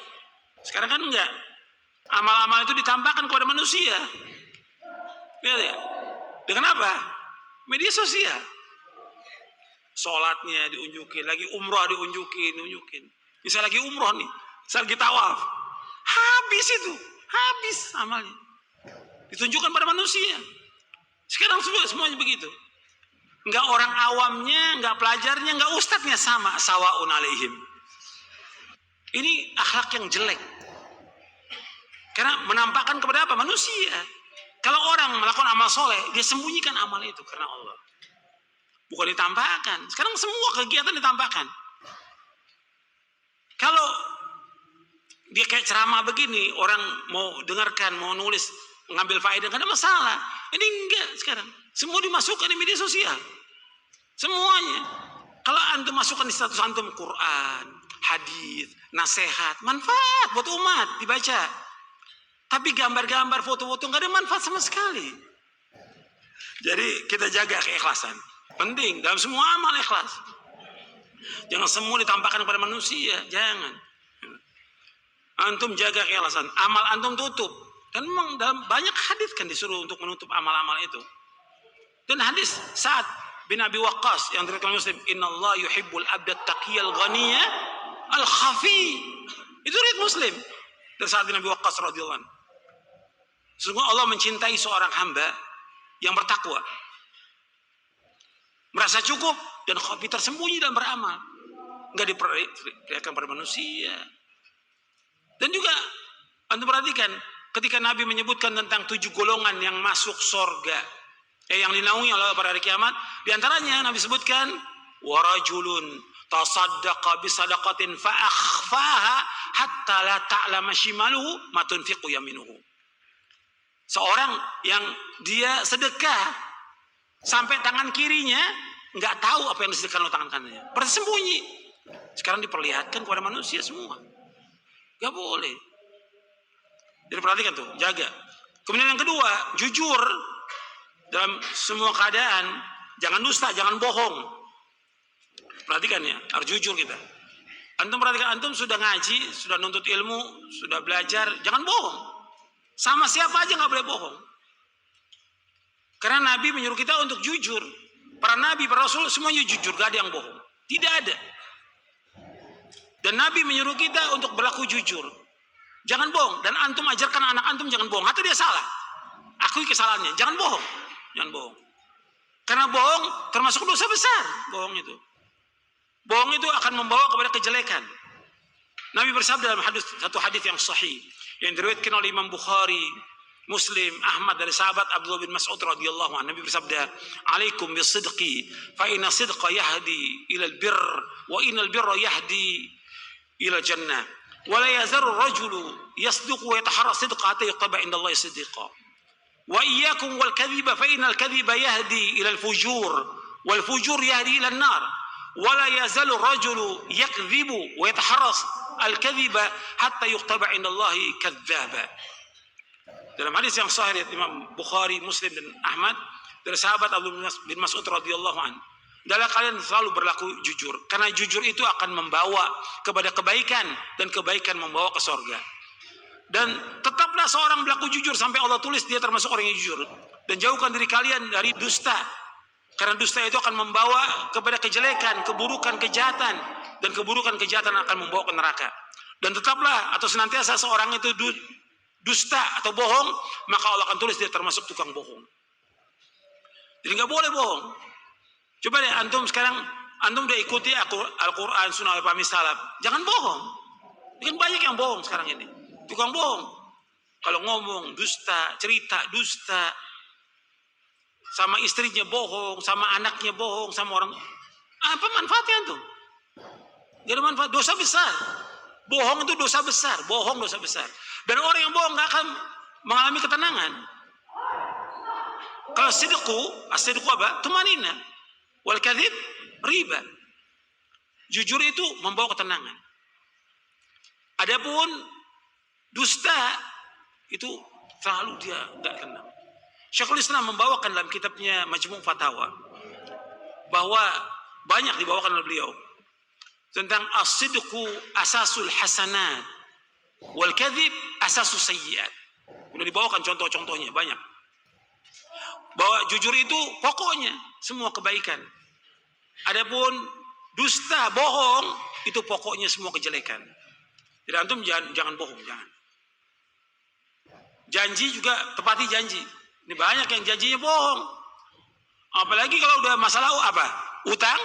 Sekarang kan enggak. Amal-amal itu ditampakkan kepada manusia. Lihat ya. Dengan apa? Media sosial. Sholatnya diunjukin, lagi umroh diunjukin. Misal lagi umroh nih, misal lagi tawaf. Habis itu, habis amalnya. Ditunjukkan pada manusia. Sekarang semuanya begitu. Enggak orang awamnya, enggak pelajarnya, enggak ustadznya sama, sawaun alaihim. Ini akhlak yang jelek. Karena menampakkan kepada apa? Manusia. Kalau orang melakukan amal soleh, dia sembunyikan amal itu karena Allah. Bukan ditampakkan. Sekarang semua kegiatan ditampakkan. Kalau dia kayak ceramah begini, orang mau dengarkan, mau nulis, mengambil faedah, nggak ada masalah. Ini enggak sekarang. Semua dimasukkan di media sosial. Semuanya. Kalau antum masukkan di status antum Quran, hadis, nasihat, manfaat buat umat dibaca. Tapi gambar-gambar, foto-foto nggak ada manfaat sama sekali. Jadi kita jaga keikhlasan. Penting dalam semua amal ikhlas. Jangan semua ditampakkan kepada manusia, jangan. Antum jaga keikhlasan, amal antum tutup. Dan memang dalam banyak hadis kan disuruh untuk menutup amal-amal itu. Dan hadis Sa'ad bin Abi Waqqas yang diriwayatkan Muslim, "Innallaha yuhibbul abda taqiyal ghaniyya al-khafi." Itu riwayat Muslim dari Sa'ad bin Abi Waqqas radhiyallahu anhu. Sesungguhnya Allah mencintai seorang hamba yang bertakwa, merasa cukup dan khafi, tersembunyi dan beramal, enggak diperlihatkan pada manusia. Dan juga antum perhatikan ketika Nabi menyebutkan tentang 7 golongan yang masuk surga, yang dinaungi oleh Allah pada hari kiamat, di antaranya Nabi sebutkan warajulun tasaddaqa bisadaqatin fa akhfaha hatta la ta'lama shimaluhu ma tunfiqu yaminuhu. Seorang yang dia sedekah sampai tangan kirinya nggak tahu apa yang disedekahkan oleh tangan kanannya, bersembunyi. Sekarang diperlihatkan kepada manusia semua. Gak boleh. Jadi perhatikan tuh, jaga. Kemudian yang kedua, jujur dalam semua keadaan. Jangan dusta, jangan bohong. Perhatikan ya, harus jujur kita. Antum perhatikan, antum sudah ngaji, sudah nuntut ilmu, sudah belajar, jangan bohong. Sama siapa aja gak boleh bohong. Karena Nabi menyuruh kita untuk jujur. Para Nabi, para Rasul semuanya jujur, gak ada yang bohong. Tidak ada. Dan Nabi menyuruh kita untuk berlaku jujur. Jangan bohong. Dan antum ajarkan anak antum jangan bohong. Atau dia salah, akui kesalahannya. Jangan bohong. Jangan bohong. Karena bohong termasuk dosa besar. Bohong itu. Bohong itu akan membawa kepada kejelekan. Nabi bersabda dalam satu hadis yang sahih yang diriwayatkan oleh Imam Bukhari Muslim, Ahmad dari sahabat Abdullah bin Mas'ud radhiyallahu anhu, Nabi bersabda, "Alaikum bisidqi, fa inna sidqa yahdi ila albirr, wa innal birra yahdi ila jannah. Wa la yazaru rajulu yasduqu wa yataharra sidqa hatta yuktaba inda Allah siddiqa. Wa iyyakum wal kadhiba fa innal kadhiba yahdi ila al-fujur, wal fujur yahdi ila an-nar. Wa la yazalu rajulu yakdhibu wa yataharra al-kadhiba hatta yuktaba inda Allah kadzdzaba." Dalam hadis yang sahih dari Imam Bukhari, Muslim dan Ahmad dari sahabat Abdullah bin Mas'ud radhiyallahu anhu, adalah kalian selalu berlaku jujur, karena jujur itu akan membawa kepada kebaikan, dan kebaikan membawa ke surga. Dan tetaplah seorang berlaku jujur sampai Allah tulis dia termasuk orang yang jujur. Dan jauhkan diri kalian dari dusta, karena dusta itu akan membawa kepada kejelekan, keburukan, kejahatan, dan keburukan kejahatan akan membawa ke neraka. Dan tetaplah atau senantiasa seorang itu dusta atau bohong, maka Allah akan tulis dia termasuk tukang bohong. Jadi nggak boleh bohong. Coba deh antum sekarang, antum udah ikuti Al-Quran, Sunnah, Al-Fahmi Salaf, jangan bohong. Kan banyak yang bohong sekarang ini, tukang bohong. Kalau ngomong dusta, cerita dusta, sama istrinya bohong, sama anaknya bohong, sama orang, apa manfaatnya antum? Gak ada manfaat, dosa besar. Bohong itu dosa besar, bohong dosa besar. Dan orang yang bohong gak akan mengalami ketenangan. Kalau as-sidqu apa? Tumanina. Wal kadzib riba. Jujur itu membawa ketenangan. Adapun dusta itu selalu dia gak tenang. Syekhul Islam membawakan dalam kitabnya Majmu' Fatawa bahwa banyak dibawakan oleh beliau tentang as-sidqu asasul hasanat wal kadzib asasus sayyiat. Sudah dibawakan contoh-contohnya banyak. Bahwa jujur itu pokoknya semua kebaikan. Adapun dusta, bohong itu pokoknya semua kejelekan. Jadi antum jangan bohong, jangan. Janji juga tepati janji. Ini banyak yang janjinya bohong. Apalagi kalau udah masalah apa? Utang,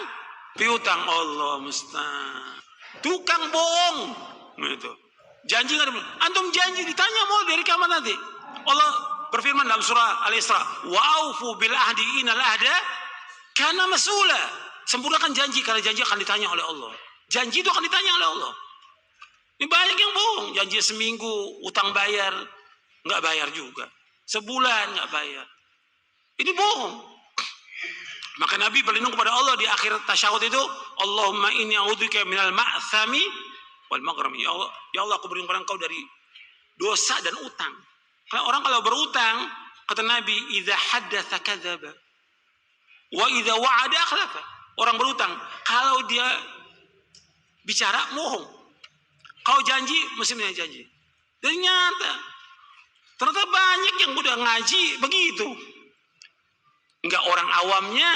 piutang, Allah musta'an. Tukang bohong. Itu. Janji nggak ada. Antum janji ditanya mau dari kapan nanti? Allah berfirman dalam surah Al-Isra, "Wa'aufu bil ahdi innal ahda kana mas'ula." Sempurnakan janji, karena janji akan ditanya oleh Allah. Janji itu akan ditanya oleh Allah. Ini banyak yang bohong. Janji seminggu utang bayar, nggak bayar juga. Sebulan nggak bayar. Ini bohong. Maka Nabi berlindung kepada Allah di akhir tasyahud itu, Allahumma inni a'udzubika minal ma'thami wal maghrami. Ya Allah, aku berlindung kepada Engkau dari dosa dan utang. Karena orang kalau berutang, kata Nabi, idza haddatsa kadzaba wa idza wa'ada akhlafa. Orang berutang, kalau dia bicara bohong. Kalau janji mesti janji. Dan ternyata banyak yang udah ngaji begitu. Enggak orang awamnya.